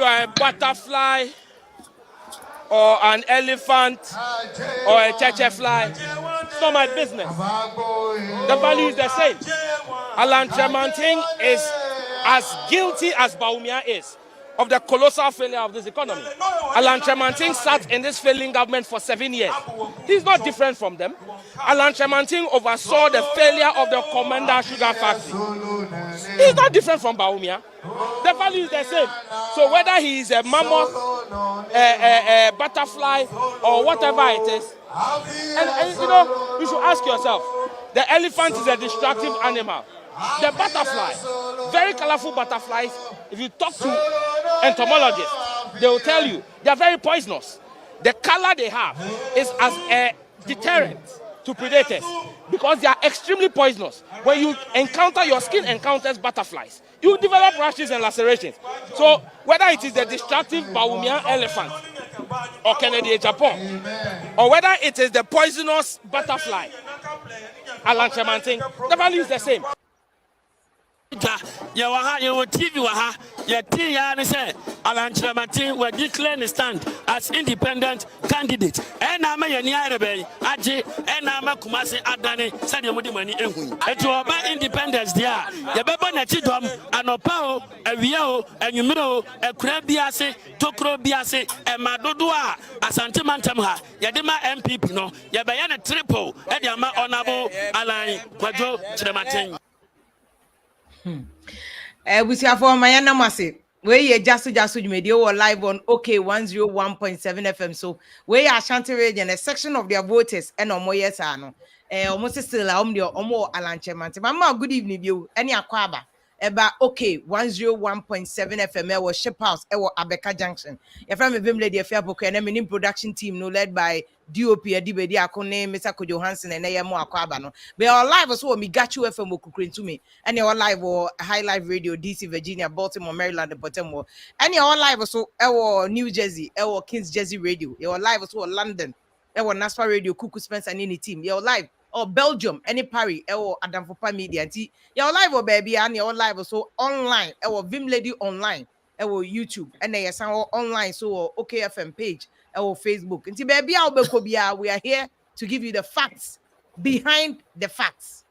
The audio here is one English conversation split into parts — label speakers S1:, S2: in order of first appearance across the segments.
S1: you are a butterfly or an elephant or a cheche fly, it's not my business. The value is the same. Allan Kyeremanteng is as guilty as Bawumia is of the colossal failure of this economy. Allan Kyeremanteng sat in this failing government for 7 years. He's not different from them. Allan Kyeremanteng oversaw the failure of the Commander Sugar Factory. He's not different from Bawumia. The value is the same. So whether he is a mammoth, a butterfly, or whatever it is, and you know, you should ask yourself, the elephant is a destructive animal. The butterfly, very colorful butterflies, if you talk to entomologists, they will tell you they are very poisonous. The color they have is as a deterrent to predators because they are extremely poisonous. When you encounter, your skin encounters butterflies, you develop rashes and lacerations. So whether it is the destructive Bawumia elephant or Kennedy Japan, or whether it is the poisonous butterfly, Allan Kyeremanteng, the value is the same.
S2: You TV waha, your TV say Allan Kyeremanteng will declare the stand as independent candidate. And I'm a nearby, Aji, and I'm a Kumasi Adani, Sadia Mudimani Ehu. And to about independence, there, the Baba Natidom, and Opao, a Vio, and Yumiro, a Krabiase, Tokro Biase, and Madodua, as Antimantamha, Yadima MPP, no, Yabayana triple, and Yama honorable Allan Kyeremanteng.
S3: We see for Mayana Masi. Where you just media or live on OK 101.7 FM. So where you Ashanti region, a section of their voters and more yes ano. Almost still omo Allan Kyeremanteng. Mama, good evening you. Any akwaba. Eba OK 101.7 FM or Ship House or Abeka Junction. If I'm a Vim Lady Affair book and I'm in production team no led by DOP Adibedi Akone, Mr. Kojo Hansen and Ayamo Akwaba no. But our live so me got you FM Okukrin to me. And your live or High Live Radio, DC, Virginia, Baltimore, Maryland, and Baltimore. And your live so our New Jersey, our Kings Jersey Radio. Your live so London, our Nassau Radio, Kuku Spence and any team. Your live or Belgium, any Paris, or Adam Fopa Media. Your live or baby, and your live so online, our Vim Lady online, our YouTube, and they are online so OKFM page, our Facebook. And baby, we are here to give you the facts behind the facts.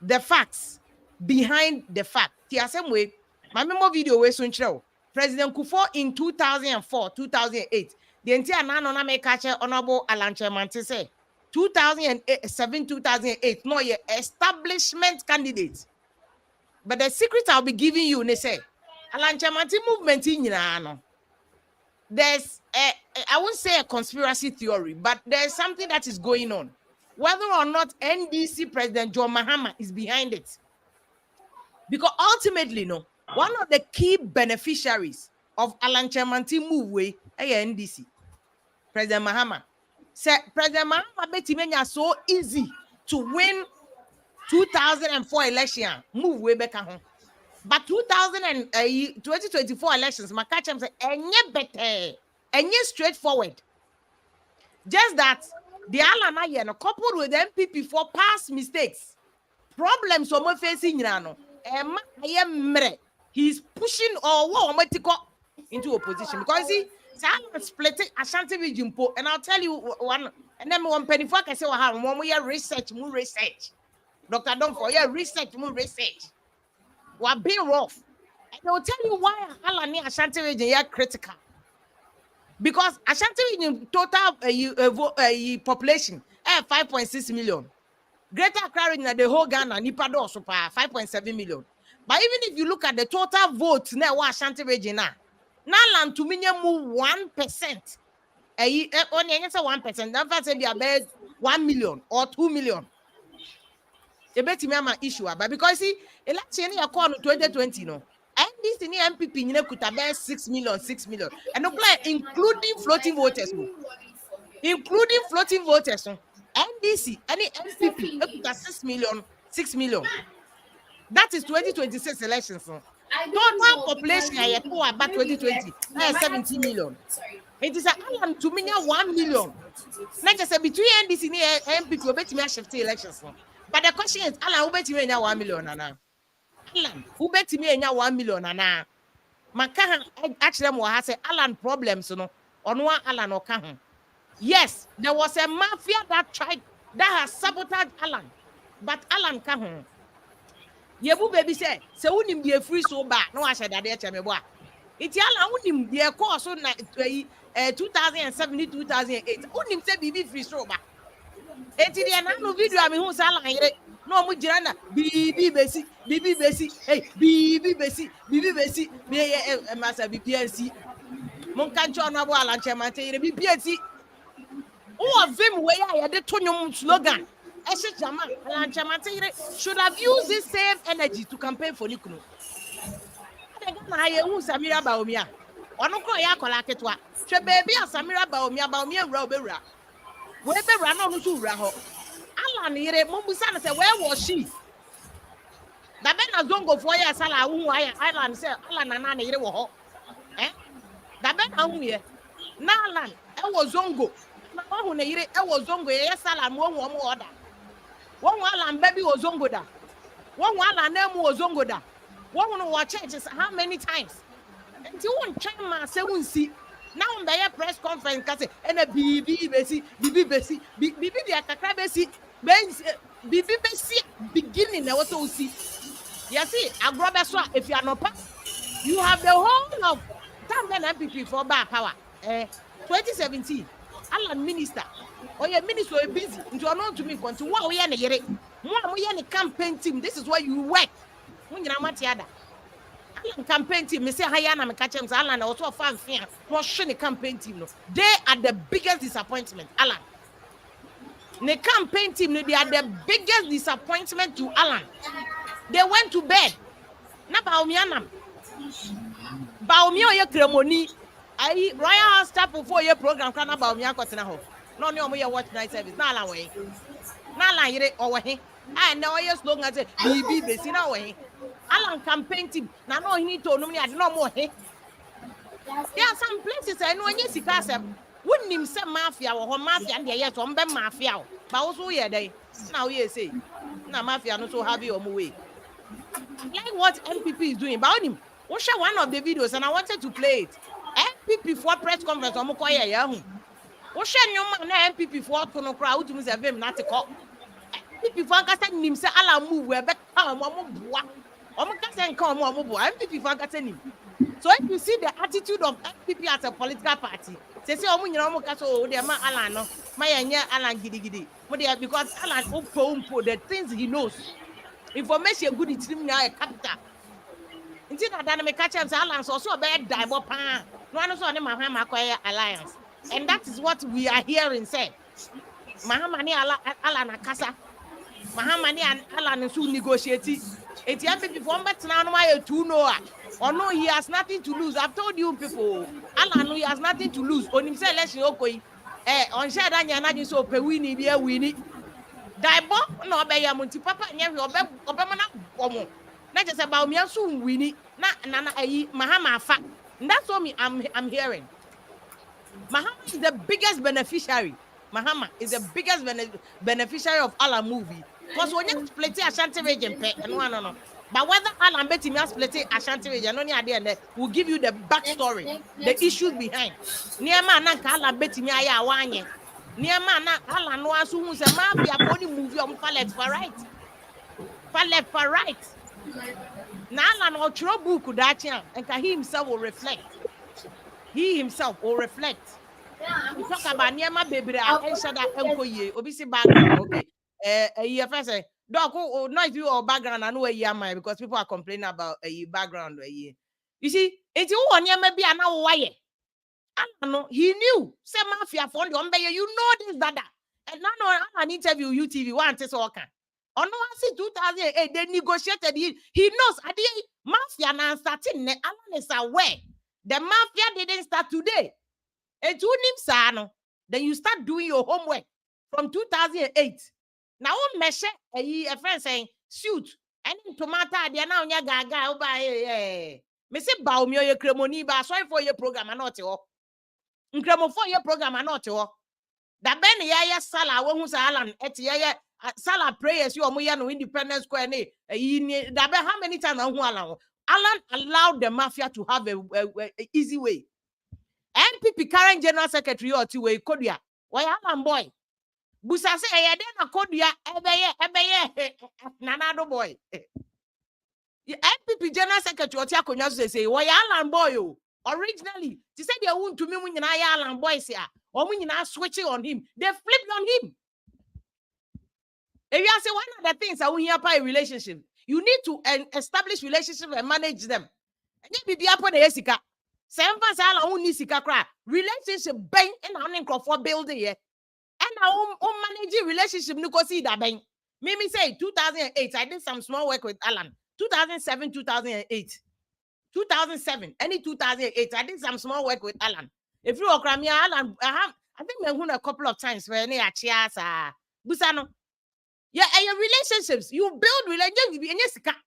S3: The facts behind the fact. The same way, my memo video was soon show. President Kufuor in 2004, 2008, the entire non make honorable Allan Kyeremanteng say 2007, 2008, no, your establishment candidate. But the secret I'll be giving you, they say, Allan Kyeremanteng movement in there's I won't say a conspiracy theory, but there's something that is going on. Whether or not NDC President John Mahama is behind it. Because ultimately, no, one of the key beneficiaries of Allan Kyeremanteng move way NDC, President Mahama. Say President Mahama betimenya so easy to win 2004 election, move way back home. But 2024 elections, my catch say enye better, enye straightforward. Just that the Allan Kyeremanteng coupled with MPP for past mistakes, problems we're facing now. He's pushing into opposition because see, I'm splitting Ashanti region, and I'll tell you one. And then one penny for I say, "One more research, more research." Doctor, don't forget research, more research. We're being rough. And they will tell you why Allan Ashanti region are critical. Because Ashanti region total population 5.6 million. Greater Accra region, the whole Ghana, Nipado super 5.7 million. But even if you look at the total votes now, Ashanti region now land to minimum 1%. Only 1%. That's say they are about 1 million or 2 million. You bet me an issue, but because see, election in 2020, no, and this in the MPP, you know, could have 6 million, and apply including floating voters, including floating voters. NDC, any MPP, could have 6 million. That is 2026 elections. Total population I poor about 2020, 17 million. It is Allan to me 1 million. Like I said, between NDC and MPP, we bet me a shift elections. But the question is, Allan, who bet me 1 million? Allan, who bet me 1 million? Maka actually mo ha say Allan problems no. Ono Allan oka. Yes, there was a mafia that has sabotaged Allan. But Allan ka ho. Yebu baby say unim be free so bad. No I said that dey cheme bo a. Iti Allan unim dey course so na 2007 2008. Unim say bibi free so bad. Eti dey na no video am hu say Allan yere. No mu gira na bibi besi hey bibi besi me masa bibi mon kan cho no bo Allan Kyeremanteng yere bibi esi. Who of them where they told you slogan? Allan Kyeremanteng should have used this same energy to campaign for Nikuno. I who Samira Baumia. Onoko ya kola ketwa. She baby Samira Baumia Robera. Where be ran on to Raho. Allan yere Mumbusan said, where was she? The men don't go for ya sala who Allan said Allan and yere wo. Eh? The men are here. Na Allan, I was zongo. Na ho na yire e wo zongo ye sala mo order. Won Allan baby wo zongo da. Won Allan na mu wo zongo da. Won no wa churches how many times? Nti won twen ma se won si. Na on be press conference ka se na bibi besi bibi dia kakra besi bibi besi beginning na what see. You see agrobe so if you are not you have the whole of Tanzania MPP for bar power. 2017 Allan minister your minister is busy into not to me continue what we are yere mo ye campaign team. This is where you work mun nyina matiada Allan campaign team me say haya na me catch him Allan also fan fan no show the campaign team no they are the biggest disappointment. Allan the campaign team they are the biggest disappointment to Allan. They went to bed na baumia ye kremoni I Royal staff for your program can about me akotena ho. No no mo watch night service. Na Allan we. Na Allan yire owo he. I know your slogan say bibi besi na we. Allan campaign team na no he to no me ade no mo he. There are some places I know anya sika asem. Wonnim se mafia wo ho mafia de ye to mbe mafia wo. Ba wo so ye dey. Na wo ye say. Na mafia no so have your way. Like what MPP is doing. Ba onim. We share one of the videos and I wanted to play it. MPP for press conference omo ko ye ya hu wo hwe nyoma na MPP for to no kra utumi se vem na te ko MPP for kasa nim se Allan move e be ka omo boa omo kasa nka omo boa MPP for kasa nim. So if you see the attitude of MPP as a political party say omo nyina omo kasa o de ma Allan no ma ye nye Allan gidigidi mo de because Allan umpo the things he knows information good it him na capital nti na dan me catch him say Allan so be die bo pa. No one is on the Mahama alliance, and that is what we are hearing said. Mahama ni Allan akasa, Mahama ni Allan so negotiate. It happened before, but now no two no. Or no, he has nothing to lose. I've told you people, Allan he has nothing to lose. On himself, let's go. On share that you're not so pe winnie be a winnie. Daibo no be ya munti papa nya obemana omo. Not just about me soon winnie. Na Mahama fa. That's what I'm hearing. Mahama is the biggest beneficiary. Mahama is the biggest beneficiary of Allan movie. Because when you split Ashanti region, no. But whether Allan Betty has split Ashanti region, no idea. Will give you the backstory, the issues behind. Niama na Allan Betty me aya wanye. Niama na Allan no asu hu se ma bia body movie on for left for right. For left for right. Now, Allan or book that and he himself will reflect. He himself will reflect. We talk about Niama baby and Shada Enkoye, Obisi background. Okay. You first say, Doc, not you or background, I know a year because people are complaining about a background. You see, it's you on Yama be an hour why. Allan, he knew. Say mafia found you know this, that. And now an interview, UTV, one test all can. On no 2008, they negotiated. He knows at the mafia now starting. Allan is aware. The mafia didn't start today. And then you start doing your homework from 2008. Now on measure a friend saying shoot any tomato they are now nya gaga over me say baumio ye kremoni ba sorry for your program not all. Nkremo for your program not all. Da ben ya sala wo hu sa Allan eti ya Salah prayers you omo ya no Independence Square ni da be how many times hu Allan Allan allowed the mafia to have a easy way. NPP current general secretary or two way Kodia. Why Allan boy? Busa say na Kodia ebeye nanado boy. NPP general secretary Otia Konyasu say why Allan boy o. Originally, she said they won't to me when Allan boy say or when you switching on him. They flipped on him. If you say one of the things that we have a relationship, you need to establish relationships and manage them. And you be upon the Jessica. Same fast all own Nisika cry. Relationship bang and on for building here. And our own managing relationship no go see that bang. Mimi say 2008. I did some small work with Allan. 2007, 2008. 2007, any 2008. I did some small work with Allan. If you are Cramia, Allan, I think we won a couple of times where any cheers Busano. Yeah, and your relationships, you build relationships.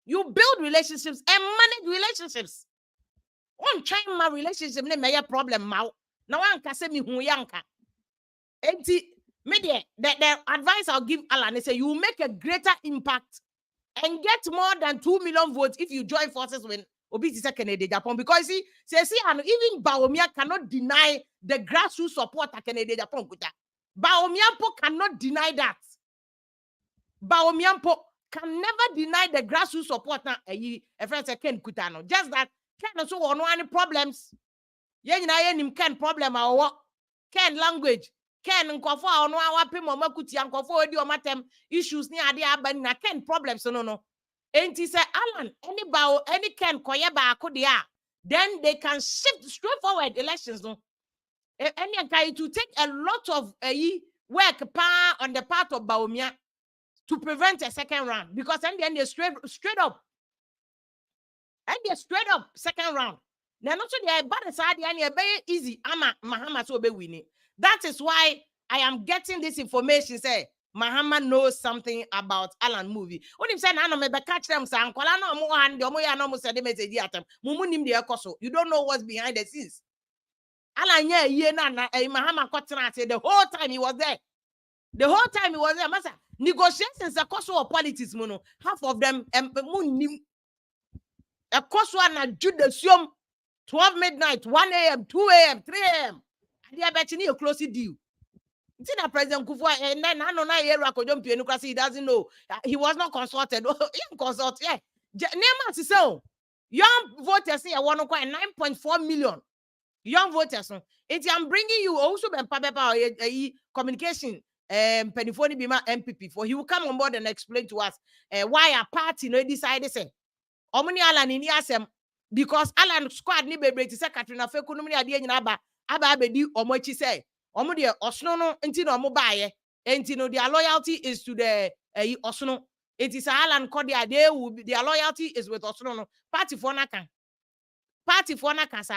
S3: You build relationships and manage relationships. One time my relationship ne may problem now. Now one can say me who yanka. Media, the advice I'll give Allan is say you will make a greater impact and get more than 2 million votes if you join forces with Obiti Canada Japan. Because see, and even Baomia cannot deny the grassroots support at Canada Japan. Baomiampo cannot deny that. Baomiampo can never deny the grassroots support now. A friend said Ken Kutano. Just that Ken also won't any problems. Yen Ken problem or what? Ken language. Ken nkofo ono awape mama kuti nkofo odi o matem issues ni ade abani na Ken problems no. Enti say Allan any Ken koye ba akodia then they can shift straightforward elections no. And to take a lot of work on the part of Baomia to prevent a second round because then they straight up second round. Then also they bad side and very easy. Mahama so be winning. That is why I am getting this information. Say Mahama knows something about Allan movie. When him say I know me catch them say ankola no mo hand omo ya no mo say dem say atem. Mumu nim de ekoso. You don't know what's behind the scenes. Allan ye na Mahama kotena say the whole time he was there. The whole time he was there, Master. Negotiations across all politics, mono. Half of them across one at Judicium 12 midnight, 1 a.m., 2 a.m., 3 a.m. And they are betting a close deal. It's in a President Kufuor, and then I don't know, he doesn't know. He was not consulted. He consulted, yeah. Name us so. Young voters say I want to quite 9.4 million. Young voters. I'm bringing you also communication. Penifoni Bima MPP for he will come on board and explain to us why a party no decided say omuni Allan in yasem because Allan squad ni bebre ti say Katrina fe kunum ni ade nyina aba abedi omochi say omo de osno no enti no omo baaye enti no their loyalty is to the osno it is Allan called their loyalty is with osno no party for na kan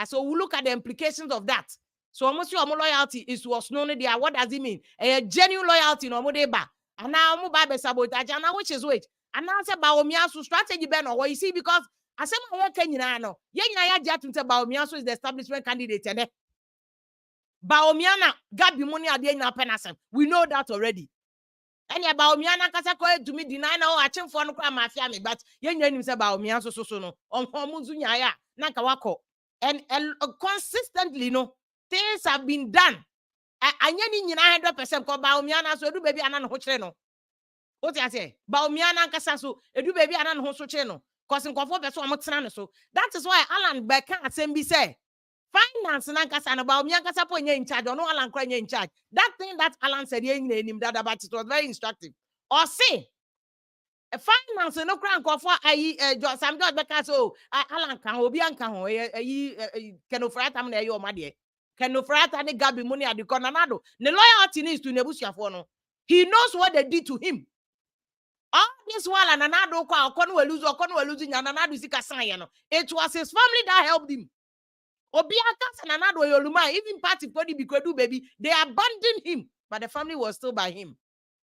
S3: so we look at the implications of that. So almost your loyalty is to us known there. What does it mean? A genuine loyalty no more deba. And now mo ba sabotage and which is which. And now say Baomiasu strategy ben or what you see because I say my work Kenya no. Yenya ya jatu say Baomiasu is the establishment candidate and Baomiana Gabi money ade na penasem. We know that already. And ya Baomiana kasa ko to me deny na o achim for no kwa mafia me but yenya nim say Baomiasu so no. Onmunzu nya ya na ka wako. And consistently no things have been done. Anyani nyina 100% ko Baomiana so edu baby anan ho kire no. What you say? Baomiana nkasa so edu baby anan ho so kire no. Cause nkofo be so omotena no so. That is why Allan Beka asem bi say finance na nkasa na Baomiana nkasa po nya in charge. No Allan kra nya in charge. That thing that Allan said yen nyina enim that about it was very instructive. Or say finance no kra nkofo Sam George Beka so Allan kan obi anka ho kenofratam na ye o made. Kenofrata ni Gabi money at the Conanado. The loyalty is to Nebuchadnezzar. He knows what they did to him. All this while and Anado will losing Anado Sikasayano. It was his family that helped him. Obiakas and Anado Yoluma, even party body Bikodu baby, they abandoned him, but the family was still by him.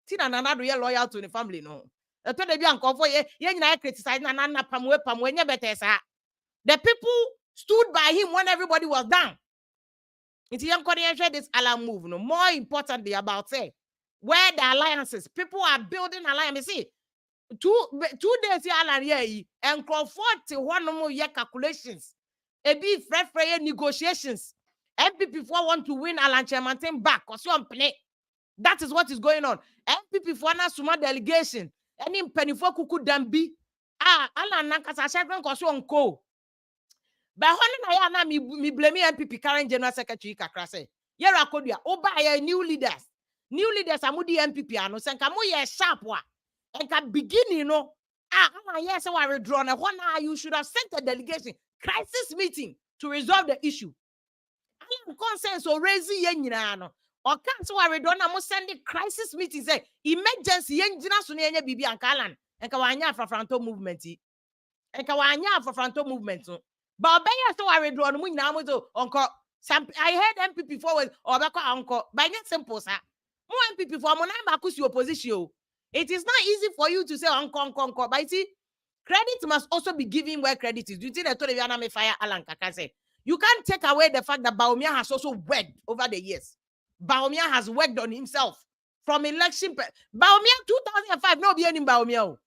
S3: Tina Anado ye loyal to the family, no. The people stood by him when everybody was down. It's young this Allan move. No more importantly about say where the alliances people are building alliances. See, two days here Allan here and comfort one more year calculations. A bit fresh negotiations. MPP want to win Allan Kyeremanteng back because you play. That is what is going on. MPP for na suma delegation. Any penny for kuku dambi. Allan nankasa shakran because you unko. But honey na me blame MPP current general secretary kakra say. Yera kodia. Oba ya new leaders. New leaders amudi MPP ano. Senka mo ye sharp wa. And can begin, you know. Yes, I withdrawn. You should have sent a delegation crisis meeting to resolve the issue. I am consensus or raising yenino. Or cancel I withdrawn. I must send a crisis meeting. Say emergency yenina sunenya bibi and Allan and Kawanya for fronto movement. And Kawanya for fronto movement. But Baya so I withdrawn. Uncle. I heard MPP forward or back uncle. By not simple, sir. More MPP for Monamakus opposition. It is not easy for you to say uncle, but see, credit must also be given where credit is. Do you think that Tony may fire Allan Kakase? You can't take away the fact that Bawumia has also worked over the years. Bawumia has worked on himself from election. Bawumia 2005, no be any Bawumia.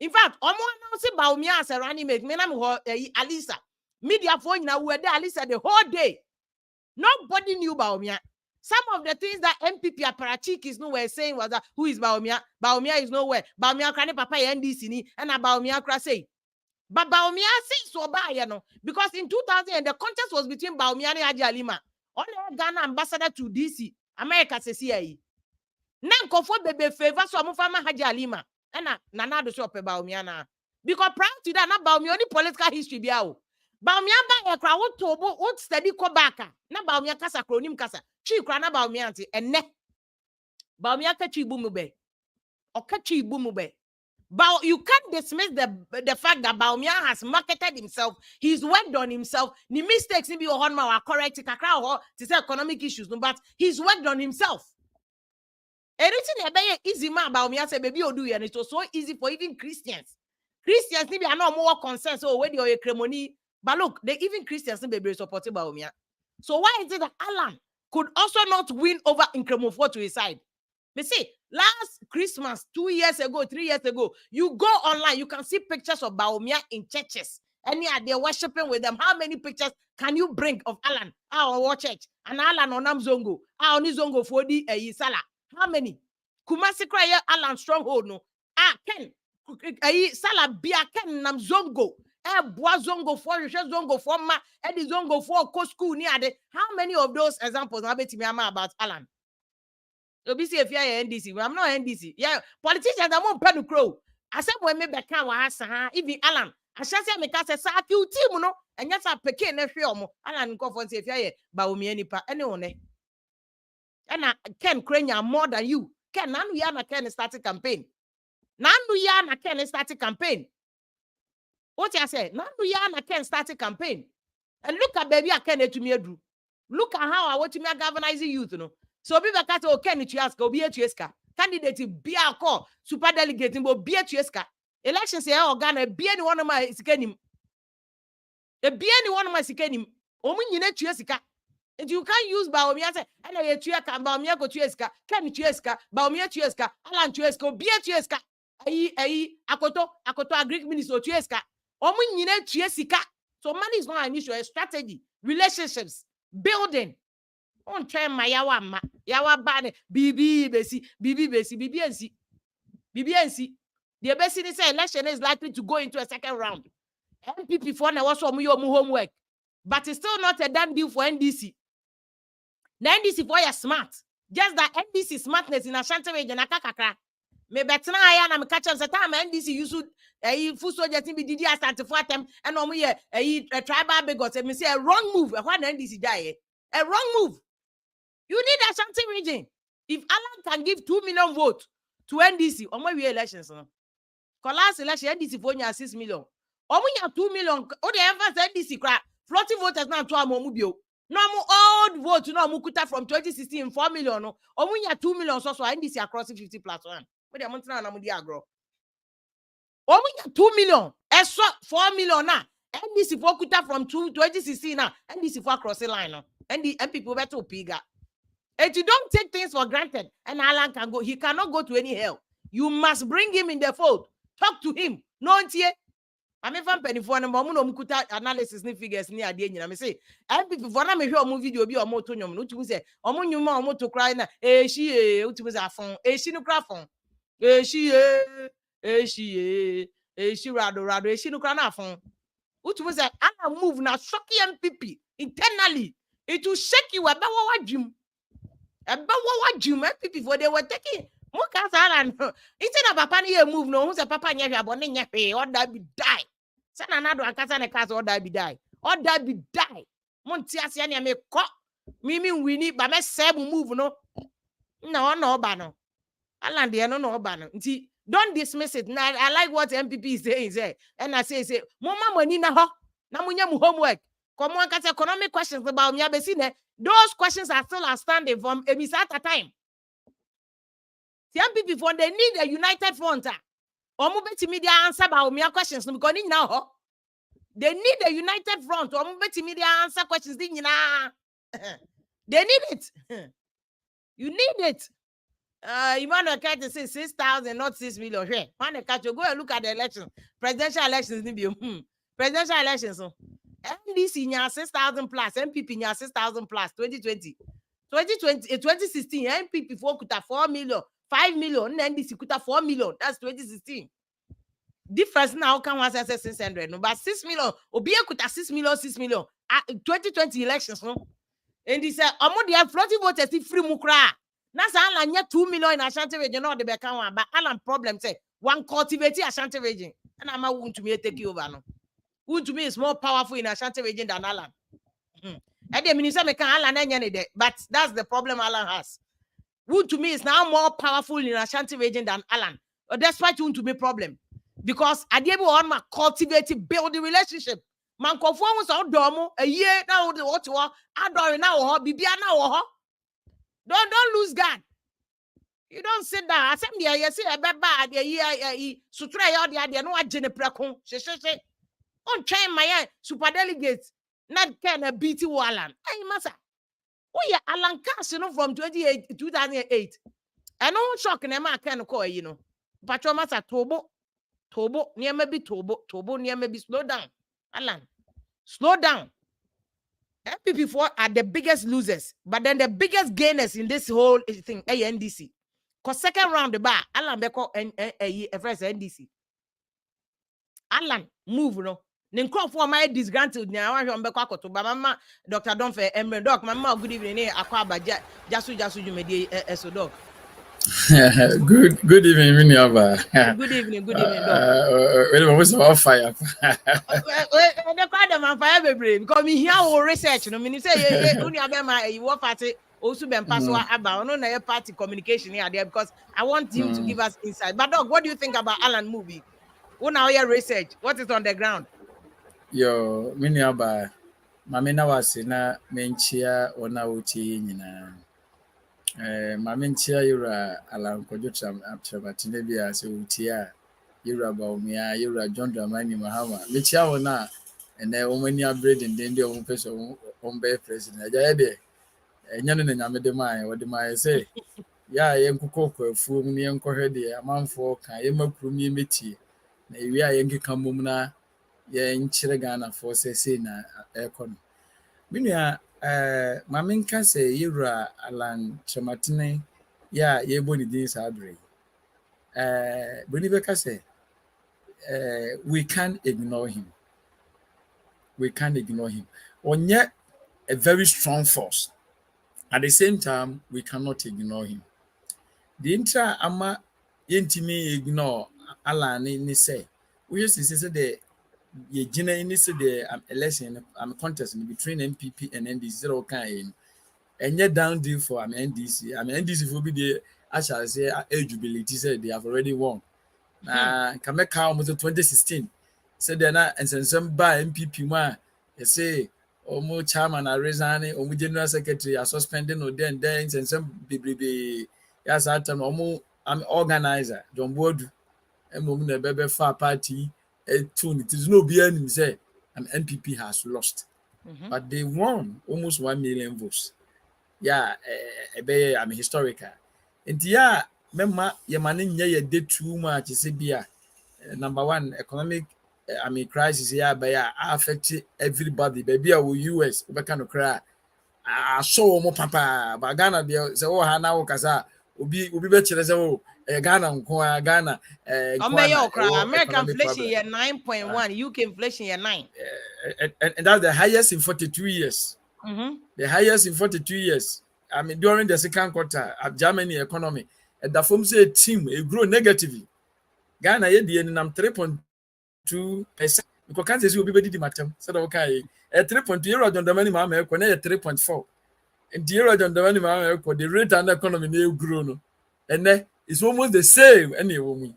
S3: In fact, Omo announced Bawumia as a running mate. Alisa, media phone now were there. Alisa the whole day. Nobody knew Bawumia. Some of the things that MPP Aparachik is nowhere saying was that who is Bawumia? Bawumia is nowhere. Bawumia krani papa NDC ni and Bawumia krase. But Bawumia says so ba you know because in 2000 the contest was between Bawumia and Haji Alima. Only Ghana ambassador to DC, America says here. Nan kofo bebe favor so amufama Haji Alima. And nana do so pe Bawumia na. Because prior to that na Bawumia only political history biao. Bawumia ba e kra what study ko baka. Na Bawumia kasa kronim kasa. Chi krana Bawumia anti enne. Bawumia ka chi bumube. O ka chi bumube. But you can't dismiss the fact that Bawumia has marketed himself. He's worked on himself. The mistakes maybe are correct. To say economic issues, but he's worked on himself. Everything easy man Bawumia say baby do and it was so easy for even Christians. Christians maybe are not more concerned. So when you're a cremoni, but look, even Christians maybe supporting Bawumia. So why is it that Allan could also not win over Nkremofo to his side? But see, last Christmas, 2 years ago, 3 years ago, you go online, you can see pictures of Bawumia in churches. And yeah, they're worshiping with them. How many pictures can you bring of Allan? Our church. And Allan on Zongo. Our Zongo for the Sala. How many? Kumasi cry Allan stronghold no. Ken. Sala Bia Ken Nam Zongo. Bois Zongo for Zongo for Ma. Eddie Zongo for Co school near the. How many of those examples have been about Allan? You'll be see if you're NDC. Well, I'm not NDC. Yeah, politicians are more pen to crow. I said, when me back was even Allan. I shall say, me cast a sack you team, no, and yes, I pick in a film. Allan go for say if you're Bawumia any pa anyone. And I can crane more than you. Can none yana can start a campaign. None yana can start a campaign. What I say? None yana can start a campaign. And look at baby, I can't to me do. Look at how I want to me galvanizing youth, you know. So people can say, okay, you ask, go be a Chieska. Candidate be a call, super delegate, be a Chieska. Elections here, Ghana, be any one of my sikenim. Be any one of my sikenim. Omun you need Chieska. And you can't use Bawumia, and I Chieka, Bawumia go Chieska, can Chieska, Bawumia Chieska, Allan Chieska, be a Chieska. Akoto Greek minister Chieska. Omun you need Chiesika. So money is not an issue, a strategy, relationships, building. On train my yawa bane BB BNC. The best say election is likely to go into a second round. MPP for now also homework, but it's still not a done deal for NDC. The NDC for you smart, just that NDC smartness in Ashanti region akakakra. Me betina aya na me catch am say time NDC you should full soldier team be didi Asante for them and omo ye tribal bigot. Me say a wrong move. Why NDC die? A wrong move. You need Ashanti region. If Allan can give 2 million votes to NDC, on my elections, no. Last election, NDC for 6 million. Omu 2 million. Oh, the emphasis NDC crap. Floating voters now to Amobio. No more old vote. No Mukuta from 2016 4 million. No, Omu 2 million. So NDC across 50 plus 1. But the month now Namudia grow. Omu 2 million. Extra 4 million now. NDC for Kuta from 2016 now. NDC for across the line now. And people better piga. And you don't take things for granted. And Allan can go. He cannot go to any hell. You must bring him in the fold. Talk to him. No ntie. I'm even penny for no more no kuta analysis ni figures ni ade nyina me say MPP for na me hwe omo video bi omo to nyom no utu say omo nyuma omo to cry na she utu say afon she no cry fon she rado she no cry na afon utu say ana move na shock MPP internally it will shake you aba wa dwum MPP for they were taking more cancer instead of papa ni move no who say papa nya hwe abone nya hwe or that be die. Sana nado ankasa ne cars or that be die. Or that be die. Monti asia ne me ko. Mimi wini ba me sebu move no. No ba no. Allan de no ba no. Nti don't dismiss it. Now I like what MPP is saying. And I say mama money na ho. Na munya mu homework. Come on, cause economic questions about me abesi. Those questions are still outstanding from a misata time. The MPP for they need a united front. Omo betimi dia answer ba omo questions because ni nyina ho. They need a united front. Omo betimi dia answer questions ni nyina. They need it. You need it. Emmanuel Kete say 6,000, not 6 million. Hey, man, go and look at the elections. Presidential elections ni be. Presidential elections. NDC nya 6,000 plus, MPP nya 6,000 plus 2020. 2016, MPP for kuta 4 million. 5 million, NDC kuta 4 million. That's 2016. Difference now can was 600. No, but 6 million. Obia kuta 6 million, 6 million. 2020 elections, no. And he said, "Omo dia floating voters free mukra." Na sa Allan nya 2 million in Ashanti region. No, the become one. But Allan problem say one cultivate Ashanti region. And I'm want to me take you over no. Who to me is more powerful in Ashanti region than Allan. And the minister make Allan any day. But that's the problem Allan has. Who to me is now more powerful in Ashanti region than Allan. Despite who to me problem. Because I did on my cultivate, build the relationship. Man conform with our domo a year now. What you are, I don't know. Bibia now. Don't lose God. You don't sit down. I said, you see a bad year. Sutra out the no agenda prakon. She on train my super delegates. Not can a BT Allan. Hey, massa. Oh, yeah, Allan Kyeremanteng from 2008. I know shock and I can call you know. Patromasa Tobo, near maybe Tobo, near maybe slow down. Allan, slow down. MPP4 are the biggest losers, but then the biggest gainers in this whole thing, NDC. Because second round the bar, Allan Beko and first NDC. Allan, move, no. Ninkro for my disgruntled now. I want to to Mama, Dr. Donfe, Emre Doc, Mama, good evening. Aquaba, Jasu, you may so dog.
S4: Good evening, Miniaba.
S3: Good evening, Doc.
S4: What's our fire?
S3: The crowd of my fire brain. Come here, research. No, mean say, only about you work party also been passed about no party communication here there because I want you to give us insight. But Doc, what do you think about Allan movie? Who now your research? What is on the ground?
S4: Yo, Miniaba, Mamina was in a menchia or now tea. Mamintia yura Allan Kyeremanteng after Batinebia so tia yura Baumia yura John Dramani Mahama Michia ona and then woman ya bread and then the own person on bay president Jade and Yan and Yamedemai what do I say ya yankuko fu me yanko heady a man for Kayama Prumi Miti we are Yankee Kamumna yan Chiragana for say na aircon Minia Maminka say Yura Allan Kyeremanteng ya yeboni din sabre. Bonibeka say we can't ignore him. We can't ignore him. On yet a very strong force. At the same time, we cannot ignore him. The intra ama yentimi ignore Allan ni say. We used to say the ye jina ini say the election contest between MPP and NDC zero kind and yet down deal for NDC. NDC will be the I shall say eligibility said they have already won. Kameka almost 2016 said they're not and some by MPP one they say almost chairman are resigning or general secretary are suspending or then and some baby yes at time almost I'm organizer John Bodu and woman baby far party. It is no being say an MPP has lost, but they won almost 1 million votes. Yeah, I'm historical. And yeah, memma, your man in ye did too much, say beer. number one, economic crisis here, but yeah, affect everybody. Baby, our US, we can cry. I saw more papa, but Ghana, they say, oh, Hana, Kasa, be better as oh, Ghana, Ghana,
S3: American
S4: economic
S3: inflation
S4: problem.
S3: here 9.1, UK inflation here 9.
S4: And that's the highest in 42 years. The highest in 42 years. I mean, during the second quarter of Germany economy, and the firm say team it grew negatively. Ghana ye the nam 3.2%. Because can't say will be the matter. So okay, at 3.2 euro on the money mama equal 3.4. And the euro on the money mama equal the rate and economy they grow. And then it's almost the same anyway.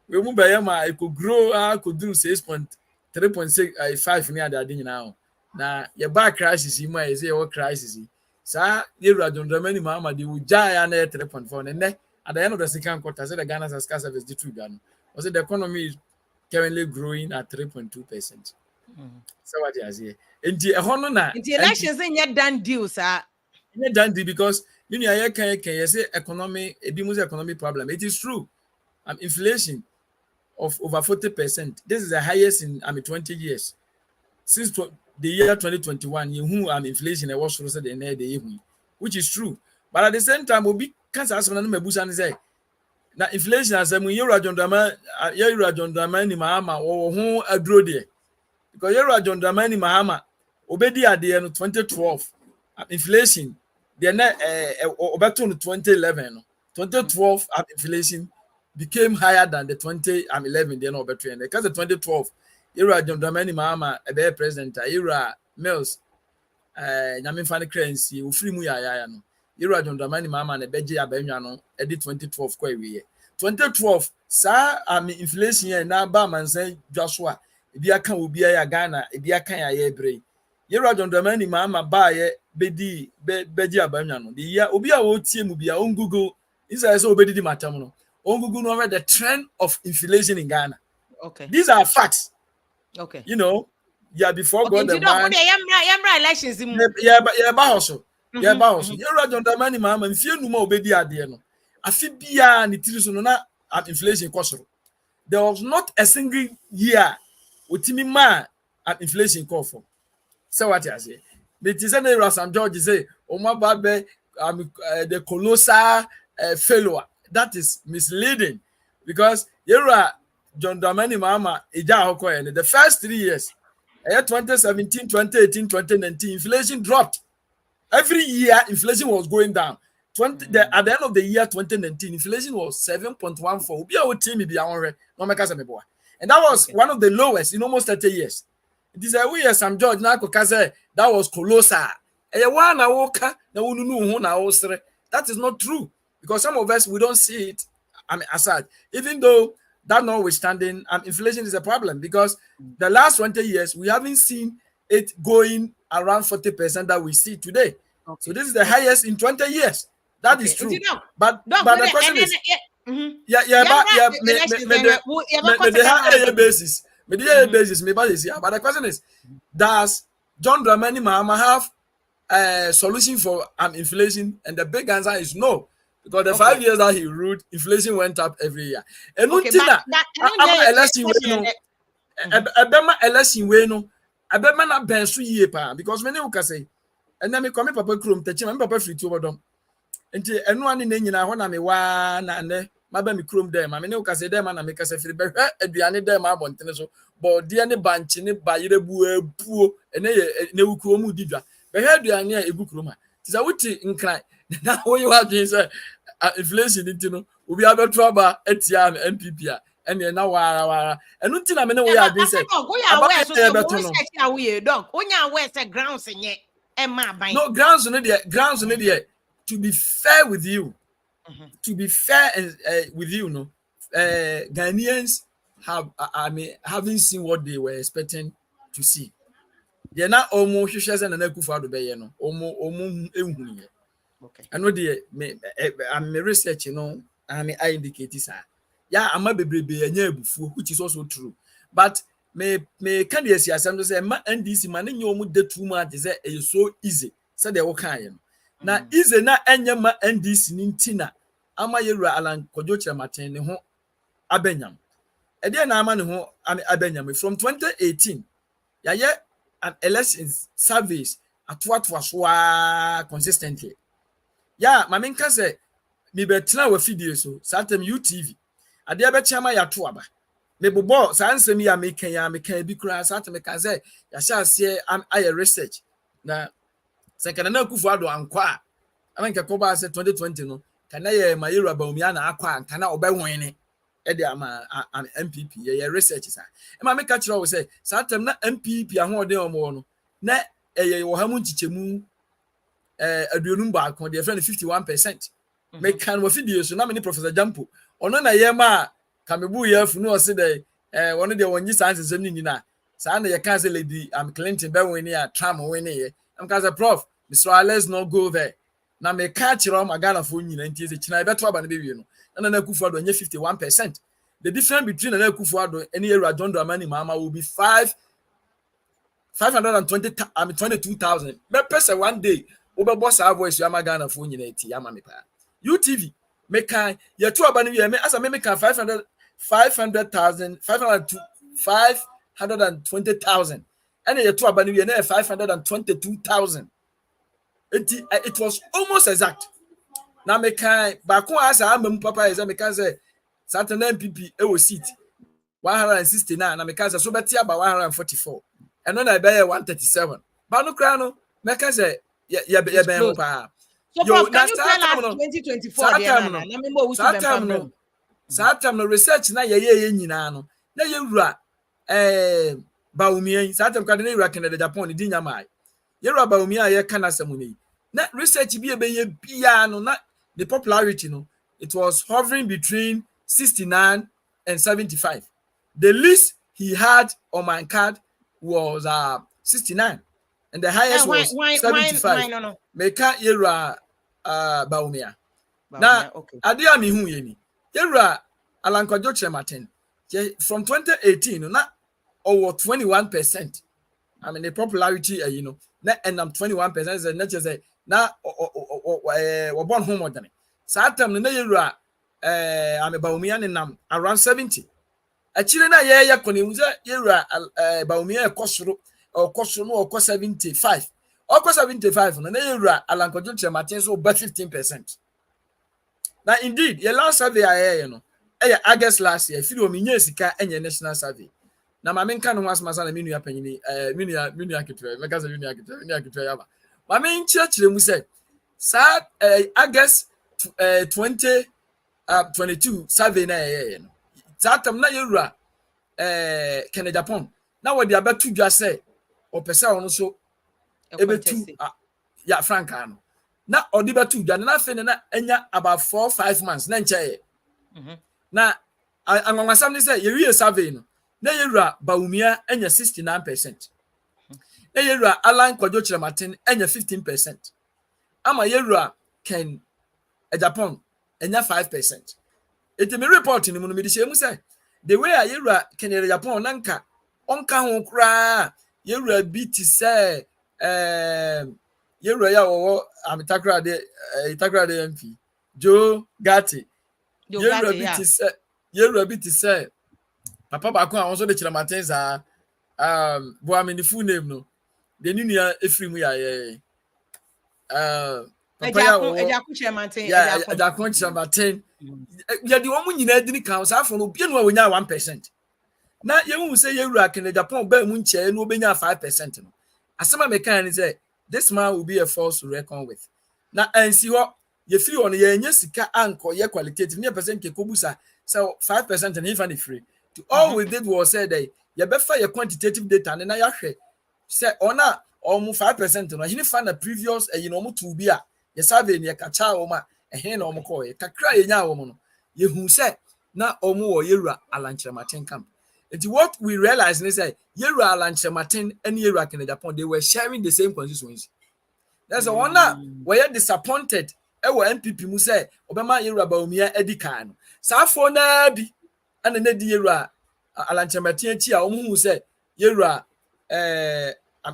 S4: We move by yama it could grow could do 6.3.65 near the thing now. Now your back crisis you might say what crisis. Sir, euro on the money mama they will giant 3.4 and then at the end of the second quarter, said the Ghana's as cash service the true Ghana. Was it the economy is currently growing at 3.2%. So what you say? And the honor
S3: the elections ain't yet done deal, sir.
S4: Done because you know I can say economy a bimus economic problem. It is true. Inflation of over 40%. This is the highest in 20 years. Since the year 2021, you who inflation was closer than the which is true. But at the same time, we'll be cancer as one say. Now inflation as a euro John Drama ni Mahama or who a draw there. Because euro John Dramani Mahama obedi at the end of 2012. Inflation the obeton 2011. 2012 inflation became higher than the 2011 the no better. Because the 2012 euro John Dramani Mahama a president euro Mills Nyamin Fanny currency free mu ya no. Euro John Dramani Mahama na beji abenwa no edit 2012 kwa ewie 2012 sa inflation here na ba man say Joshua ebi aka obi ya Ghana ebi aka ya ebre Euro John Dramani Mahama ba ye beji abenwa no the year obi a wo tie mu bia on Google inside say obedi di matam no on Google no the trend of inflation in Ghana.
S3: Okay,
S4: these are facts.
S3: Okay,
S4: you know, yeah, before
S3: okay,
S4: God the man
S3: elections
S4: yeah also Euro John Dramani Mahama mfie numa obedi ade no afi bia ne tiri so no na inflation kosoro. There was not a single year otimi ma inflation call for. So what I say it is any Rasam George say the colossal failure. That is misleading because Euro John Dramani Mahama the first 3 years 2017 2018 2019 inflation dropped. Every year, inflation was going down. At the end of the year 2019, inflation was 7.14. And that was one of the lowest in almost 30 years. It is a way some George now that was colossal. That is not true because some of us we don't see it. Aside, even though that notwithstanding, inflation is a problem because the last 20 years we haven't seen it going around 40% that we see today. Okay. So this is the highest in 20 years. That is true. But the question is, but the question is, does John Dramani Mahama have a solution for inflation? And the big answer is no. Because the 5 years that he ruled, inflation went up every year. And Abema na bensu yie pa because many will say and then me come papa krom tachi me papa free to bodom enti enu ane na nyina ho na me wa na ne maba me krom dem ma me ne will say dem na me kase free behwe aduane dem abontene so body ne banchi ne bayire bu apuo ene ne wukuo mu didwa behwe aduane a egu krom a ti za wuti nkran na wo yi wa dwen say inflation nti no obi abeto aba atia NPP a and now and nothing I mean we are doing say no grounds on it to be fair with you to be fair and with you no Ghanaians haven't seen what they were expecting to see. They're not almost shares and an ekufa do be no almost okay I know I'm research I indicate this yeah, I'm a baby which is also true. But me can you see assembly say and this man in your mood 2 months is so easy. So they okay. Now easy na enyama NDC nintina. Ama yera Allan Kyeremanteng ne ho abenyam. e dey na ama ne ho abanyam from 2018 ya an elections surveys atwa so consistently ya ma me nka say me betena wa video so santem UTV ade be chama ya to aba me bobo sa ansem ya me kan bi kura santem me kan say ya sha ase aye research na sekana na kufu ado ankwa a nka ko ba say 2020 no kana ye mayero abawumia na akwa kana obewon e de ama MPP ye research sa e ma me ka kire wo say santem na MPP ahode omo no na ye wo ha mu nchichemu aduonum ba akon de friend 51%. Me kan wo video so na me ni Professor Jampo ono na ye ma kamebu ye afu no se de wono de wonyi sanse ni nyina sa na ye kan say Lady Clinton be win ya Trump win ye am ka say prof Mr. Let's not go there na me ka kire ma Ghana fo nyina ntie se kina be to aba na be wie no na Akufo-Addo nye 51%. The difference between na Akufo-Addo and Era John Dramani Mahama will be 522,000. Me person one day obe boss our voice ya ma Ghana fo nyina enti ya ma me pa UTV me kan ye to aba ne me asa me kan 520,000 and ye to aba ne na 522,000. It was almost exact. Now me kan ba ko asa amam papa is me kan say Satan MPP e was seat 169 na me kan say so beti aba 144 and no na be 137 ba no kra no me kan say ya be pa
S3: so yo, can you tell us 2024 there na me mo wusu be pam
S4: Satam no research na ye nyina no na ye wura Bawumia Satam ka na wura Canada Japan di nyama ye wura Bawumia ye kana samuni na research bi ye bia no na the popularity no it was hovering between 69 and 75. The least he had on my card was 69 and the highest was 75.
S3: No.
S4: Meka yera Bawumia. Na adia mi hu ye ni. Yera Allan Kyeremanteng from 2018 na over 21%. I mean the popularity you know na and I'm 21% is not just say na born home modern. Satam na yera Bawumia nam around 70. Achire na ye konim say yera Bawumia ekosoro or 75. Or 75 na yera Allan Kyeremanteng so about 15%. Now indeed your last survey you know August last year feel o minye sika enye national survey. Na ma menka no asma sana minu ya panyini minu aketwe meka say minu aketwe ya ba. Ma men chire mu say sa August 2022 survey na you know. Zatam na yura Canada Japan na we dey abatu dwa say o pese ono so ebetu ya franka no na odi betu dwa na fe na enya about 4-5 months na nche na anwanwasam ni say ye survey no na yura Bawumia enya 69%. Na yura Allan Kyeremanteng enya 15%. Ama yura Ken Japan enya 5%. It me report ni mu me shemu say the way yura Ken Japan nanka onka ho kra yura biti say yura ya wo Amitakra de MP Joe Gatti yura biti say papa ba ko also de Kyeremanteng za bo am the full name no the new efrim ya papa ya
S3: Kyeremanteng
S4: Kyeremanteng ya di omu nyina adini kan sa afo no bia no wonya 1%. Na ye hu say yewura Canada Japan ba mu nche no obenya 5% no asema me kan ni say this man will be a force to reckon with. Na ansi ho ye free on ye nya sika anko ye qualitative ne percent ke kobusa so 5% and if any free to all we did was say that ye befa ye quantitative data na ya hwe say ona omu 5% no hini fa na previous you know mu to bi a ye survey ne ka cha wo ma na omu ko ye kakra ye nya wo mu no ye hu say na omu wo yewura Allan Kyeremanteng camp. It's what we realize is that yewura Allan Kyeremanteng and yewura Canada Japan they were sharing the same constituency. There's a one now where disappointed MPP mu say obema yewura Bawumia edika no sa fo na bi ana na di yewura Allan Kyeremanteng chi a omu hu say yewura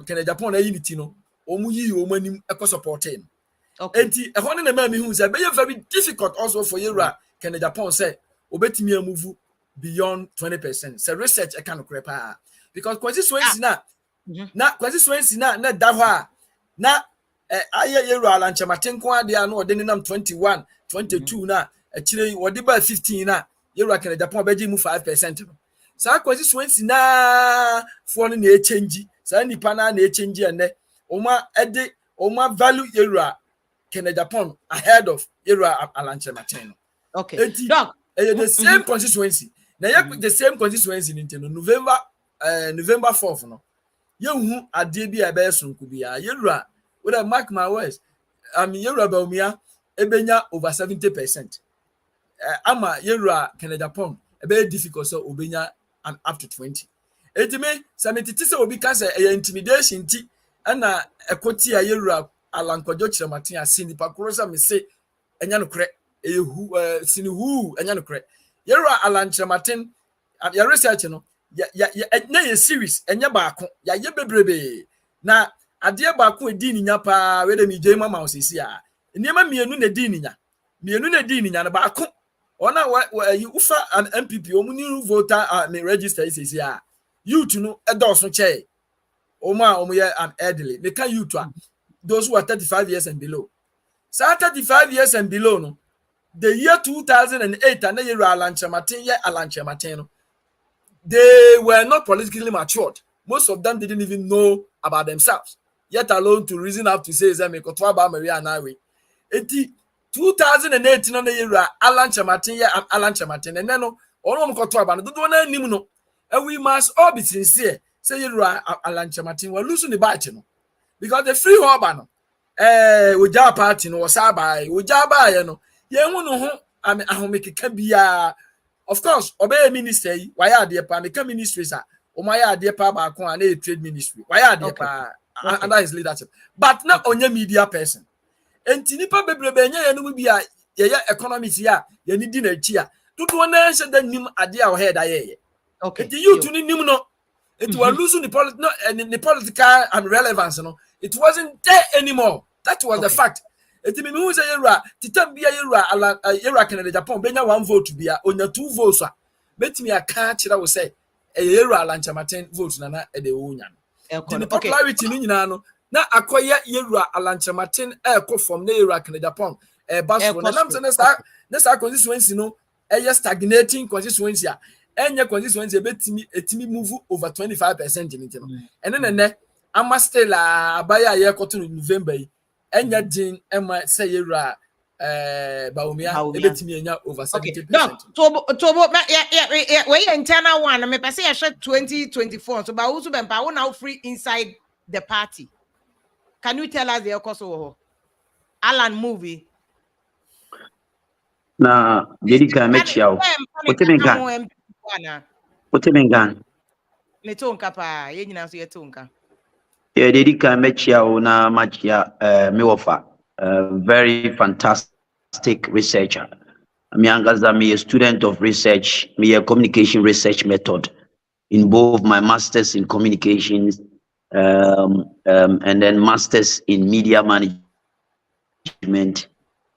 S4: Canada Japan na unity no omu yi omu anim e supporting. Okay. Enti e ho na ma mi hu say be very difficult also for yewura Canada Japan say obetimi amuvu beyond 20%. So research I can't create because constituency na constituency na dahwa na aye yero Allan Kyeremanteng kwa dia no de nenam 21 22 na akire wode ba 15 na yero Kennedy Japan beji mu 5% no sa constituency na for no na change sa nipa na change ene oma value yero Kennedy Japan ahead of yero Allan Kyeremanteng.
S3: Okay. Doc,
S4: the same constituency. Now the same constituency in November 4th no. You ade bi ebe sunku bia yewura we mark my words. I mean yewura baumia ebenya over 70%. Ama yewura Kennedy Japan ebe difficult so obenya up to 20. Etime sametiti se obi kan say intimidation ti na ekoti ya yewura Allan Kyeremanteng asini pakorosa me say enya no kre sini hu enya no kre yewura Allan Kyeremanteng ya research no ya series enya baako ya ye bebrebe na ade baako edi ninya pa we de mi je mama osisi a niema mienu na di ninya na baako ona you ufa an MPP omuni voter me register isisi a youth no edoso che omo ye an elderly they can youth those who are 35 years and below. So 35 years and below no the year 2008 and the year Allan Kyeremanteng no they were not politically matured. Most of them didn't even know about themselves, yet alone to reason up to say, Maria and I. 2008, no, Allan Kyeremanteng, and then no, and we must all be sincere. Say, Allan Kyeremanteng, we're losing the battle because the free urban, with our party, no, was by, with Jaba, you know, I make it can be of course, obey ministry. Why are there pa? Make ministries are. My idea pa ba ko na trade ministry. Why are there pa? Under his leadership. But not only media person. Enti nipa bebrebe nya yanu bi a ye economics ya ye ni di na chi a. Tutu na hye da nim ade a wo head aye.
S3: Okay.
S4: Enti you to ni nim no. It was losing the political relevance no. It wasn't there anymore. That was the fact. Eti me hu say yewura titam bia yewura Kennedy Japan benya 1 vote bia onya 2 votes a betimi aka kira wo say yewura Allan Kyeremanteng vote na e de wonya the popularity ni nyina no na akoye yewura Allan Kyeremanteng e from na yewura Kennedy Japan baso na nam say na sa constituency no stagnating constituency a enya constituency betimi move over 25% in it no and then ama still abaya ye koto November enya din ema say yewura baumia ebetimi enya over 70%.
S3: No, to we internal one me pese ya 2024 so ba usu bempa we now free inside the party. Can you tell us the course Allan movie?
S5: Na dedika mechiao. Otemengan.
S3: Me tonka pa ye nyina so ye tonka.
S5: Yeah, dedika mechiao na machia mewofa. Very fantastic researcher. Me a student of research, me a communication research method in both my masters in communications and then masters in media management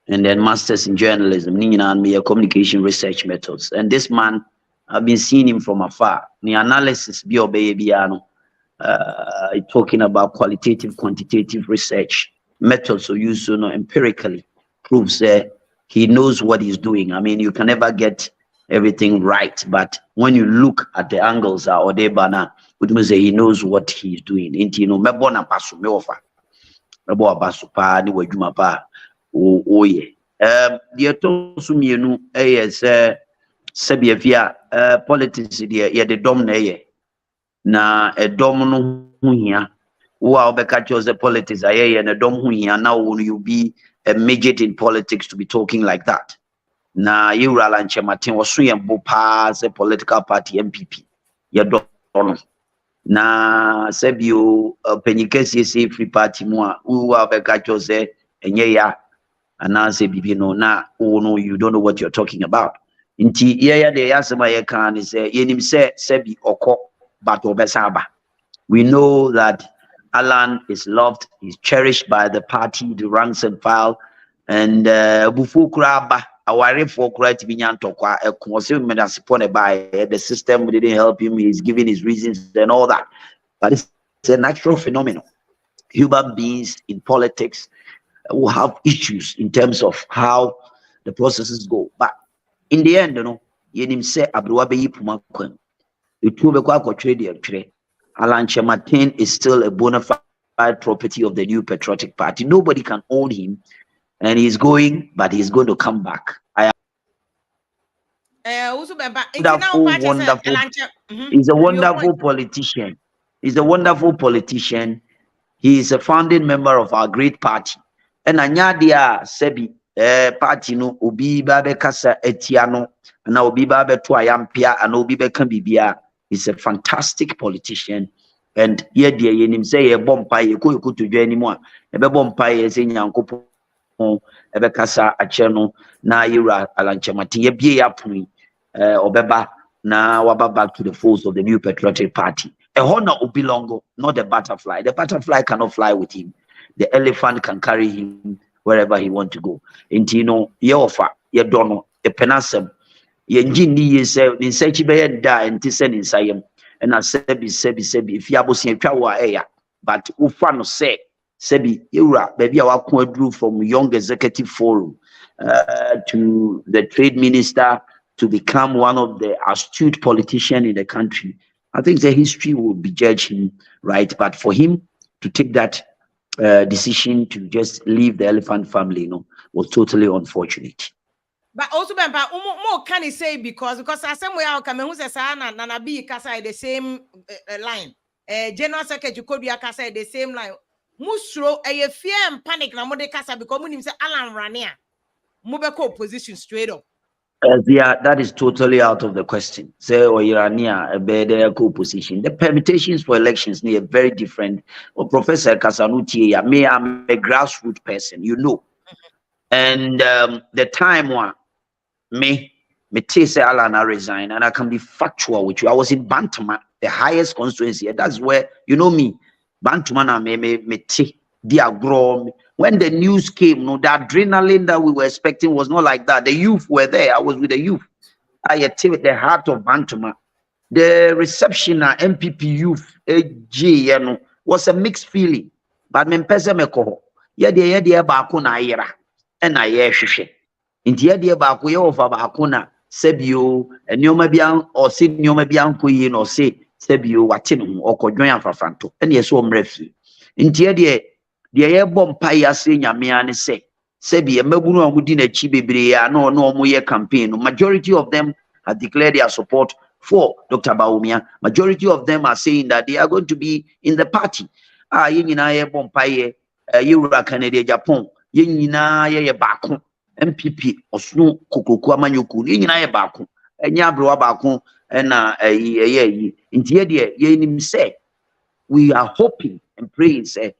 S5: and then masters in journalism. Me a communication research methods. And this man, I've been seeing him from afar. The analysis be talking about qualitative, quantitative research methods so used empirically proves that he knows what he's doing. I mean, you can never get everything right, but when you look at the angles or the banner, it means he knows what he's doing. Inti no mebona pasu me ofa. Mebo abasu pa ni wajuma pa oye. The to sumienu is sebia politics ye the dom na ye. Na a dom no huia. Wow, because the politics are here and a dom huia now when you be a midget in politics to be talking like that. Na you Allan Kyeremanteng was so pass a political party MPP. You don't na sebio penikesi free party mo who have a catch say enye ya anase bibino na no you don't know what you're talking about. Inti yeah the yasema ye kan say yenim say sebi oko but obesaba. We know that Allan is loved, is cherished by the party, the ranks and file, and Bufu Kraba worry for correct binyan tokwa a consumer by the system didn't help him. He's giving his reasons and all that. But it's a natural phenomenon. Human beings in politics will have issues in terms of how the processes go. But in the end, yenim say abruwa be yipuma kwen. Itu be kwa trade. Allan Kyeremanteng is still a bona fide property of the New Patriotic Party. Nobody can own him, and he's going, but he's going to come back. Wonderful. He's a wonderful politician. He's a wonderful politician. He is a founding member of our great party. And Anyadia Sebi party no Obi Babe Kasa Etiano and Obi Babe Tuayampia and Obi Bekambibia is a fantastic politician. And ye dear yenim say a bompa ye could to do anymore. A bompa is in Yankopo Ebekasa Acheno na Ira Allan Kyeremanteng ye be apuni Obeba na waba back to the folds of the New Patriotic Party. A honor will belong, not a butterfly. The butterfly cannot fly with him. The elephant can carry him wherever he wants to go. Intino, ye offer, ye dono, a penasem, ye njini ye se, in sechi be da, and tisen in sayem, and I sebi, if yabosi chawa eya, but ufano se, sebi, yura, baby, our drew from young executive forum to the trade minister to become one of the astute politicians in the country. I think the history will judge him right, but for him to take that decision to just leave the elephant family, was totally unfortunate.
S3: But also, more can he say because I say we are coming. Who says Nana B Kasa the same line? General Secretary could be a Kasa the same line. Musro a fear and panic na mode Kasa because when him say Alan Rania, Mubeko position straight up.
S5: Yeah, that is totally out of the question. Say, or Irania, a better co-position. The permutations for elections are very different. Well, Professor Kasanuti, I'm a grassroots person, And the time one, me say Alan resign, and I can be factual with you. I was in Bantama, the highest constituency. That's where, me, Bantama, me when the news came, the adrenaline that we were expecting was not like that. The youth were there. I was with the youth. I attended the heart of Bantama. The reception at MPP youth, was a mixed feeling. But me pese me ko, ye baako na ayera, na ye hwehwe. Inti ye baako ye ofa baako na sebio, enyoma bia o se nyoma bia nkoyi no se sebio wate no okodwan afafranto. Na ye so omrefi. Inti ye bompa ya se nyamea ne se sebi emabunu amudi na chi bebre ya no omoye campaign. Majority of them have declared their support for Dr. Bawumia. Majority of them are saying that they are going to be in the party. Ye nyina ye bompa ye Euro Canada Japan ye nyina ye baako MPP osunu kokoku amanyoku ye nyina ye baako enya abrewa baako na ye nti ye nim say we are hoping and praying say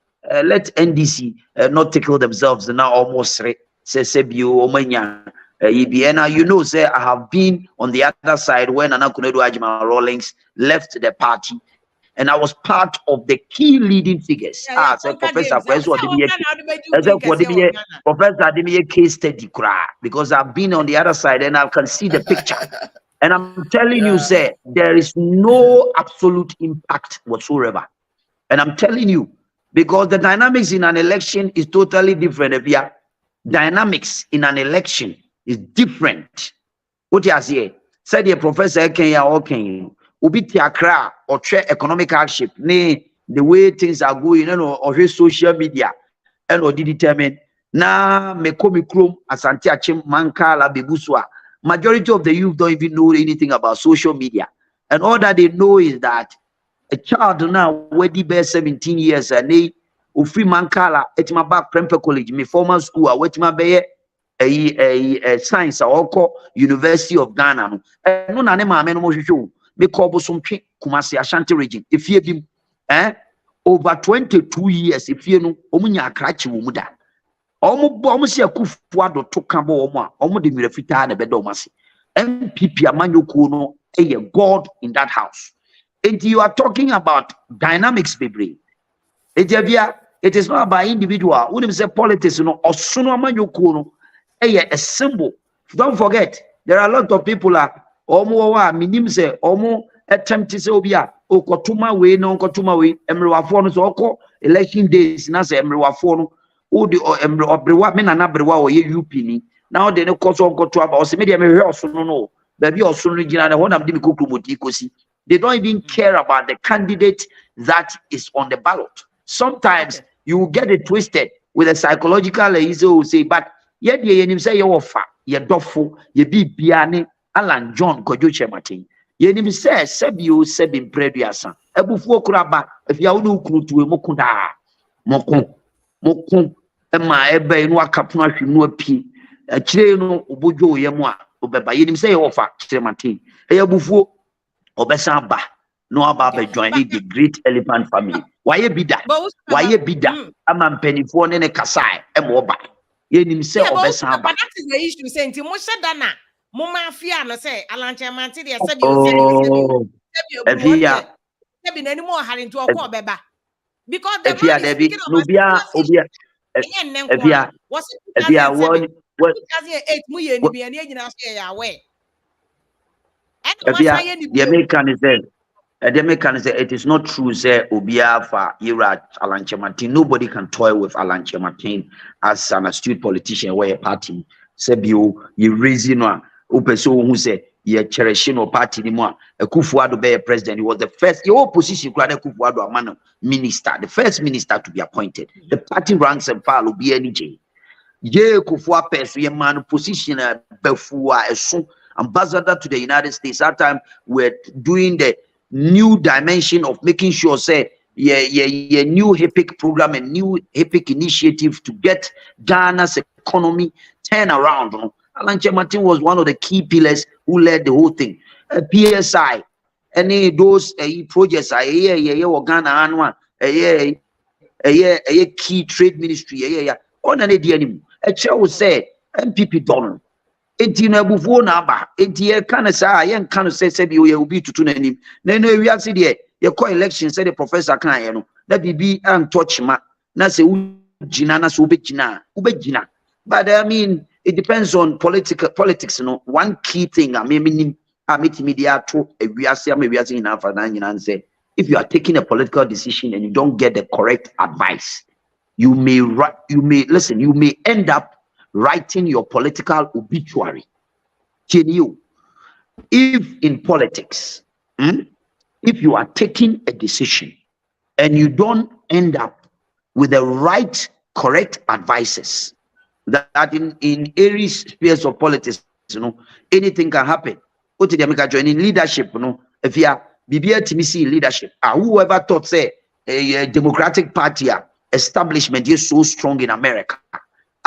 S5: let NDC not tickle themselves now almost say Sebio Omanya Ibiena. Say I have been on the other side when Anakunedu Ajima Rawlings left the party, and I was part of the key leading figures. Professor Ademiye case study because I've been on the other side and I can see the picture. And I'm telling you, say there is no absolute impact whatsoever. And I'm telling you, because the dynamics in an election is totally different. Dynamics in an election is different. What you say? Said the professor Kenya or Kenya, Ubiti Accra or economic hardship, the way things are going, or social media, and or determine na mekomi krum asante achim mankala bibuswa. Majority of the youth don't even know anything about social media, and all that they know is that a child now, where the best 17 years, and they free mankala at my back Prempeh College, my former school, I went my bay a science or University of Ghana. And no name I mean show me call some Kumasi Ashanti region. If you be over 22 years, if you know Omunya Krachi Wumuda. Almost a kufuado to Kambo Omo de Mirafita and a bedomasi. MPP Amanyo Kuno, a God in that house. And you are talking about dynamics, baby. It is not about individual. When you say politics, or sooner man you a symbol Don't forget, there are a lot of people are almost minim say almost attempt to say obia okotuma we no okotuma we emrewafo no so oko election days na say emrewafo no o de emrewa me na brewa o ye UP ni now de no koso okoto aba o se me de me hwe oso no baby oso no gina na ho na me de kokromoti kosi. They don't even care about the candidate that is on the ballot. Sometimes you get it twisted with a psychological easy will say, but yet ye say you offer ye dofo ye be biane Allan John Kyeremanteng. Ye nim say sebio sebin preduasa. Ebufu okuraba if ya wonu ukrutu emokuda moko ema ebe inu akapono ahwenu apie akire no obodwo ye mu a obeba ye nim say ye offer Kyeremanteng. Ebufu Obesa ba no aba joining the great elephant family. Why bida? Why bida? Ama mpenifo ne kasai emoba. Ye nim say obesa ba.
S3: But that is the issue saying ti mo shedana mo mafia no say Allan Kyeremanteng dey say be nani mo hare nto okọ obeba. Because the man is speaking of obia was it 2008 mu ye ni be na nyina say ya we.
S5: The American say it is not true, say Obia for Ira Allan Kyeremanteng. Nobody can toy with Allan Kyeremanteng as an astute politician where a party say you raising one person who say ye cherishing or party anymore. A Kufuado be a president. He was the first your opposition Kufuado a man minister, the first minister to be appointed. The party ranks and file will be any J. Ye Kufua person, ye man position before a son. Ambassador to the United States. That time we're doing the new dimension of making sure say new HIPIC program and new HIPIC initiative to get Ghana's economy turn around. Allan Kyeremanteng was one of the key pillars who led the whole thing. PSI, any those projects Ghana annual key trade ministry on an ADM. A chair would say MPP Donald. Enti na bufuo na aba enti ye kan say ye kan say se bi o ye obi tutu na nim na no wi ase de ye call election say the professor kan ye no na bibi an touch ma na se ugina na se ubegina but I mean it depends on politics no one key thing I mean media to e wi ase am wi ase ina fa na nyina say if you are taking a political decision and you don't get the correct advice you may end up writing your political obituary. Can you? If in politics, if you are taking a decision and you don't end up with the right, correct advices, that in areas, spheres of politics, anything can happen. What did you join in leadership? If you are BBA leadership, whoever thought say a Democratic Party establishment is so strong in America.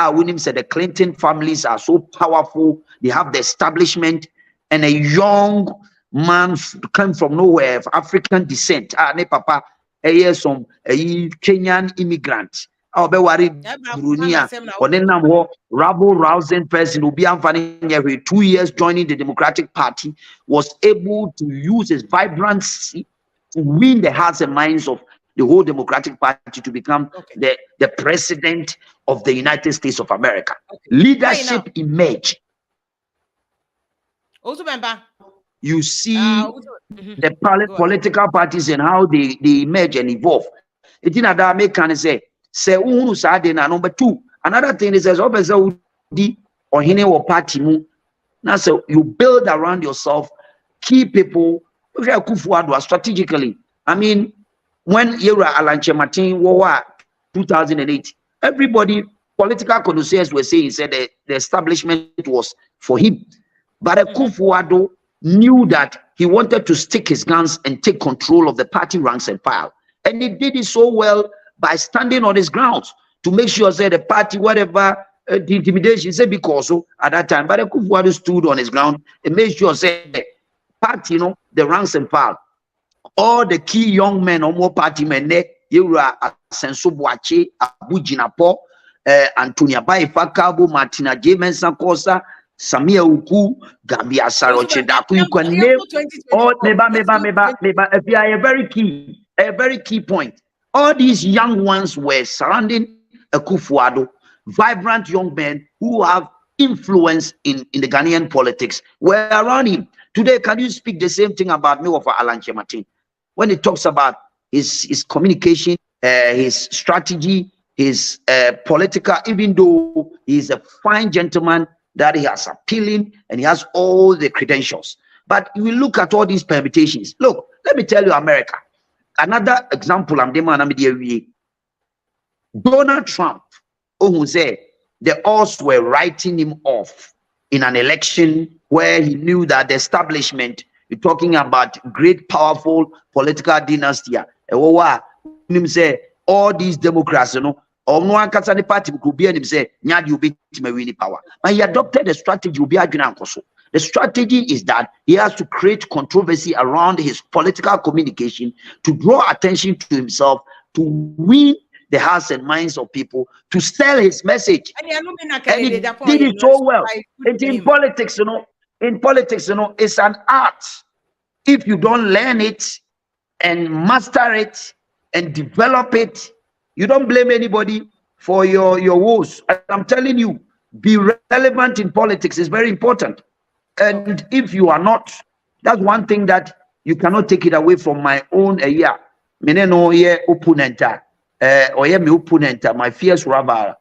S5: William said the Clinton families are so powerful. They have the establishment, and a young man came from nowhere of African descent. Ne papa, some Kenyan immigrant. Be worried, Brunia. Rabble rousing person who be every 2 years joining the Democratic Party was able to use his vibrancy to win the hearts and minds of the whole Democratic Party to become the president of the United States of America. Leadership emerge. You see the political parties and how they emerge and evolve. It in that make can say number two. Another thing is or party. Now so you build around yourself key people strategically. I mean, when Allan Kyeremanteng war 2008, everybody, political connoisseurs were saying said the establishment was for him. But Kufuor knew that he wanted to stick his guns and take control of the party ranks and file. And he did it so well by standing on his grounds to make sure that the party, whatever the intimidation, said because at that time, but Kufuor stood on his ground and made sure that the party, the ranks and file. All the key young men or more party men, Yura Asenso Boache, Abu Jinapo, Antonia Baifakabo, Martina James Sankosa, Samia Uku, Gambia Saroche, Daku. You can name all meba. If you are a very key point. All these young ones were surrounding a Kufuor, vibrant young men who have influence in the Ghanaian politics were around him. Today, can you speak the same thing about me of Allan Kyeremanteng? When he talks about his communication, his strategy, his political, even though he's a fine gentleman, that he has appealing and he has all the credentials. But we look at all these permutations. Look, let me tell you, America. Another example, Donald Trump, who said the odds were writing him off in an election where he knew that the establishment, you're talking about great, powerful political dynasty, all these Democrats, the party could be and say, power. But he adopted a strategy. The strategy is that he has to create controversy around his political communication to draw attention to himself, to win the hearts and minds of people, to sell his message. And he did it so well. And in politics, it's an art. If you don't learn it and master it and develop it, you don't blame anybody for your woes. I'm telling you, be relevant in politics is very important. And if you are not, that's one thing that you cannot take it away from my own opponent, my fierce rival,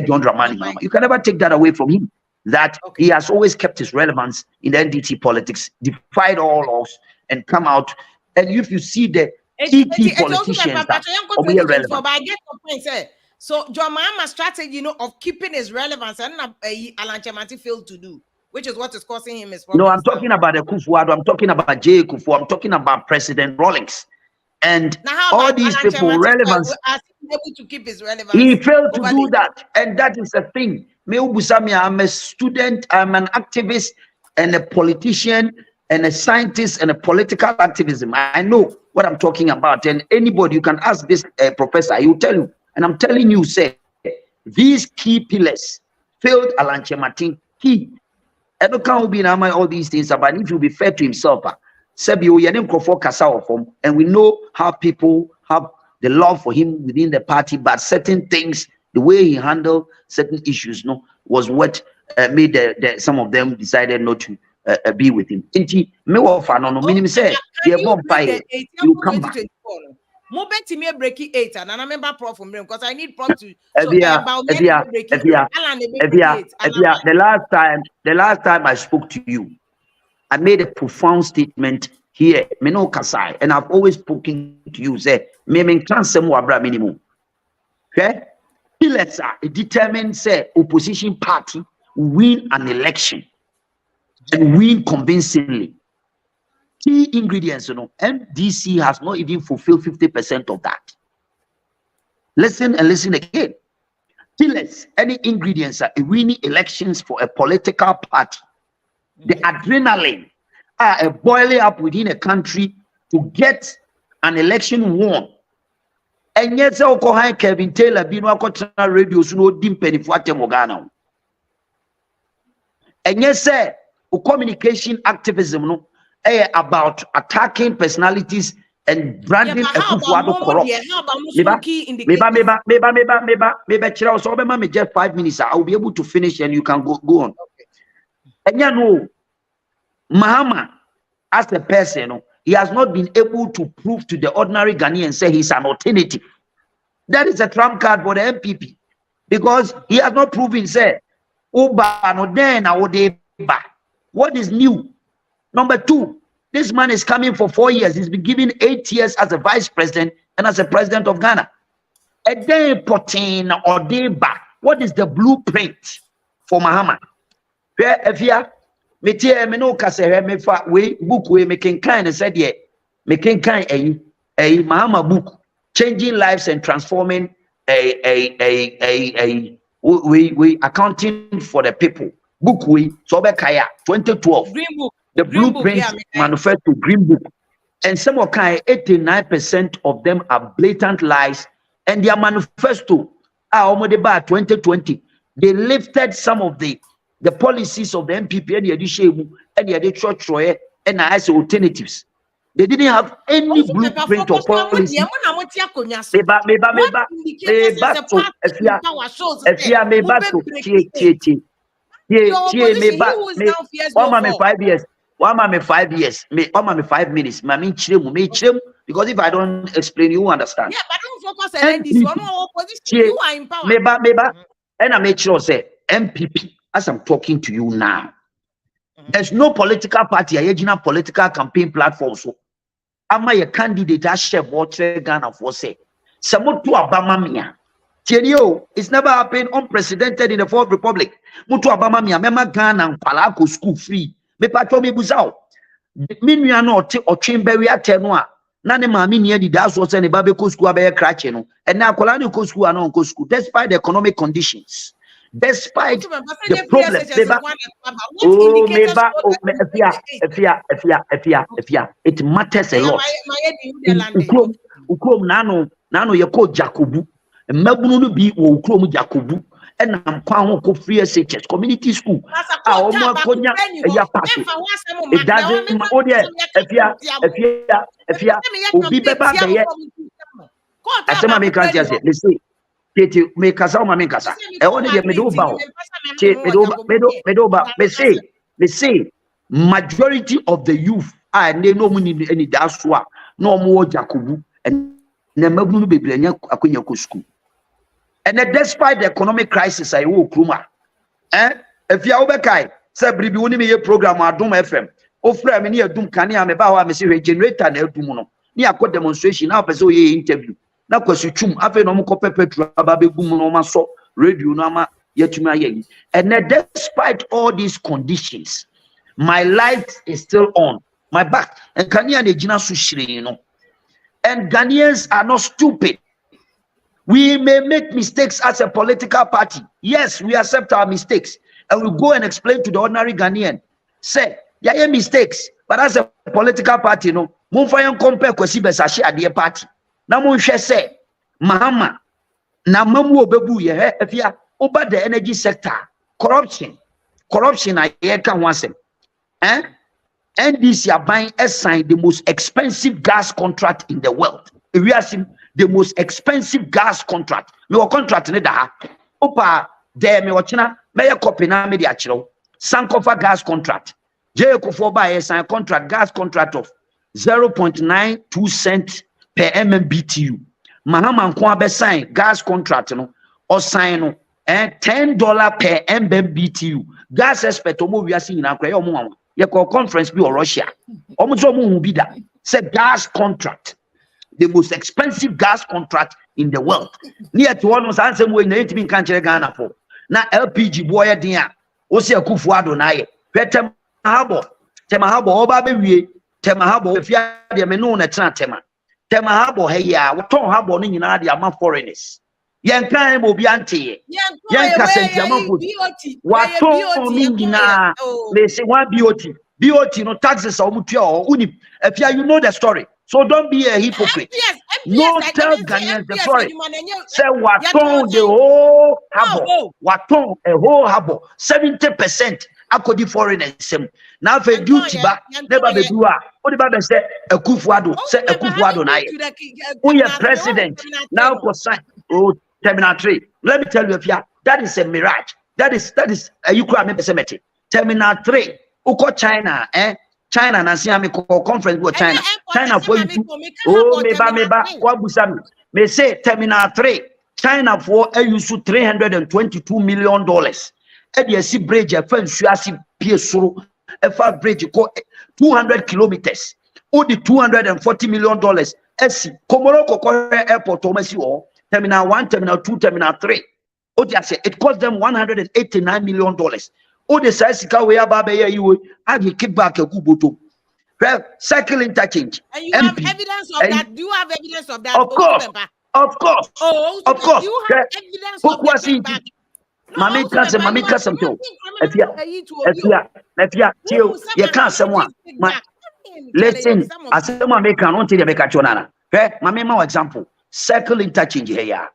S5: John Dramani. You can never take that away from him. That he has always kept his relevance in the NDT politics, defied all odds, and come out. And if you see the key politicians that are relevant.
S3: But I get your point, sir. So John Mahama's strategy, of keeping his relevance, and Allan Kyeremanteng failed to do, which is what is causing him his problems.
S5: No, I'm talking about the Kufuor. I'm talking about J. Kufuor. I'm talking about President Rawlings. And all these people, relevance.
S3: Able to keep his relevance.
S5: He failed to do that. And that is the thing. I'm a student, I'm an activist and a politician and a scientist and a political activism. I know what I'm talking about. And anybody, you can ask this professor, he will tell you. And I'm telling you, say, these key pillars failed Allan Kyeremanteng. Key. I don't count be all these things, but if you be fair to himself, and we know how people have the love for him within the party, but certain things, the way he handled certain issues, was what made some of them decided not to be with him. You come back.
S3: Breaking 8 and I remember Prof from him because I need Prof to
S5: the last time I spoke to you, I made a profound statement here, and I've always spoken to you, say, minimum. Okay? Let's determine, say, opposition party win an election and win convincingly. Key ingredients, MDC has not even fulfilled 50% of that. Listen and listen again. Pillars, any ingredients are winning elections for a political party. The adrenaline are boiling up within a country to get an election won. And yet, Kevin Taylor being radio so penny for Morgana. And yes, sir, communication activism about attacking personalities and branding a corrupt. Maybe just 5 minutes. I'll be able to finish and you can go on. And you know, Mahama, as a person, he has not been able to prove to the ordinary Ghanaian say he's an alternative. That is a trump card for the MPP because he has not proven say what is new. Number two, this man is coming for 4 years. He's been given 8 years as a vice president and as a president of Ghana. A day potin or day back. What is the blueprint for Mahama? If you book we making kind said yeah, making kind a Mahama book, changing lives and transforming we accounting for the people. Book we Sobekaya 2012.
S3: Green book.
S5: The blueprint manifesto green book. And some of 89% of them are blatant lies. And their manifesto are 2020. They lifted some of the policies of the MPP and the Adishebu and the church and as alternatives. They didn't have any blueprint or policy.
S3: Your opposition, he who is now fierce
S5: One man
S3: before.
S5: 5 years. One man 5 years. One man 5 minutes. Me chirem. Because if I don't explain, you understand.
S3: Yeah, but don't focus on this. One more opposition. You are in power.
S5: Meba. And I make sure say MPP. As I'm talking to you now, there's no political party. A political campaign platform. So, am I a candidate? I share water Ghana for say. Samotu Obama mia. It's never happened unprecedented in the Fourth Republic. Mutu Obama mia. Mema Ghana and Palako school free. Me patro me buzao. Minua no or chamber we are tenua. Nane mami near the das was any babeko school abe cracheno. And now Kolani ko school and on school. Despite the economic conditions. Despite the problem, it matters a lot. Ukrom nano yako Jacobu, and Melbourne be Ukrom Jacobu, and I'm Kwan free SHS community school. It doesn't if me kasa ma me kasa e woni de me do ba me say majority of the youth they no mu ni any daso a no mo Jacobu and na mabunu bebre anya akonya ko school and despite the economic crisis I wo kruma if ya obekai say bribi woni me ye program Adom FM o fra me ni adum kane a me ba wa me say generator na adum no ni akọ demonstration na person ye interview na kwasu chum afi no mko petrol ababegum no maso radio no ama yetuma ye and despite all these conditions my light is still on my back and Ghanaian de gina so shire you know and Ghanaians are not stupid. We may make mistakes as a political party. Yes, we accept our mistakes and we go and explain to the ordinary Ghanaian say there are mistakes, but as a political party no mo fa yon compare kwesi besashi ade party na mo hwe se Mahama na mamu obebu ye efia over the energy sector corruption na ye kan wasem NDC are buying the most expensive gas contract in the world. We are seeing the most expensive gas contract. Me contract ne da opa there me ochina me copy na me di achiro Sankofa gas contract Jekufo buy sign contract gas contract of 0.92 cents per MMBTU. Mahama nko be sign gas contract no or sign no $10 per MMBTU. Gas expert omo wiase nyina kra yo mo ye call conference bi or Russia. Omo so mo hu bi da say gas contract, the most expensive gas contract in the world. Near to one was answer we na etimi kan kire Ghana for. Na LPG boy din a o se Akufo-Addo na ye. Tema habo oba be wie tema habo efia de me no na tena tema habo he ya woton habo no nyina de ama foreigners yen kan mo bi ante yen ka senti ama for waton mi nyina me say one BOT no taxes o mutua o uni efia you know the story, so don't be a hypocrite. No tell Ghanaians the story. Say waton the whole habo waton a whole habo 70% akodi foreigners now for duty ba never be do what the Bible say Akufo-Addo na ye we are president now for sign terminal 3. Let me tell you if that is a mirage, that is you could remember semeti terminal 3 uko China China na see me conference with China for you meba wabusami me say terminal 3 China for use $322 million e see bridge a fan suasi pie soro e fa bridge ko 200 kilometers o di $240 million esi Komoro Kokore airport o masi o terminal 1 terminal 2 terminal 3 o di say it cost them $189 million o de say sika we aba ye yiwe agi kickback akuboto cycle interchange.
S3: And you have evidence of that? Do you have evidence of that?
S5: Of course.
S3: Oh,
S5: of course.
S3: You have evidence of that?
S5: Mami kasem to efia you can't someone listen as someone make an until make a chonana mami ma example circle interchange here ya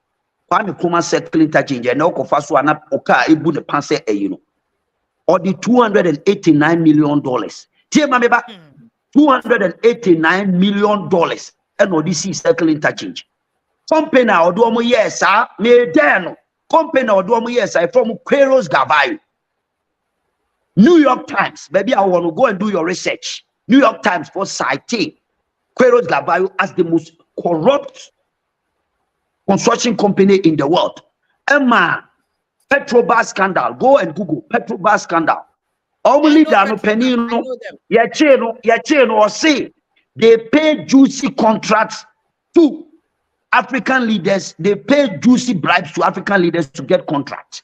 S5: kwame kuma circle interchange na okofa so ana oka ebu ne panse or the $289 million tie mami ba $289 million and or this circle interchange company odo mo yes me there no company or do yes I from Queros Gavayo New York Times, maybe I want to go and do your research. New York Times for citing Queiroz Labayo as the most corrupt construction company in the world. Emma, Petrobras scandal. Go and Google Petrobras scandal. Only Dano Penino, Yacheno, or say they pay juicy contracts to African leaders. They pay juicy bribes to African leaders to get contracts.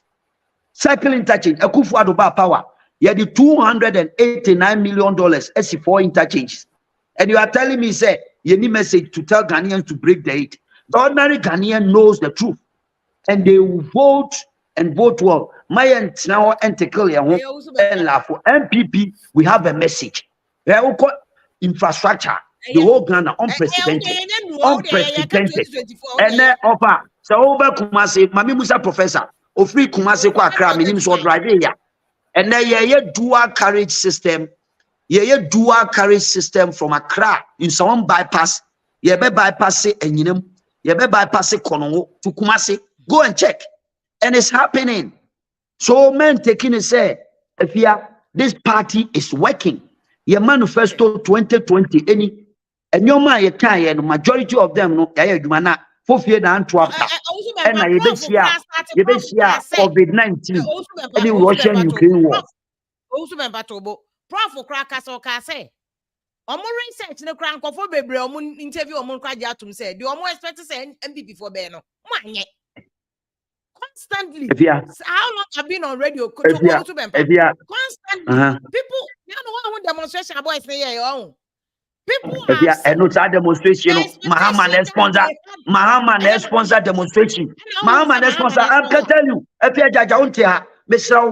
S5: Cycle interchange, Akufo-Addo power. You the $289 million SC4 interchanges. And you are telling me, say, you need message to tell Ghanaians to break the hate. The ordinary Ghanaian knows the truth. And they will vote and vote well. My now and for MPP, we have a message. Infrastructure, the whole Ghana, unprecedented. And then offer. So over Kumasi, Mami Musa professor, of free Kumasi kwa Accra, minim so drive here. And then yeah, dual carriage system. Yeah, dual carriage system from Accra in some bypass. Yeah, be bypass it and you be bypass it Kono to Kumasi. Go and check. And it's happening. So men taking it say, if this party is working. Your manifesto 2020 any and your man you can and majority of them no you mana for fear than 12 and I COVID-19 any Russian Ukraine war.
S3: Also member Tobo Prof Kraka so ka say omo research no kran kofo bebre omo interview omo kwaje atum say the omo expect say MPP for be no manye constantly. How long have been on radio? Constantly. People, you know what demonstration boys say your own. People
S5: and no demonstration. Mahama sponsor demonstration. Mahama sponsor. I can tell you. If you jaja unte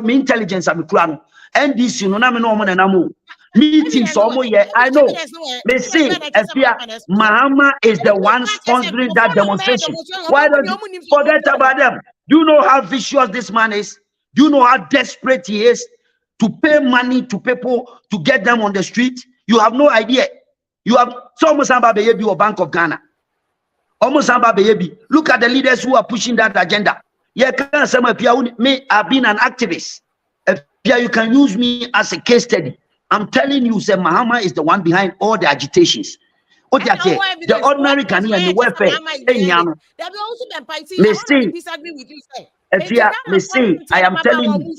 S5: me intelligence am kura NDC no na me no mo na namu. Meetings almost yeah, I know. They say Mahama is the one sponsoring that demonstration. Why don't you forget about them? Do you know how vicious this man is? Do you know how desperate he is to pay money to people to get them on the street? You have no idea. You have so almost Bayebi or Bank of Ghana. Almost Bayebi. Look at the leaders who are pushing that agenda. Yeah, me, I've been an activist. You can use me as a case study. I'm telling you, say Mahama is the one behind all the agitations. The ordinary Ghanaian the welfare. I am telling you.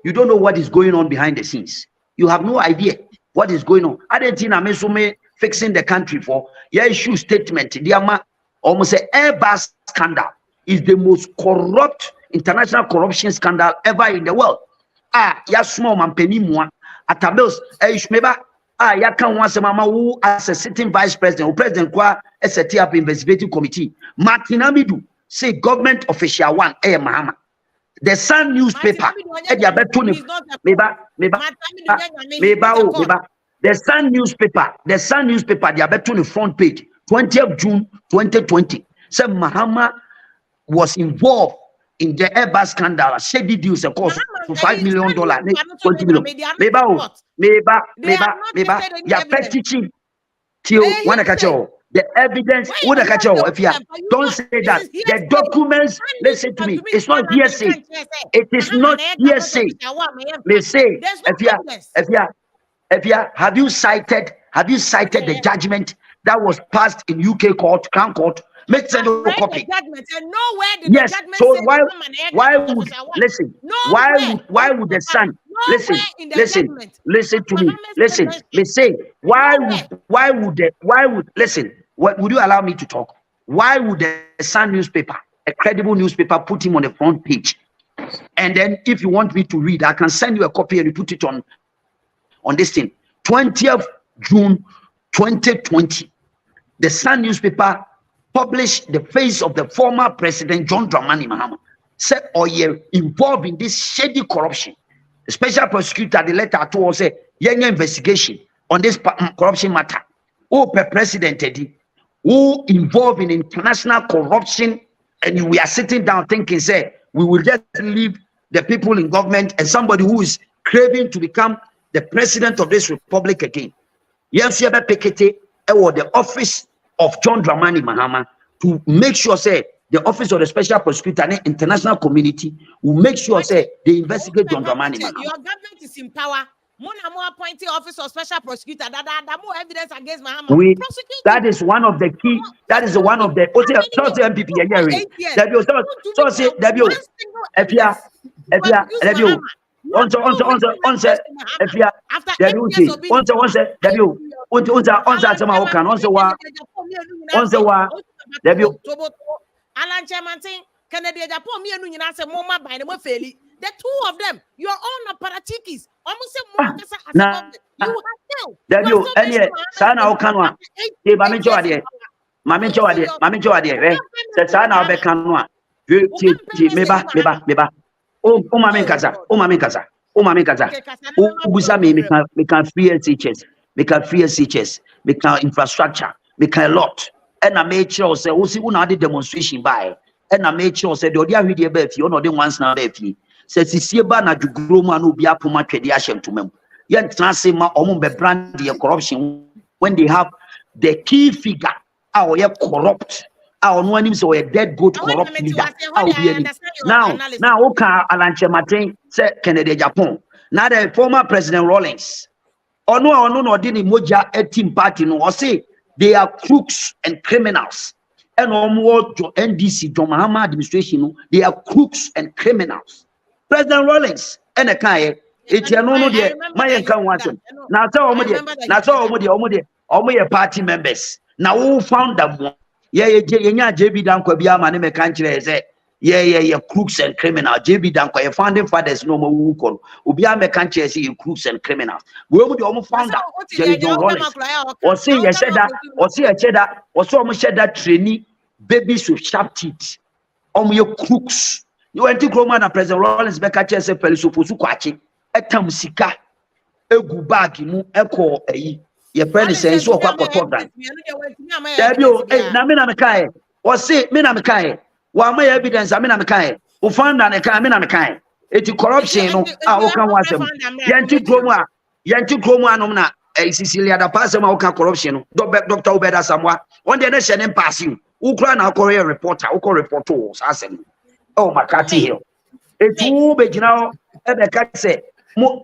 S5: You don't know what is going on behind the scenes. You have no idea what is going on. I didn't think fixing the country for your issue statement. The almost an Airbus scandal is the most corrupt international corruption scandal ever in the world. Ya small man penny moi at tabels ya can once a mama who as a sitting vice president or president qua set up investigative committee. Martin Amidu say government official one Mahama. The Sun newspaper the Sun newspaper they are bet on the front page 20th June 2020 said Mahama was involved in the Airbus scandal, shady deals, of course, for $5 million, 20 million. Maybe, you're teaching till when I catch you. The evidence would I catch you if you don't say that. The documents, listen to me, it's not hearsay. It is not hearsay. They say, if you have you cited the judgment that was passed in UK court, Crown Court? Make send a copy. Yes. So why would listen? Why would the Sun listen to me? Listen. They say why would listen? What would you allow me to talk? Why would the Sun newspaper, a credible newspaper, put him on the front page? And then if you want me to read, I can send you a copy and you put it on this thing. 20th June 2020, the Sun newspaper published the face of the former president John Dramani Mahama said Oye involved in this shady corruption. The special prosecutor the letter to us say young investigation on this corruption matter. President Eddie who involved in international corruption, and we are sitting down thinking say we will just leave the people in government and somebody who is craving to become the president of this republic again. Yes, the office of John Dramani Mahama to make sure say the office of the special prosecutor and the international community will make sure say they investigate John Dramani Mahama.
S3: Your government is in power. More appointing office of special prosecutor. That more evidence against Mahama.
S5: That is one of the key. That is one of the. MPP.
S3: Allan Kyeremanteng, Kennedy Japan, me and you say Moma by the Mofeli. The two of them, your own aparatikis. Almost say you have
S5: no. Sana Okanwa. Mami Joade. Sana Obekanwa. Meba. Oh, Mami Kaza. Ubusa me can free teachers. We can free teachers. We can infrastructure. We can a lot. And I made sure say, "Oh, see, we now did demonstration by." And I made sure say, "The audio video be you know the ones now be." Says see ba na jugro man obi apoma twede ahyem to mem. Yen transe ma omo be brand the corruption when they have the key figure how you corrupt. Our no anim so a dead goat corrupt leader. Now, okay, Allan Kyeremanteng say Kennedy Japan. Now the former President Rawlings. No didn't moja a team party no or say they are crooks and criminals. And more NDC, John Mahama administration, they are crooks and criminals. President Rawlings, and a kind, it's no dear, my account wants him. Now, all party members. Now, who found them? JB Danko Biama, name a country, say, crooks and criminals. JB Danko, your founding fathers, no more who Ubiama country, see crooks and criminals. We would almost found out. Or say, I said that, or so much said that trainee babies with sharp teeth. Your crooks. You went to Roman and President Rawlings Becca Chess Pelisupusu Quachi, a Tamusika, a Gubaki, Echo, your friend is saying so. Namina Makai, or say Minamakai, while my evidence, Aminakai, who found an Akaminakai. It's corruption. I can watch them. Yanti Chroma, Nomna, a Sicilia, the person of corruption, Dr. Obeda Samwa, one day nation pass you. Ukraine, Korea reporter, Oko reporters, Asen. Oh, Makati Hill. It's who be now, and the cat say,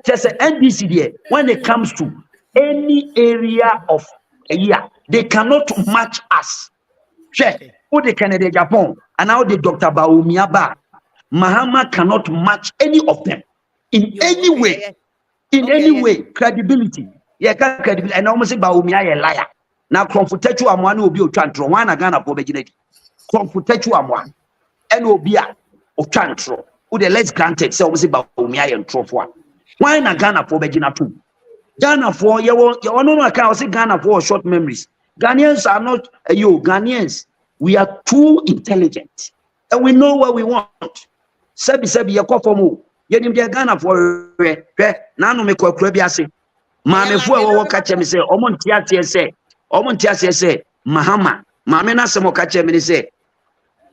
S5: just an NDC when it comes to any area of a year, they cannot match us. Check who the Canada Japan and now the Dr. Baumiaba. Mahama cannot match any of them in any way. In any way, credibility. Yeah, credibility. And almost say Baumia a liar. Now, comfortatu amwan will be a chantro. One again of Pobeginated. Comfortatu amwan. And will be a chantro. Who the less granted, so almost say Baumia and Trofwa. Why not Ghana for Begina too? Ghana for your no account, say Ghana for short memories. Ghanaians are not Ghanaians. We are too intelligent. And we know what we want. Sebi yako fomu. Yenim de Ghana for nanu me kwa biase. Mame fu wo kache me say omontia say Mahama. Mame na se mo kache me say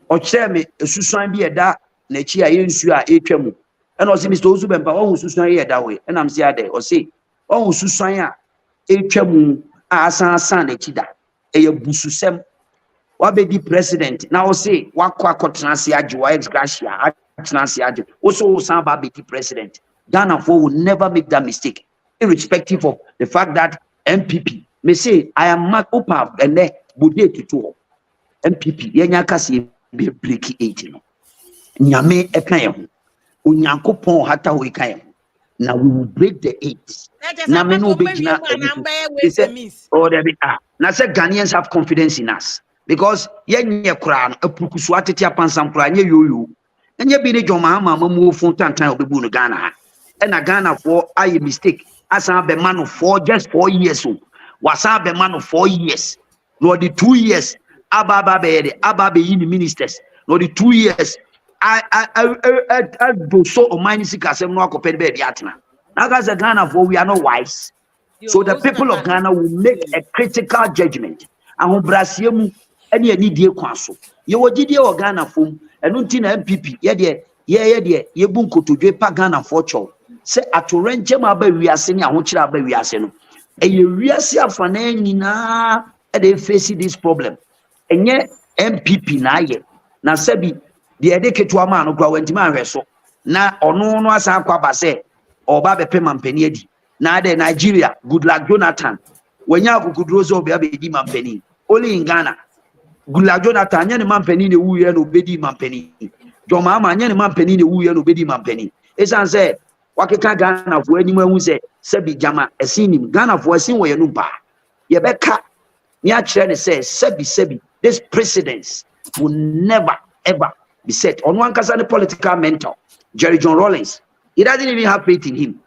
S5: oche me susuan bi eda na chi aye nsu a etwam. And o say Mr. Ozubempa o susuan ye eda we. And am say ade o say o susuan a etwam a asan na chi da. Eye bususem. Wa be di president. Now o say wakwa kotranse age wa ex gracia. Also, Samba be the president. Ghana will never make that mistake, irrespective of the fact that MPP may say, I am not open and then would to two MPP. Yanyakasi be breaky 18. Nyame ekayo. Unyanko pon hata we kayo. Now we will break the 8. Now me no big na. Oh, there be now say Ghanaians have confidence in us because yenye kura epukusu atete apansam kura nye yoyo. And you be the John Mahama move from Tantan of the Ghana. And a Ghana for a mistake. As I be man of 4 years old. Was I be man of 4 years? No, the 2 years. Ababe in ministers. No, the 2 years. I do so on my sickness and no compared by the Atna. Now, as a Ghana for we are not wise. So the people of Ghana will make a critical judgment. And who Brasium any dear council. You will did your Ghana for. And untina MPP, ye bunko to dwe pa Ghana for cho. Say atorenche ma ba wiase ni ahochira ba wiase no. E ye wiase afana nyina e dey face this problem. Enye MPP na ye na sebi de edeketu ama no kura wantima ahwe so na ono no asa kwaba se oba bepe mampani adi na de Nigeria Goodluck Jonathan wanya akukuduro so obi abedi mampani only in Ghana Goodluck Jonathan anya ne mampani ne wuye no obedi mampani John Mahama anya ne mampani ne wuye no obedi mampani esan se wakeka Ghana fo anim ahu se sebi jama esinim Ghana fo asin wo ye no ba ye beka ni a kire ne se sebi this precedence will never ever be set. On one case, the political mentor, Jerry John Rawlings, he doesn't even have faith in him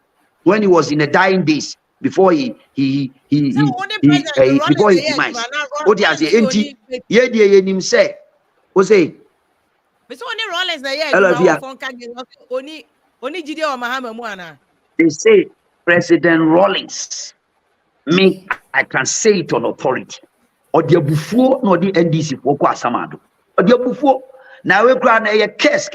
S5: when he was in the dying days before he before his demise. What he has empty, him say, what say? They say President Rawlings. Me, I can say it on authority. Or the before no the NDC for Kwasamado. Or the before now we grant a case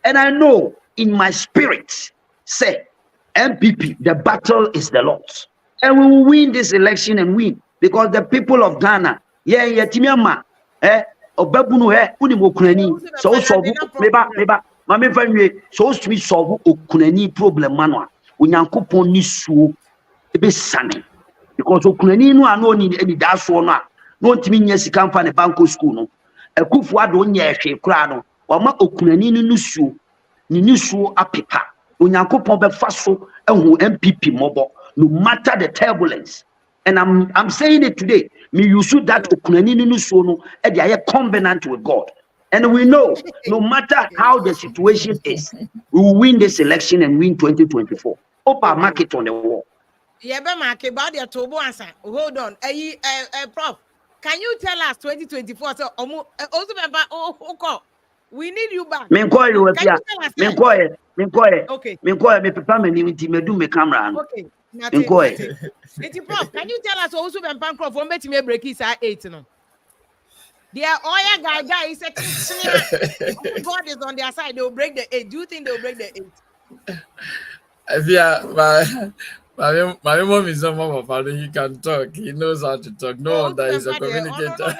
S5: and I know in my spirit say MPP the battle is the Lord's and we will win this election and win because the people of Ghana timiama obabuno unimokunani so meba mame fanwe so to solve okunani problem manwa unyankopon ni suo ebe sane because okunani no ano ni daso no a no ntimi nya sika mfa ne banko school no akufu ado nya ehwe kura no wama okunani no nusuo ni nusuo apepa onyankopon be fa so ehu MPP mobo no matter the turbulence and I'm saying it today me use that okunani no nusuo no e dey covenant with God and we know no matter how the situation is we will win this election and win 2024 open market on the wall.
S3: Hold on. Prof, can you tell us 2024? So, also, we need you back. Okay. Okay. Prof, can you tell us also when Pancroft won't bet me break his 8? No. Their oil guy is a God is on their side. They will break the 8. Do you think they will break the 8?
S4: Yeah, my mom is a mom of father. He can talk. He knows how to talk. No one that is a communicator.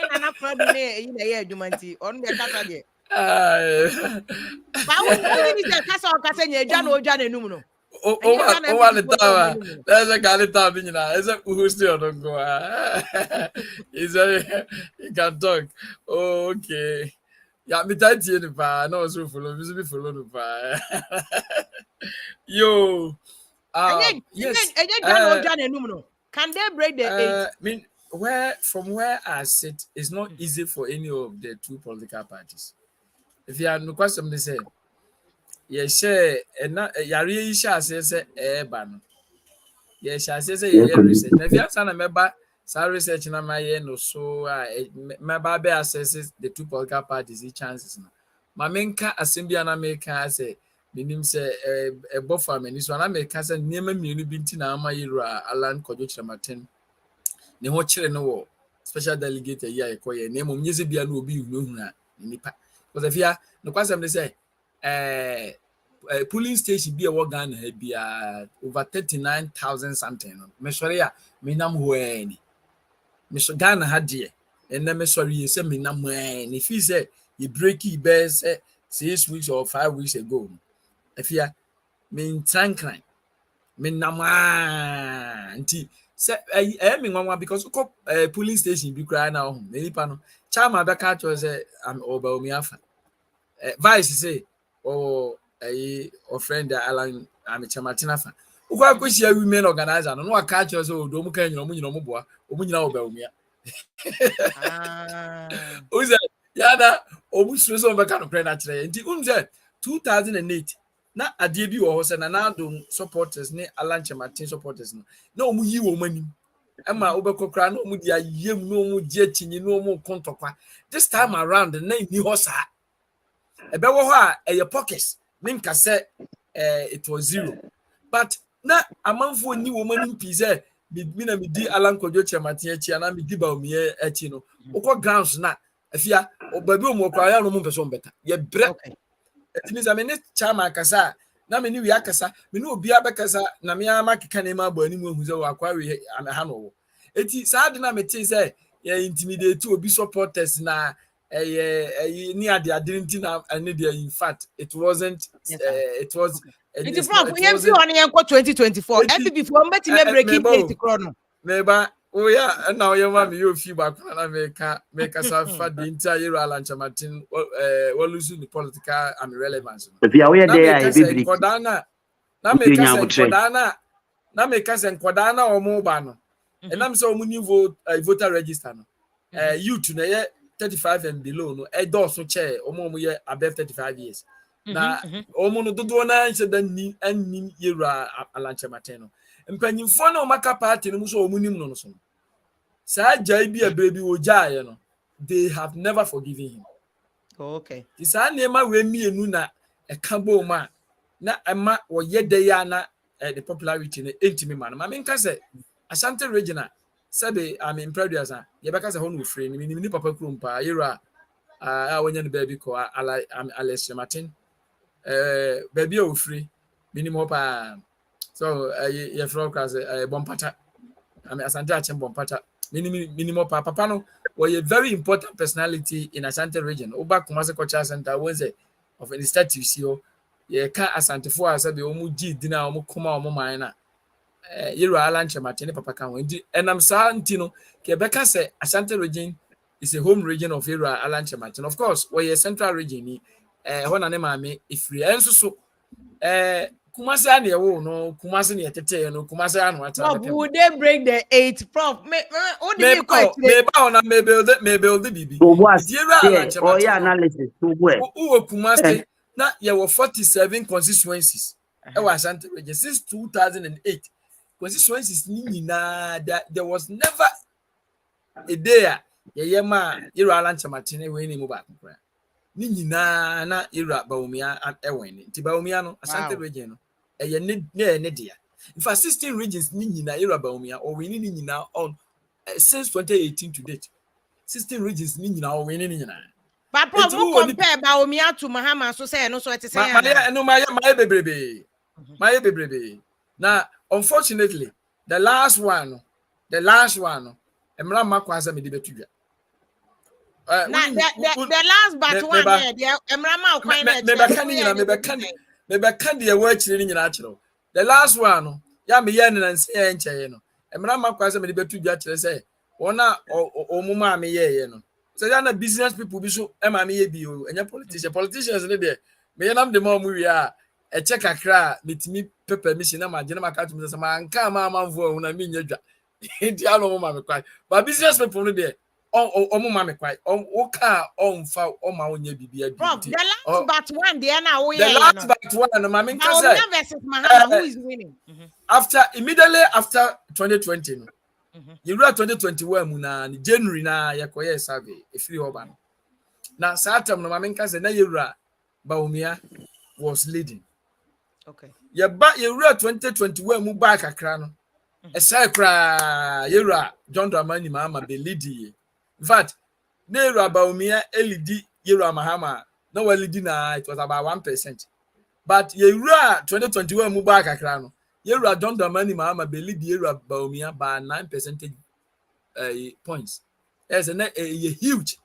S4: There's a guy talking now. Is it who's still don't go? He can talk. Oh, okay. Yeah, me tight here the bar. No, so follow. Me follow the bar. Yo. Yes.
S3: Can they break the 8?
S4: I mean, from where I sit, it's not easy for any of the two political parties. If you have no question, they say, yes, and not Yari shall say, ban. Yes, I say, research. If you have some member, some research in my no so, my baby assesses the two political parties' chances. My main assembly and America say, meaning say a buffer man is one America say near me binti na ama yira Allan Kyeremanteng ne ho kire no special delegate ya ekoye na mom nyeze bia no obi hu na nipa because if ya no kwasem dey say polling station bia wo Ghana ha bia over 39,000 something no me sori ya me nam ho ani me so Ghana ha de and na me sori say me nam ani if you say you break it best 6 weeks or 5 weeks ago. If you mean trankline, mean nama, anti say I mean one because police station be crying now. Many panel, Chama back was I'm over me afa. Vice say, oh, a friend Allan Kyeremanteng. Uko kwesi ya women organizer no wa catch us o do mu kan nyino mu nyino mu boa o mu nyina oba umia. Uze yada obusu so be kan pray na kire nti unze 2008 na ade bi wo ho se na do supporters ne Allan Kyeremanteng supporters na omu yi wo mani ema obekokra na omu dia yem na omu die chinyi na omu kontokwa this time around na ni ho sa ebe wo ho a eye pockets ninka se it was 0 but na amanfo ni wo mani pise mi na mi di Allan Kyeremanteng achi na mi di ba omi achi no ukọ grounds na afia obabi omokra ya no mu person beta ye bre it means I mean chama kasa na me ni wi akasa me no obi abekasa na me ama keka na ma ba ni mu ehuze wa kwa wi ha no eti saa de na me tin say ye intimidate obi supporters na near the identity now, and in fact, it wasn't.
S3: Yes,
S4: It was.
S3: It's prof. We have 2024. Every before me breaking 80 chrono.
S4: Neighbor, oh yeah, and now your mommy, you feel back when I make us have the entire Allan Kyeremanteng, losing the political and relevance.
S5: If you are there,
S4: Kodana, na make us Kodana, na make us and Kodana or Mobano, and I'm so many voter register. You to 35 and below, no, a dorsal chair, or more above 35 years. Now, Omono do na answer than ni and ni Yera Allan Kyeremanteng. Mpanyimfo na omaka party no so omunim no so sa jai bi a baby oja ye no they have never forgiven him.
S3: Okay,
S4: This anema we mienu na ekabo ma na ema wo yede ya na the popularity na entimi man ma menka se Ashanti regional sabe am impressed as ye beka se ho no free ni papa krum pa Yera a wonya no baby ko Allan Kyeremanteng baby o free minimum pa. So you from class bompata. I mean Asante Achem bompata. Minimum papa no was a very important personality in Asante region. Oba Kumasi Cultural Center was of an statue CEO. Ye ka Asante for us be omu G dinner omu kuma omu maina. Yero Allan Kyeremanteng papa kan we. And I'm Santino Quebec say Asante region is a home region of Yero Allan Kyeremanteng. Of course, we a central region ni hona ne maame ifri enso so Kumasi ani ewo no Kumasi ni etete no Kumasi anu ata.
S3: Prof, would they break the 8? Prof,
S4: me build the bibi.
S5: Oh yeah, analysis.
S4: Who Kumasi na ye were 47 constituencies. E was Ashanti region since 2008. Constituencies ni na there was never a day ye ma Yero Allan Kyeremanteng we ni mo ba kokora. Ni nyina na Yero Bawumia ewen. Ti Bawumia no Ashanti region no ne dia. In fact, 16 regions ni nyina Yero Bawumia or we ni nyina on since 2018 to date. 16 regions ni nyina or we ni nyina.
S3: But Prof, who compare Bawumia to Mahama so say no so it say
S4: my baby. Now, unfortunately, the last one, Emra Makwaza me debate.
S3: The last but one there, Emrama
S4: the last one, ya me yen and say enche no. Emrama kwase me debate bia kire say, wona omuma me ye no. So na business people bi so ema me ye bi o, enya politicians ne de. Me yenam de ma mu wi a e check akra metimi permission na ma gene maka tum say ma nka ma manfo na me nya dwa. Ndi alo mo ma me kwai. But business people ne de omuma me kwai. O ka onfa o ma onya bibia bi.
S3: The last but one there na o ye.
S4: The last but one ma me nka say.
S3: Versus Mahama, who is winning?
S4: Immediately after 2020 no. Yero 2021 mu na January na yakoye survey efiri oba no. Na satam no ma me nka say na Yero Bawumia was leading.
S3: Okay.
S4: Yero 2021 mu back akra no. Esai kra Yero John Dramani Mahama be leading. In fact, Yero Bawumia elidi Yero Mahama no well leading na it was about 1%. But Yero 2021 mu back akra no. Yero John Dramani Mahama be lead Yero Bawumia by 9% points. Yes, and a huge.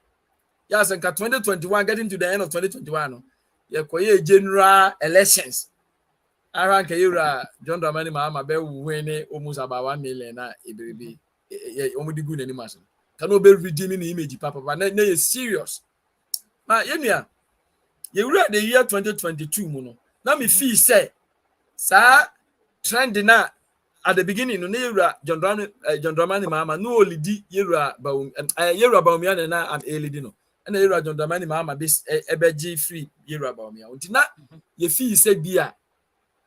S4: Yes, and 2021 getting to the end of 2021 no. Yakoye general elections. Around Yero John Dramani Mahama be win almost about 1 million na ebebe. Omudi good any maso. Can be redeeming the image papa but na is serious. Na yenia. Yero the year 2022 mu no. Na me feel say sa trend na at the beginning no Yero John Dramani Mahama no lead Yero Bawumia na am lead no. And Yero John Dramani Mahama be ebeji free Yero Bawumia. Unti na ye feel say bia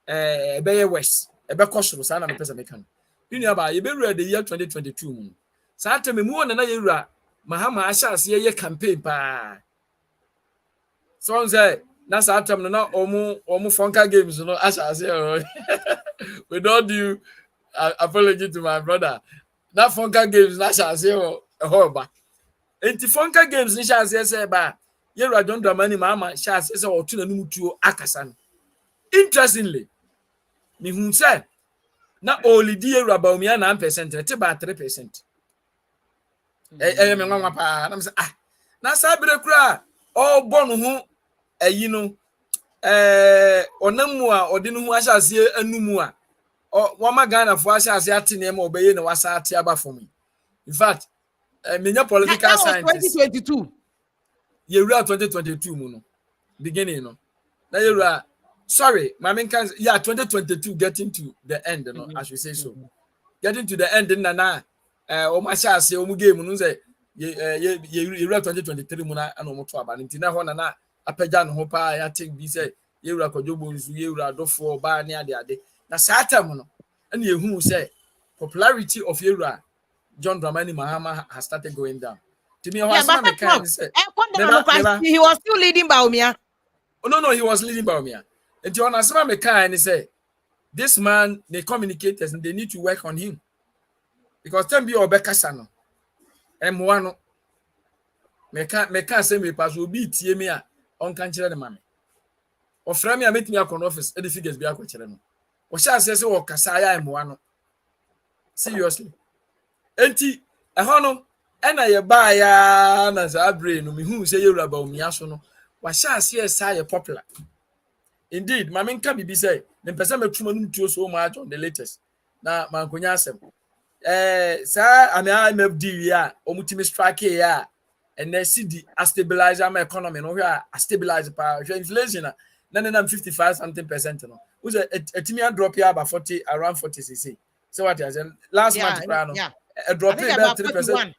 S4: ebeye west ebe kosoro sa na me pesa meka no. You ba ye be the year 2022 mu. Sa ateme mu na Yero Mahama ashase ye campaign pa. So say na sa atem na omu funka games no ashase with all due apology to my brother. That funka games na ashase ba. Enti funka games ni ashase say ba Yero John Dramani Mahama ashase say otu na numutuo akasa no. Interestingly, me hu say na only Yero Bawumia 9% te ba 3%. Me nwanwa pa na me say na sa bere kura all born ho ayi no onamu a ode no ho ahyase anumu a wama Ghana fo ahyase atene ma obeye na wasa ate aba for me. In fact menya political scientist
S3: 2022
S4: yewura 2022 mu no beginning no na yewura sorry my main can 2022 getting to the end no as we say so getting to the end na o ma hyase o mu game no say yewura 2023 mu na no moto aba ntina ho na apagya no ho pa ya take bi say yewura kodwobo nsu yewura adofo ba ne ade na satam no na yehu say popularity of yewura John Dramani Mahama has started going down. To me, he was
S3: still leading Baumia.
S4: Oh no, he was leading Baumia. And to understand me and say, this man, they communicators and they need to work on him. Because them be Obeka Sano. M1 me can't say me pass will be TMA on country the man. Or from me, I meet me at office, and the figures be a question. Or shall I say, or Kasaya M1? Seriously. Enti ehono ena ye ba ya na za brain no me hu say yewura ba omi aso no wa sha ase esa ye popular indeed ma menka bibi say me pese metuma no ntuo so much on the latest na mankonya asem sa MFD ya omutimi strike ya and then CD a stabilizer my economy no a stabilize pa inflation na 55 something percent no who say etimi drop ya about 40 around 40 cc. So what I said last month a drop about 3%.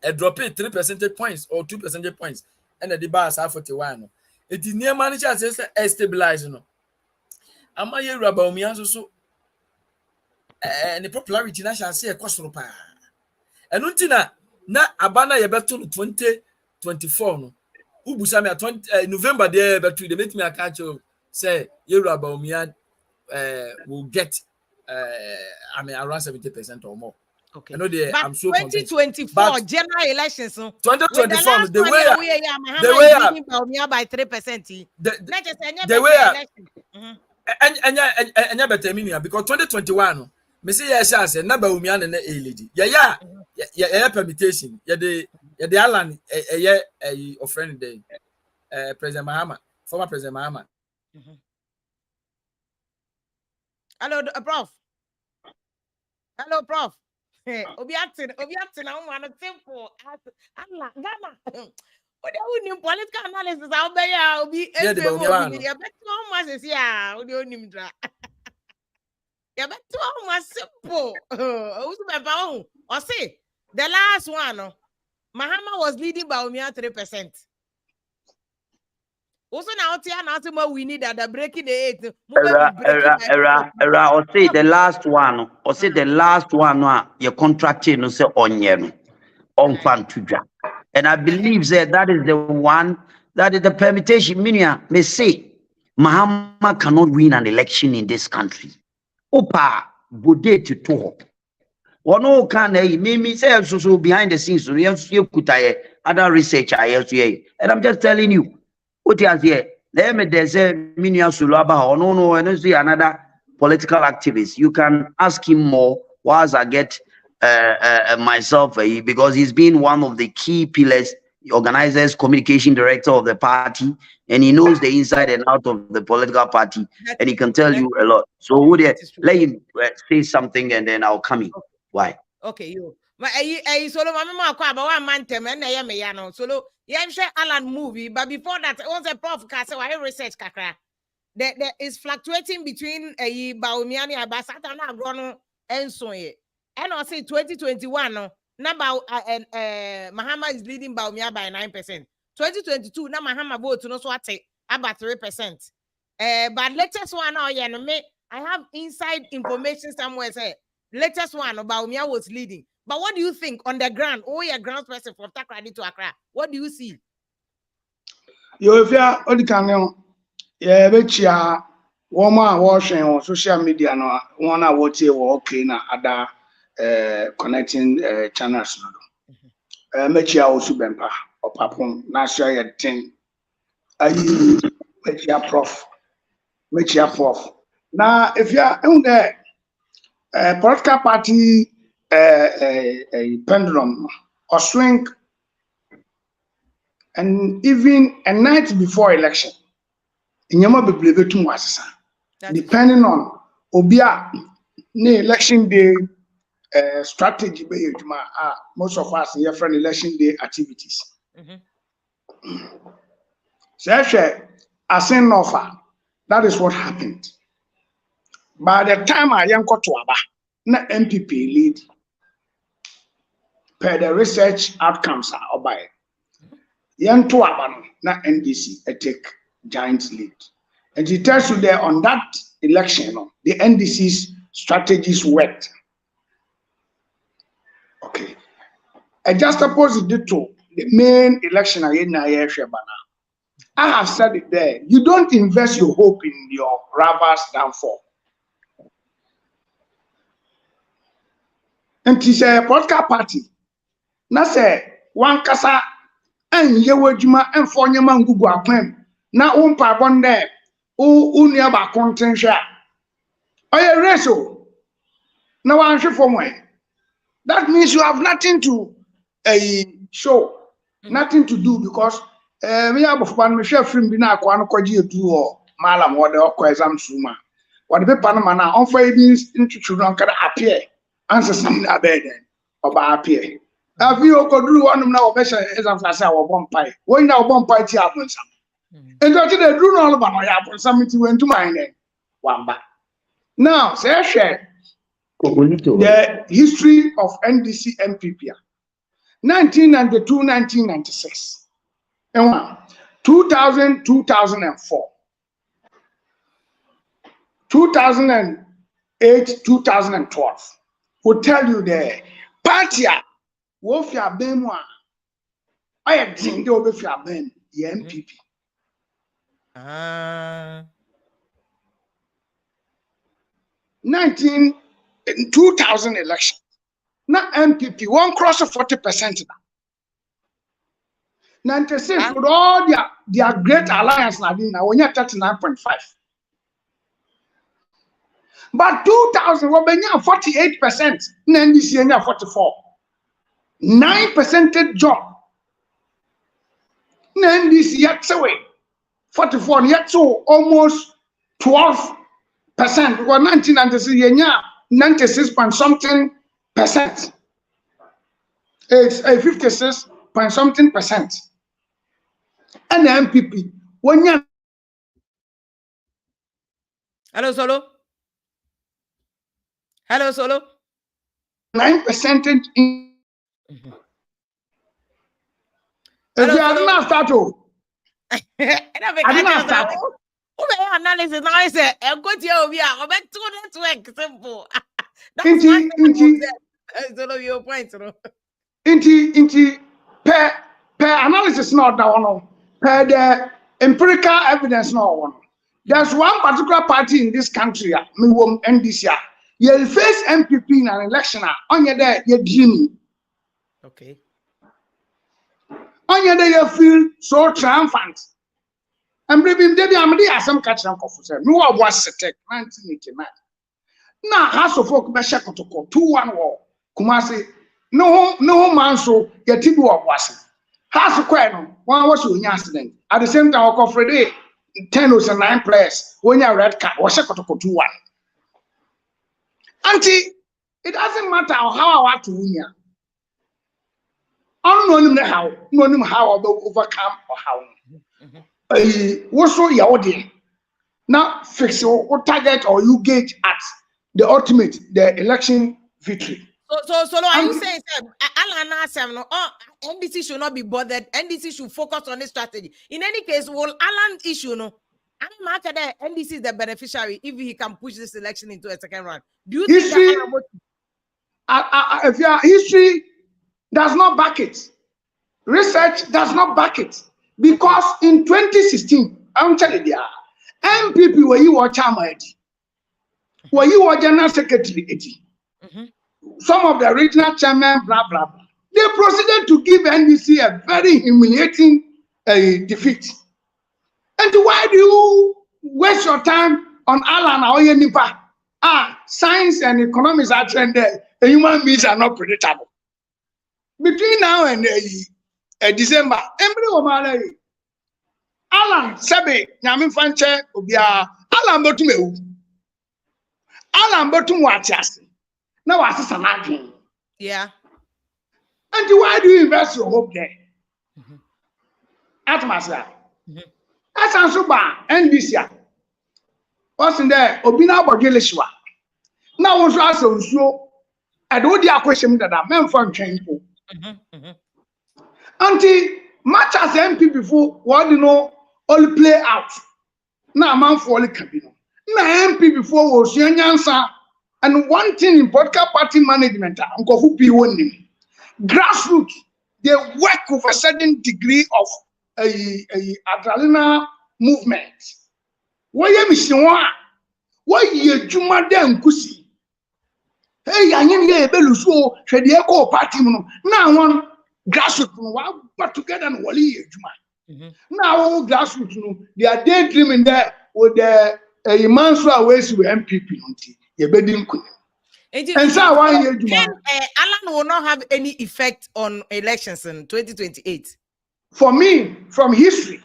S4: A drop 3 percentage points or 2 percentage points, and the bar is 41. It is near manager says stabilize. No, am I here about me also? And the popularity national say a cost of power. And untina na abana yebeto 2024 no. Ubusami 20 November there, but they make me a catch of say you about me will get around 70% or more.
S3: Okay.
S4: I know I'm so
S3: 2024 general elections.
S4: 2024, the way
S3: by 3%.
S4: And because 2021, me say yes, number umian and a lady. Yeah, permutation. The Allan of friend day, President Mahama, former President Mahama.
S3: Hello, Prof. Hello, Prof. Obiatin, I want to simple. Allah, Ghana. What do you need political analysis? I'll be I'll be simple. Or say the last one, Mahama was leading by 3%. Also now we need that breaking the 8.
S5: Or say the last one, your contracting no say on Fantuja. And I believe that is the one that is the permutation. Meaning, may say Mahama cannot win an election in this country. Opa bude to talk. One can me say so behind the scenes, so you could other research and I'm just telling you. What is here? There's a Minia Sulaba or no, and see another political activist. You can ask him more whilst I get myself because he's been one of the key pillars, organizers, communication director of the party, and he knows the inside and out of the political party, and he can tell you a lot. So would you let him say something and then I'll come in. Why?
S3: Okay, you. Solo mama kwa ba one man tem na ye me ya no solo ye share Allan movie, but before that it was a prof ka say why research kakra there is fluctuating between Baumia and Abasata na agro no enso ye and I say 2021 no number Mahama is leading Baumia by 9%. 2022 na Mahama vote no so ate about 3%. But latest one now ye no me I have inside information somewhere say latest one about Baumia was leading. But what do you think on the ground? Oh, you're a ground person from Takrady to Accra. What do you see?
S6: If you're on yeah, bet you woman watching on social media, no one I watch you okay na other connecting channels. Met you also bempa or papum, national thing. Met you prof. Met you prof. Now, if you're on the political party, a pendulum or swing and even a night before election, inyama bebrebe tum wasesa. Depending on obia ne election day strategy be yeduma most of us here from election day activities. So as an offer, that is what happened. By the time I am got to Aba, na MPP lead per the research outcomes are by young to Aba na NDC take giant lead. And it tells you there on that election, the NDC's strategies worked. Okay. I just opposite it to the main election I have said it there. You don't invest your hope in your rival's downfall. And it's a political party. Na say one kasa and yewajuma and fonyama ngugu apem. Na umpa bonde unia ba contention. Oye reso. Na one for me. That means you have nothing to show, nothing to do because me have one me share film bi na akwa no kwaji edu o malam wo de okwa exam suma. What the paper na na on for into no kada appear. Answer some na bed oba appear. Have you okoduru one na obesha exam class a wo bompai. When na bompai ti abonsam. And just the do no all ba no ya abonsam ti went to mine then. Wamba. Now, say share the history of NDC MPP 1992-1996 and 2000-2004 2008-2012 will tell you the party wofia benwa I am think they will be ben the MPP 2000 election. Now MPP one cross of 40% now. 96 with all their great alliance now when you're 39.5. But 2000 we be 48%, NDC 44. 9% jump. NDC yet away 44 yet so almost 12%. Because 1996 96 point something percent. It's a 56 point something percent. And the MPP when you
S3: Hello Solo.
S6: 9% in if you are not start
S3: I didn't start. Analysis now is a good year we are about to network simple. That's your point.
S6: Inti per analysis not that one. Per the empirical evidence no one. There's one particular party in this country, NDC. You face MPP in an election on your day you dreaming.
S3: Okay.
S6: On your day you feel so triumphant. And maybe I'm some catching up for no one was set 1989. Now House of Folk be shako to 2-1 war. Kumasi no man so yet tibu was. House of Queno, one was an accident. At the same time, I Friday 10 or 9 players when you red card was shako to 2-1. Auntie, it doesn't matter how I want to win. I don't know how I will overcome or how. What's so your now fix your target or you gauge at the ultimate the election victory.
S3: So are you saying Allan NDC should not be bothered? NDC should focus on this strategy. In any case, will Allan issue no? I'm not that NDC is the beneficiary if he can push this election into a second round. Do you
S6: history,
S3: think
S6: if your history does not back it, research does not back it? Because in 2016, I'm telling you, MPP were you were chairman, were you were general secretary, some of the regional chairman, blah blah blah. They proceeded to give NDC a very humiliating defeat. And why do you waste your time on Allan or Nipa? Science and economics are trended. Human beings are not predictable. Between now and December embre wo mala yi Allan sebe nyame fanche obia Allan betum ewu Allan betum watiase na wasesa na adwen
S3: Yeah.
S6: and why do you invest your hope there atmasa asanso ba NBC what's in there obina abodwele shiwa na wo so asa nsuo ade odi akweshem dada memfa ntwen po anti match as MPP for what you know all play out na man for all kabino na MPP for wo nyansa and one thing in political party management nkofu pi woni grassroots they work with a certain degree of a adrenaline movement why mission wa why ye juma dem kusi hey anyin ye beluso hwede e ko party mu na won grassroots no wa but together no wali ye juma now grassroots no they are daydreaming there with the man so away with MPP nti ye bedin ku and so why ye juma
S3: Allan will not have any effect on elections in 2028.
S6: For me, from history,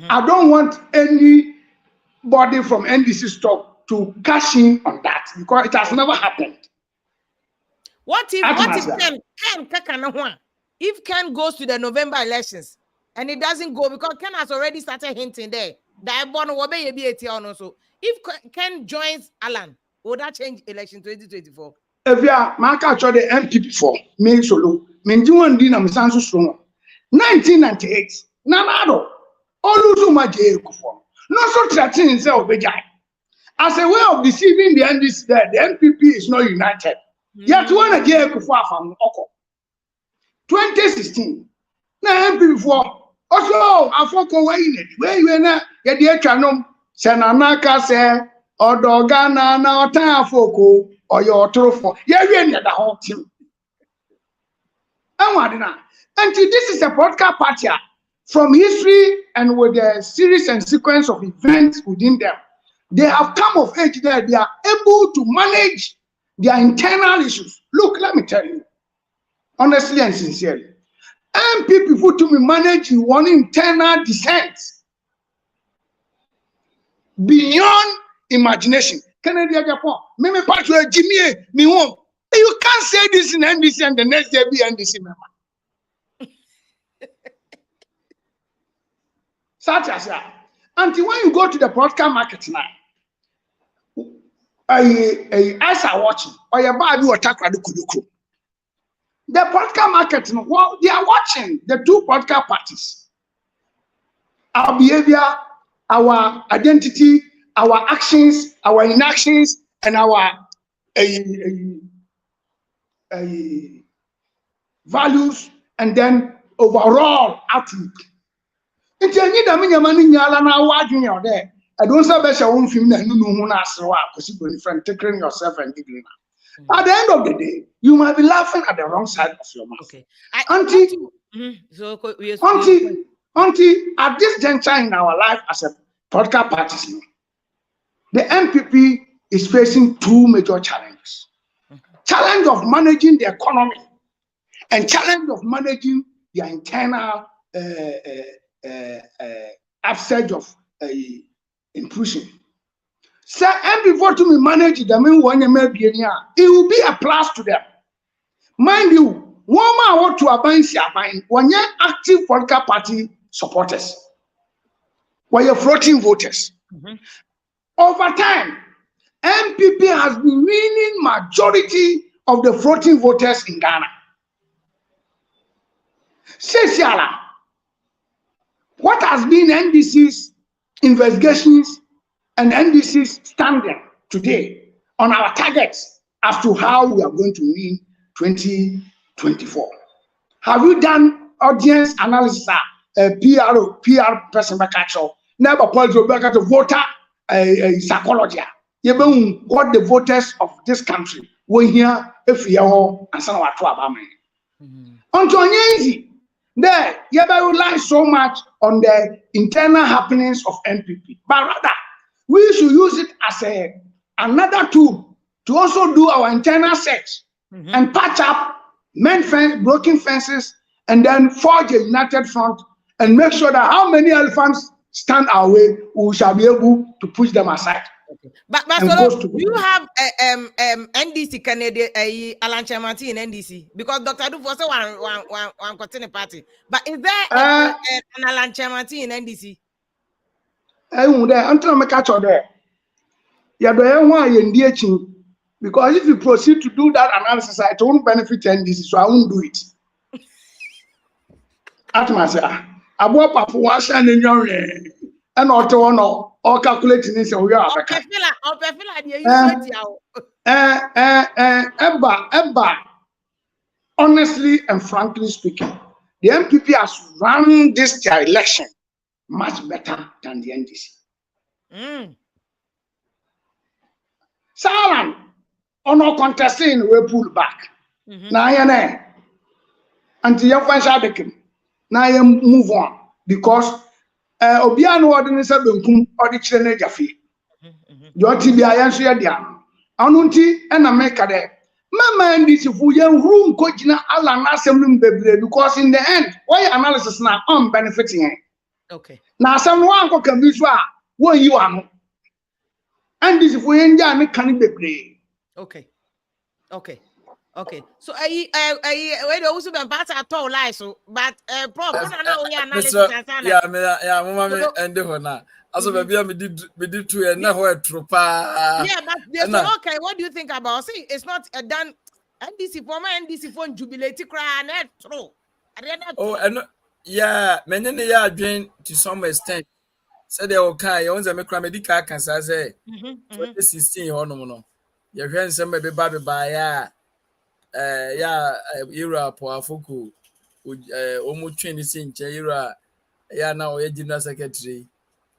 S6: I don't want anybody from NDC stock to cash in on that because it has never happened.
S3: What if Ken goes to the November elections and it doesn't go because Ken has already started hinting there that also if Ken joins Allan, would that change election 2024?
S6: If you are my catcher the MPP for me solo, Menjuan Dina Misansu strong. 1998, Nanado, Oluzuma Jayukufo. No so threatening himself Bejai. As a way of deceiving the NDC that the MPP is not united. Yet one a Jayukufo from Oko. 2016, na MPP for also Afoko Wayne, where you are Yadia Chanum, Senanaka say, or Dogana na Otafoko, or your trophy. Yeah, the whole team. And what now? And this is a podcast party from history and with a series and sequence of events within them. They have come of age there. They are able to manage their internal issues. Look, let me tell you, honestly and sincerely, MPP put to me manage one internal dissent beyond imagination. Canadian Japan, maybe part of Jimmy, me home. You can't say this in NDC and the next day be NDC member. Such as that. Until when you go to the broadcast market now, eyes are watching, or your body will attack the broadcast market, well, they are watching the two broadcast parties. Our behavior, our identity, our actions, our inactions, and our values, and then overall outlook. It's a need a mini yala na watching you there. I don't say better one film that you know who asra because you friend taking yourself and giving. At the end of the day, you might be laughing at the wrong side of your mouth. Okay. Auntie, at this juncture in our life as a podcast participant, the MPP is facing two major challenges. Challenge of managing the economy and challenge of managing the internal upsurge of intrusion. So, and before to me manage them, it will be a plus to them. Mind you, one man want to abide when you're active political party supporters, when you're floating voters. Over time, MPP has been winning majority of the floating voters in Ghana. Sesiala, what has been NDC's investigations and NDC's standing today on our targets as to how we are going to win 2024? Have you done audience analysis? PR person back at you. Never point back at the voter psychology. What the voters of this country will hear if you are and some of our until easy. There, you rely so much on the internal happenings of MPP, but rather we should use it as another tool to also do our internal search and patch up broken fences and then forge a united front and make sure that how many elephants stand our way, we shall be able to push them aside.
S3: Okay. But so do you have NDC Canadian Allan Kyeremanteng in NDC? Because Dr. Dufo said one continue party. But is there an Allan Kyeremanteng in NDC?
S6: Until I catch on there. Because if you proceed to do that analysis, it won't benefit NDC, so I won't do it. At myself, I bought Papa wash and in your and all calculating this. We are honestly and frankly speaking, the MPP has run this election much better than the NDC. Allan, on our contesting, we pull back. Now, until you find out, now you move on because Obiano ordinance have been or the children Jaffe. Your TBI answer ya. Anunti and America there. Mama and this if we room coaching Allan assembly because in the end, why analysis now on benefiting?
S3: Okay.
S6: Now someone can be sure what you are. And this if we enjoy can be great.
S3: Okay. So I also been part at all lies so but prof
S4: mama and the also baby me did to and now tropa.
S3: Yeah, but so okay, what do you think about see it's not done NDC for my NDC phone jubilate cry net true.
S4: Oh and yeah, many ya doing to some extent. Said they okay, you want to make medical can say 2016 or no. Your friends some baby by era for Fuku almost 20 inch era now a general secretary.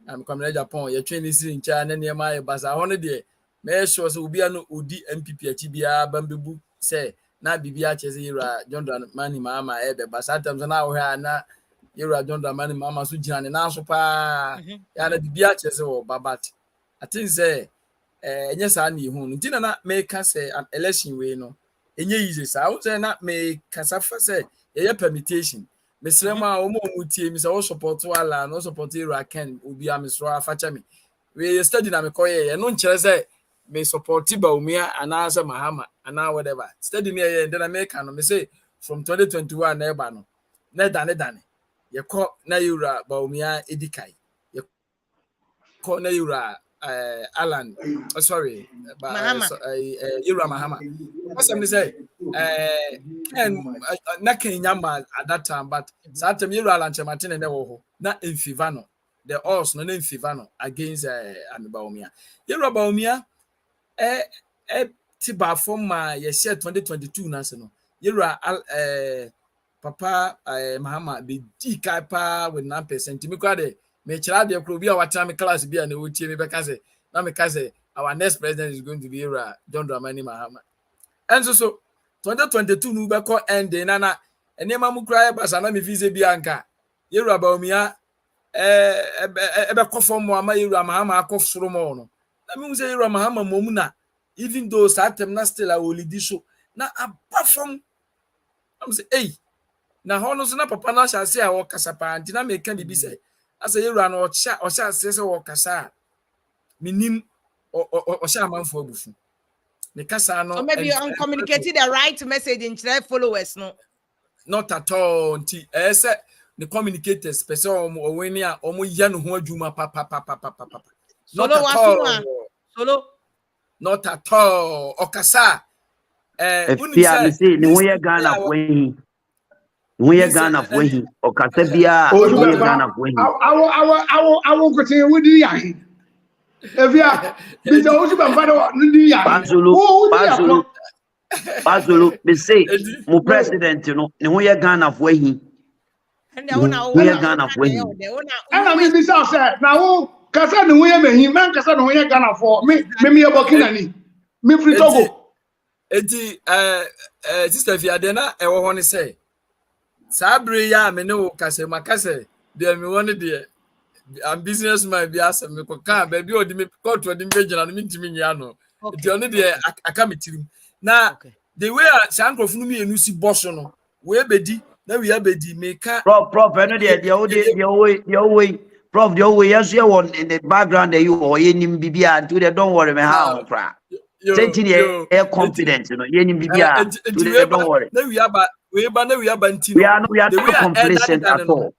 S4: I'm coming to Japan, you're 20 inch and near my bus. I wanted there. May sure will be an OD MPP TBA Bamboo say, not BBH era, John Mahama, but sometimes now here era John Mahama Sujan and also pa the BBH or Babat. I think say, yes, I knew who did not make us an election way no. Easy, I would say not make Casafa say a permutation. Miss Rema, Omo, Miss all support to Allah, no support here. Can will be a Miss Roa Fachami. We studied Amakoye, and no say may support Tibaumia and answer Mahama, and now whatever. Study me and then I make and say from 2021 Nebano. Nedane. You call Naira Baumia Edikai. You call Naira. Allan, sorry, Ira Mahama. What somebody say? And Nakin Yamba at that time, but Satam Ira Allan Kyeremanteng and Newo, not in Fivano. The odds no in Fivano against Baumia. Ira Baumia, Tiba from my yes 2022 national. Ira Papa Mahama be Dikapa with 9%. Timikade. Me child de Krobia what time class be and would me because now because our next president is going to be John Dramani Mahama. And so 2022 no be call end nana enema mu cry pass na me visa bianca. Yera Baumia ebe kofo mo ama Yera Mahama akof soro mo no. Na me say Yera Mahama momuna even though satem na still a olidi so na apart from I'm say hey na hono so na papa na sha say a wo kasapa anti na me kan bibi say as a year and or shall say or cassa. Minim or shall man for bufu. The cassa no
S3: maybe uncommunicated the right message in their followers, no.
S4: Not at all. The communicators, person or when ya or more yan who juma papa. Not at all.
S3: Solo.
S4: Not at all. Or cassa.
S5: If say no way Ghana way. We are Ghana of way or Catabia, we are Ghana of way.
S6: I will continue with the young. If you are
S5: Bazulu, they say, my president, you know, we are Ghana of way. We are Ghana of way.
S6: And I mean, this house now, Cassan, we are him, man, Cassan, we are Ghana for me, maybe a Bokinani, me free Togo.
S4: Sister Fiadena, I want to say. Sabri ya me no kase makase de me won de am businessman bi asem me koka ba bi odi me court odi me gina no mintimi nya no de oni de aka metirim na the way sankrofunu mi enu si boss no we bedi na we have di meka
S5: Prof, I know the way, Prof, the way, yes, you want in the background that you or any BBA to the don't worry, me how cry. Say to the confidence, you know, any BBA to the don't worry.
S4: na we have ntino
S5: We are not complacent at all.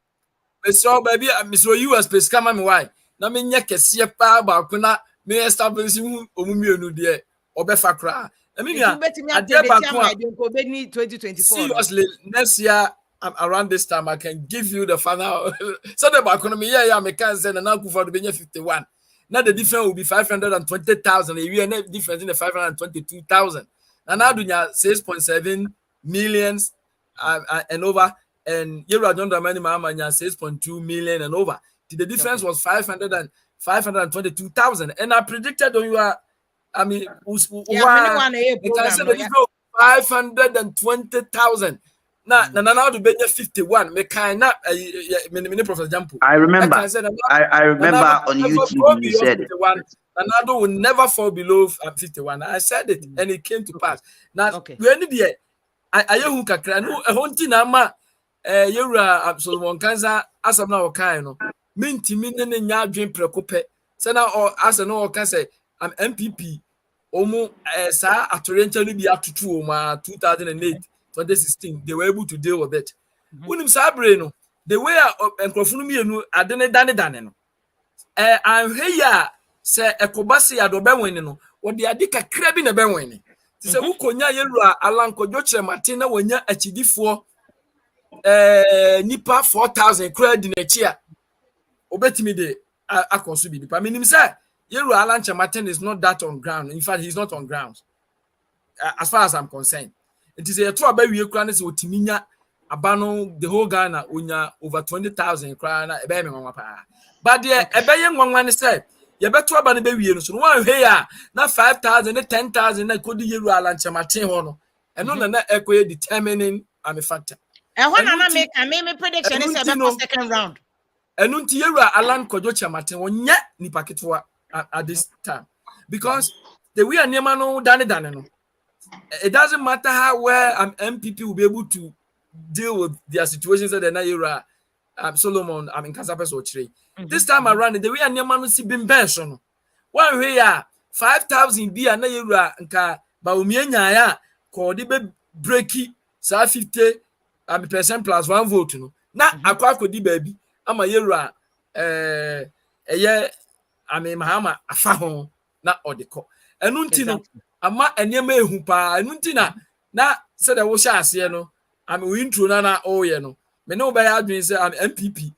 S4: So baby, Miss US please come on why. Na me nya kese pa ba ko na me establish hu omumienu de obefa kra. I mean ya ade ba ko
S3: 2024.
S4: seriously next year around this time I can give you the final. So the ba ko me yeah me can say na Kufa do be 51. Now the difference will be 520,000 a year, and the difference in the 522,000. And now do 6.7 millions and over. And you are John Dramani Mahama 6.2 million and over. The difference was 522,000. And I predicted on you are, I mean, 520,000. Now to be 51. Me kind of many Professor Jampu.
S5: I remember. I remember on YouTube you said it.
S4: Ronaldo will never fall below 51. I said it, and it came to pass. Now, we ended there. I who kakra no a honti na ma yewura Solomon Kanza asam na okai no minti minne ne nya adwen prekope se na asa no oka say am MPP omu sa atorenta no bi atutu o ma 2008 2016 they were able to deal with it. Unim sabre no the way enkrofunu mienu ade ne dane no anhwe ya se ekobase ya do benwen no wo de ade kakra bi na benwen se wukonya yewura Allan Kyeremanteng na wonya achidifo nipa 4,000 credit na chia obetimi de akonso bi pa minim say yewura Allan Kyeremanteng is not that on ground. In fact, he's not on ground as far as I'm concerned. It is a true about we kra say otiminya abano the whole Ghana onya over 20,000 kra na ebe me nwa pa but there ebe ye nwa ne say ye beto aba ne be wie no so no wan hwe ya na 5,000 na 10,000 na kodi yewura Allan Kyeremanteng ho no eno na ekoye determining am factor.
S3: And when I make a prediction is about second round.
S4: And until you are Allan Kyeremanteng on yet ni paketwa at this time. Because the way an Yamano dane. It doesn't matter how well MPP will be able to deal with their situations that the Solomon, Kasapes or Tree. This time around, the way an Yamano see been benson. One way 5,000 be an Naira and Ka Baumianya called the breaky, 50 percent plus 1 vote. No, now I could be baby. I'm a year, Mahama, a fahon, not or the co. And Nuntino, ama enyeme hu pa enuntina na said I was share no am win through na oh ye no me no be adwin say am MPP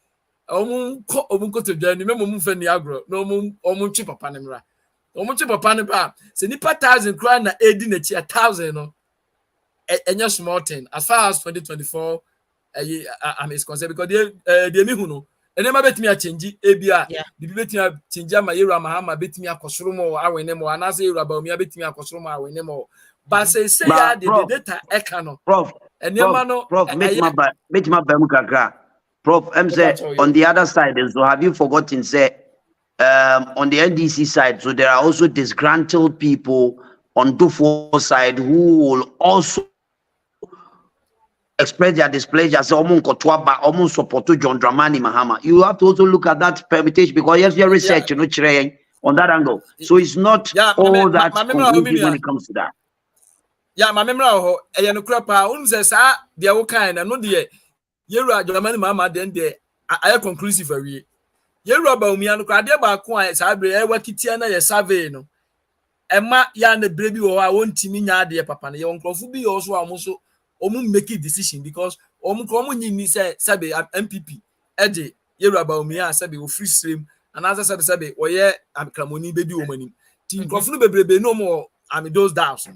S4: omun ko to dwani me mum fa ni agro no omun chi papa ne mra omun chi papa ne ba se nipa 1,000 kra na edi na chi 1,000 no enya small thing as far as 2024 am is concerned because they me hu no enema betimi a change ebia bibi betimi change ama yewura Mahama betimi akosoro mo awene mo anase yewura Baumia betimi akosoro mo awene mo but say ya the data ekano
S5: Prof enema no Prof make my bemu kakra Prof say on the other side so have you forgotten say on the NDC side so there are also disgruntled people on Dufo side who will also express their displeasure. So, almost support to John Dramani Mahama. You have to also look at that permutation because yes, your research, you know, on that angle. So it's not all that conclusive when it comes to that.
S4: Yeah, my memory of a crapa, unzesa, the kind, and no dear. You are Dramani Mahama, then there I conclusive for you. You are about me and Kradia Bakwa, Sabre, Wakitiana, a survey, no. Emma yan the baby or I won't timina, dear papa, your uncle be also almost. Make a decision because ni say sabe MPP eje yewura Baumia sabe o free stream and as sabe o ye amkramoni bebi o mani ti nkrofunu bebrebe no more am those doubts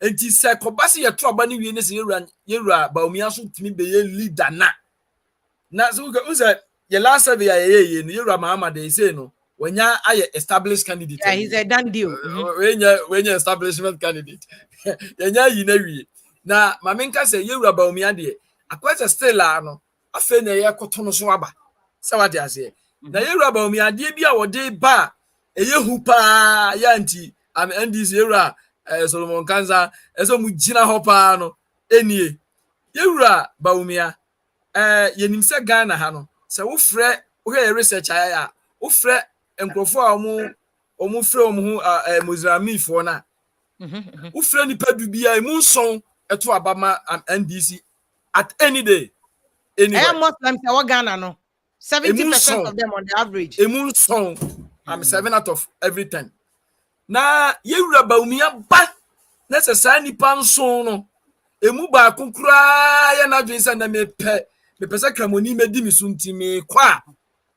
S4: and ti say kobase ye troba ni wie ne say yewura Baumia so timi be ye leader na so go say ye last sabe ye no yewura Mahama dey say no wenya aye established candidate.
S3: Yeah, he's a done deal.
S4: Wenya establishment candidate. Yenya yi na wie. Na mamenka say yewura Baumia de akwese still no afa na ye koto no so aba se wade ase na yewura Baumia de bia wode ba eyehu pa ya nti am ndis yewura Solomon Kanza eso mu gina ho pa no enie yewura Baumia yenim se Ghana ha no se wo frɛ wo hwɛ research aya wo frɛ enkrofo a omu frɛ omu Mozambique fo na wo frɛ nipa bibia emu nson eto abama NDC at any day anyway.
S3: Muslims are Ghana no 70% of them on the average.
S4: Emu nson I'm 7 out of every 10. Na yewura baumia ba na se sa nipa nson no emu ba konkura ya na dwen sa na mepɛ se kramoni medi mi sunti me kwa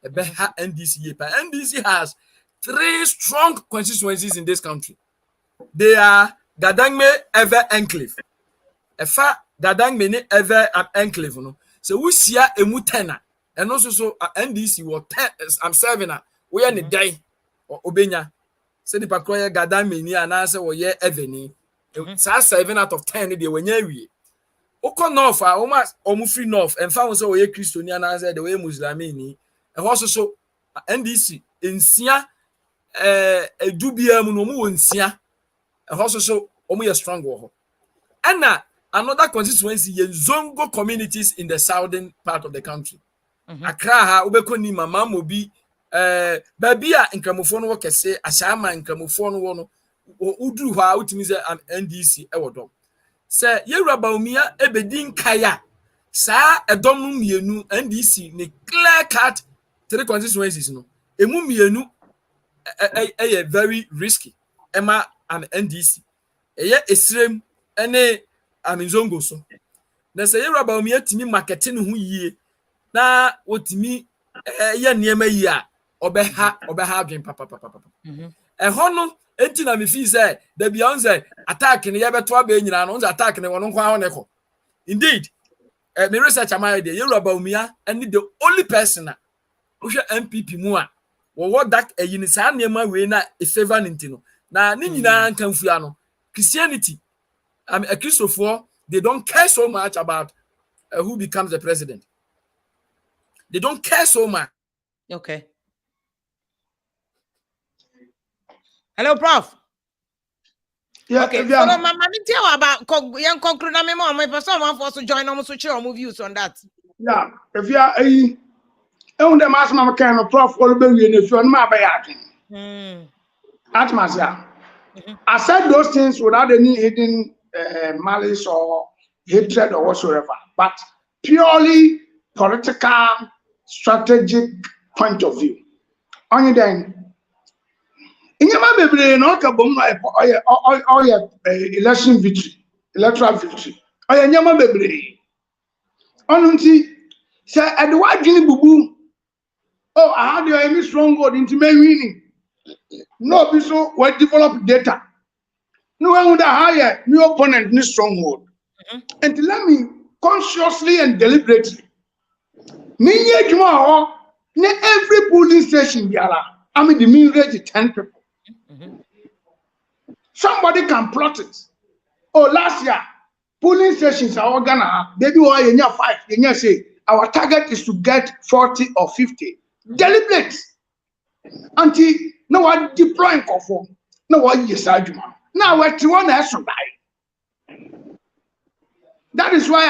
S4: ebe ha NDC yepa. NDC has 3 strong constituencies in this country. They are Dadangme Ever Enclave. Efa Dadangme ne Ever Enclave no. So we see emu 10 and also so NDC was 10 I'm 7 we are the day or obenya. Say the pakroya Dadangme ni anase wo ye Ever ni. Sa 7 out of 10 they when ye Oko north omu free north and found so we Christian anase the way Muslimi ni. And also so NDC insia edubia mu no mu wonsia. And also so omu strong wo. And another constituency ye Zongo communities in the southern part of the country. Accra ha ubeko ni mama mobi babia nkramofo no kese ashama nkramofo no wo no uduru ha utimi se NDC ewodom. Se yewura baumia ebedin kaya sa edom no mienu NDC ni clear cut 3 constituencies no. Emu mienu very risky. Emma am NDC. Eye esrem ene aminzongo so. Na se yewura baumia timi marketing ho yie. Na wotimi ye niema yi a obeha adwen papa. Ehɔ no enti na me fi say da bia say attack ne yebeto aba nyina no attack ne wono kwa ho ne ko. Indeed, me research am idea yewura baumia ene the only person na wo hwɛ MPP mu a wo that eyin sa niema we na e favor nti no. Na ni nyina nkamfua no Christianity a Christopher they don't care so much about who becomes the president. They don't care so much.
S3: Okay. Hello, Prof.
S6: Yeah,
S3: okay. So, Mama, tell about young conclude. I mean, my person want for us to join almost to share our views on that.
S6: Yeah, if you are on the mass mama kind of Prof, all be in if you are my bayaking. Atmosphere. I said those things without any hidden malice or hatred or whatsoever, but purely political, strategic point of view. Only then, in your baby, no kabum election victory, electoral victory. I am your baby. Only say at the white guinea boo. Oh, I had your strong word into my winning. No, so we develop data. No one would hire new opponent, new stronghold. And let me consciously and deliberately. Every polling station, I mean, the mean rate 10 people. Somebody can plot it. Oh, last year, polling stations are all gonna baby why you 5. You say our target is to get 40 or 50. Deliberate. Until no one deploying for no one yes argument. Now we're to one has to die. That is why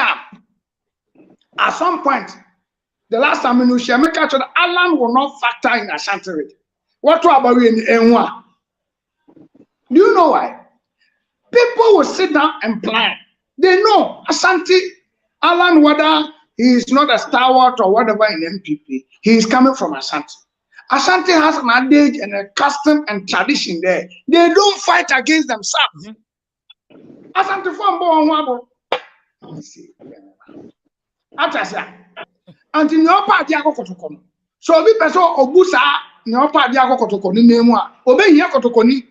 S6: at some point, the last time we shall make sure that Allan will not factor in Ashanti region. What about we in N1? Do you know why? People will sit down and plan. They know Ashanti, Allan, whether he is not a stalwart or whatever in MPP, he is coming from Ashanti. Ashanti has an adage and a custom and tradition there. They don't fight against themselves. Ashanti from Bohawabo. Until your party are going so we person obusa your party are going to name one. Obey here kotokoni.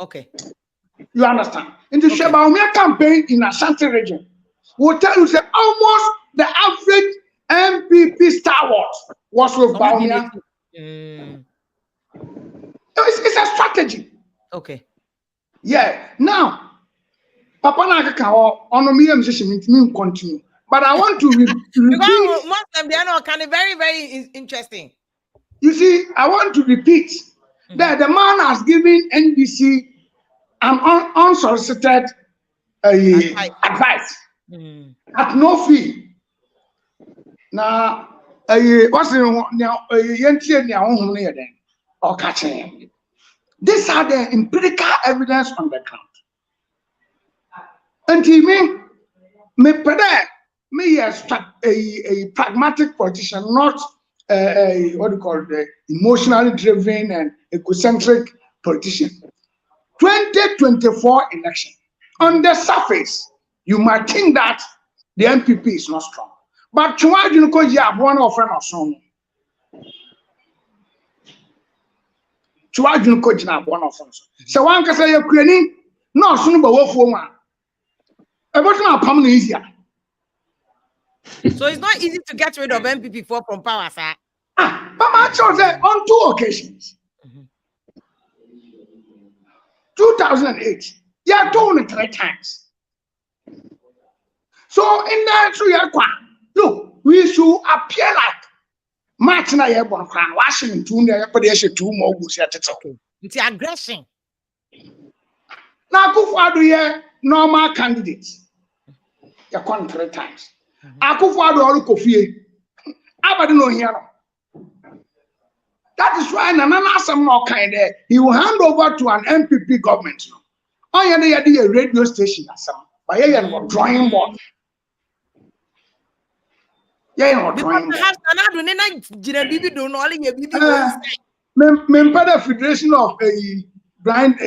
S3: Okay.
S6: You understand? In the Shebaumia campaign in Ashanti region, will tell you say almost the average MPP stalwart was with Baumia. It's a strategy.
S3: Okay.
S6: Yeah. Now, Papa Nagaka on me continue. But I want to repeat.
S3: Most of them are kind of very, very interesting.
S6: You see, I want to repeat that the man has given NBC an unsolicited advice. at no fee. Now, what's now or catching. These are the empirical evidence on the ground. And he me a pragmatic politician, not what you call the emotionally driven and egocentric politician. 2024 election. On the surface, you might think that the MPP is not strong. But why do you know you have one of them or so? Why do you know you have one of them? So one can say you're creating no sooner but what for one. About my permanent easier.
S3: So it's not easy to get rid of MPP4 from power, sir.
S6: But my chose on 2 occasions. 2008, yeah, 2 3 times. So in that, so look, we should appear like match na ye bon kran Washington 2 na ye 2 more goose at
S3: It's aggression.
S6: Now Akufo-Addo ye normal candidates. You come 3 times. Akufo-Addo olu kofie. Abadi no here no. That is why Nana Asam no kind there. He will hand over to an MPP government. Oh, yeah, they a radio station Asam. But yeah, no drawing board. Yeah, no drawing board. The Federation of a blind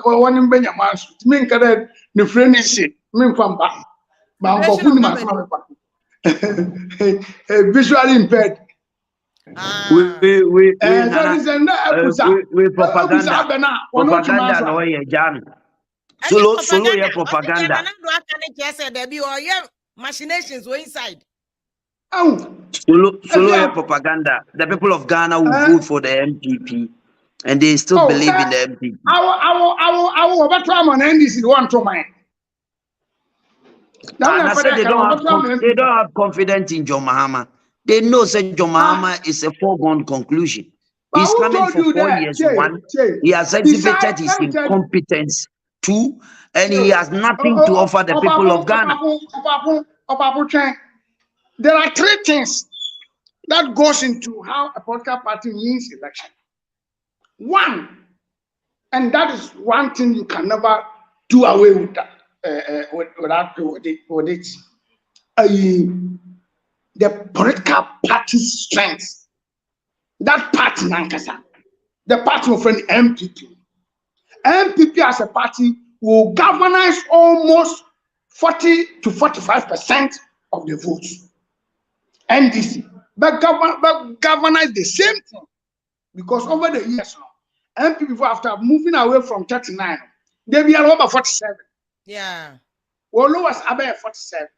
S6: one in Benjamin. Me kada the friend is it. Me from back. Visually impaired.
S5: We propaganda. Propaganda no ye jam. Solo ye propaganda.
S3: Machinations were inside.
S5: Solo ye propaganda. The people of Ghana will vote for the MPP, and they still believe in the MPP.
S6: I will try on NDC one to mine.
S5: I said they don't have confidence in John Mahama. They know that John Mahama is a foregone conclusion. He's coming for 4 years. 1, he has exhibited his incompetence. 2, and he has nothing to offer the people of Ghana.
S6: There are 3 things that goes into how a political party wins election. 1, and that is one thing you can never do away with that. With it. The political party's strength. That party, Nankasa, the party of an MPP. MPP as a party will galvanize almost 40 to 45% of the votes. NDC, but galvanize the same thing. Because over the years now, MPP, after moving away from 39, they be over 47.
S3: Yeah.
S6: Well, lowest about 47.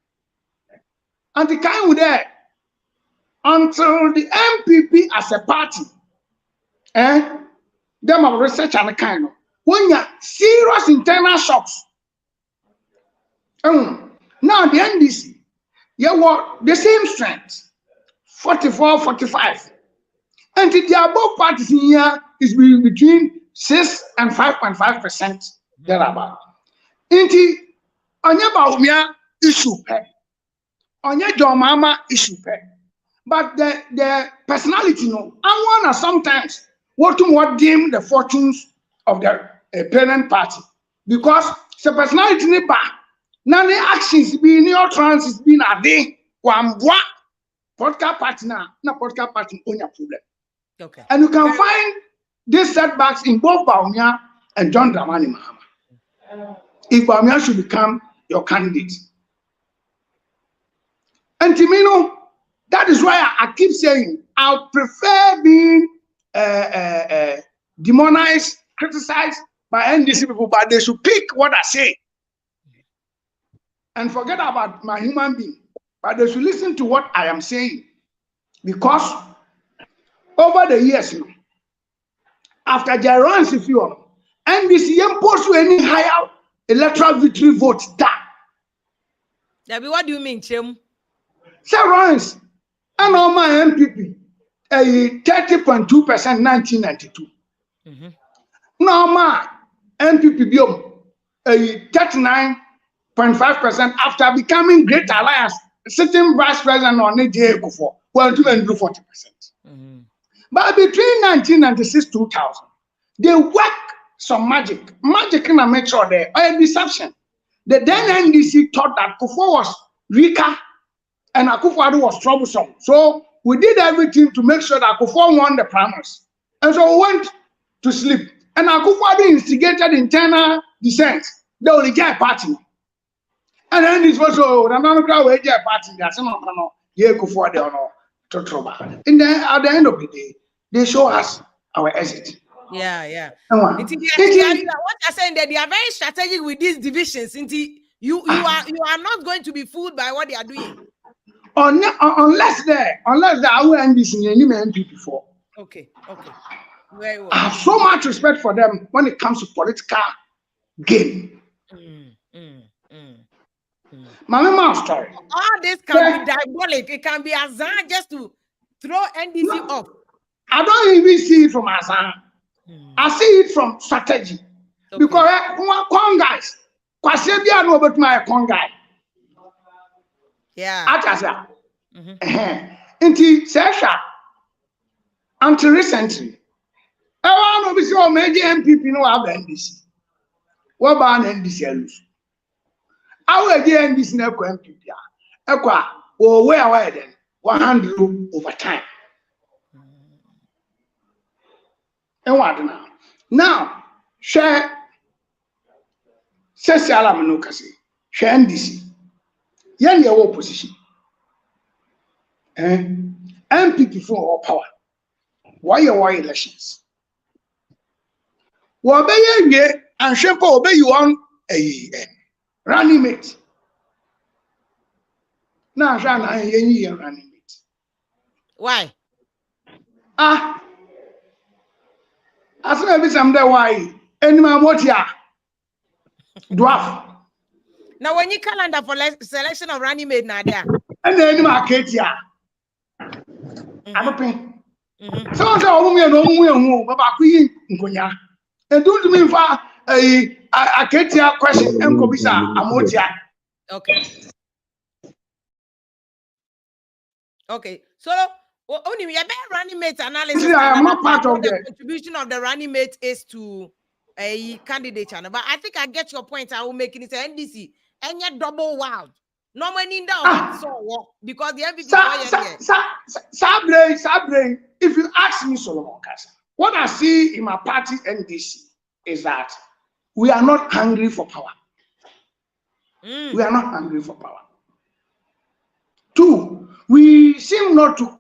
S6: And the kind with that until the MPP as a party, them of research and the kind of when you serious internal shocks. Now the NDC, you want the same strength, 44, 45. And the above parties in here is between 6 and 5.5% thereabout. Inti onye Baumia issue onye John Mahama issue but the personality no and one sometimes what dim the fortunes of the parent party because the personality ne ba na ne actions be ne utterances be na de wambwa political party na political party own your problem.
S3: Okay.
S6: And you can find these setbacks in both Baumia and John Dramani Mahama. If Baumia should become your candidate. And Timino, that is why I keep saying I prefer being demonized, criticized by NDC people, but they should pick what I say and forget about my human being. But they should listen to what I am saying. Because over the years, after Jaron Sifion, NDC imposed any higher electoral victory votes that.
S3: Debbie, what do you mean, Chim?
S6: Sir Rollins, and all my MPP, a 30.2% 1992. No, my MPP, a 39 0.5% after becoming Great Alliance, sitting vice president on AJ Kufuor, well, to do 40%. But between 1996 2000, they work some magic in a make sure there a deception. The then NDC thought that Kufuor was weaker and Akufo-Addo was troublesome. So we did everything to make sure that Kufuor won the primaries. And so we went to sleep. And Akufo-Addo instigated internal dissent. They only get party. And then this was so the non-crowd will get party. That's not Kufuor-Addo to trouble. And then at the end of the day, they show us our exit.
S3: Yeah.
S6: What
S3: you're saying that they are very strategic with these divisions. You are not going to be fooled by what they are doing.
S6: Unless they are NDC in MP before.
S3: Okay. Very well.
S6: I have so much respect for them when it comes to political game. My mama story.
S3: All this can be diabolic. It can be Azan just to throw NDC off.
S6: I don't even see it from Azan. I see it from strategy. Okay. Because one guys, Kwasebia know about my con guy.
S3: Yeah.
S6: Atasa. Inti Sesha. Until recently. I want to be so many MPP no have NDC. What about NDC lose? I will get NDC na MPP. Ekwa where then 100 over time. And what now? Share Sesiala Manokasi, share NDC. Yan your opposition. MPP for all power. Why elections? What be ye and Shempo obey you on a running mate. Now, Shana, any running mate.
S3: Why?
S6: As soon as I'm there, why? Any man, what ya? Dwarf.
S3: Now, when you calendar for selection of running mate, Nadia.
S6: And then market ya. I'm a pin. So, but Queen Nkonya. And don't mean for a Ketia question, and Kobisa, Amotia.
S3: Okay. So, only we are running mate analysis.
S6: I am not part of
S3: the contribution of the running mate is to a candidate channel. But I think I get your point. I will make it NDC and yet double wild. No one in that so because the MVP. Sabre,
S6: if you ask me, Solomon Kasa, what I see in my party NDC is that we are not hungry for power. We are not hungry for power. 2, we seem not to.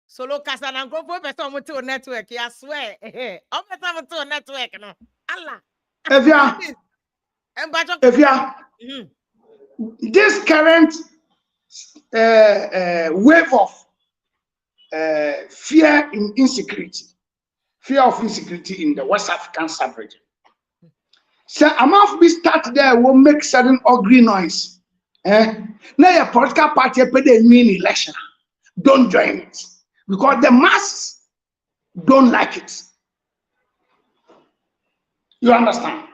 S3: Solo Kasa and go for a network. I swear. I'm to a network. No, Allah.
S6: If you this current wave of fear of insecurity in the West African sub-region. So among we start there will make certain ugly noise. Now your political party pay the win election. Don't join it. Because the masses don't like it. You understand?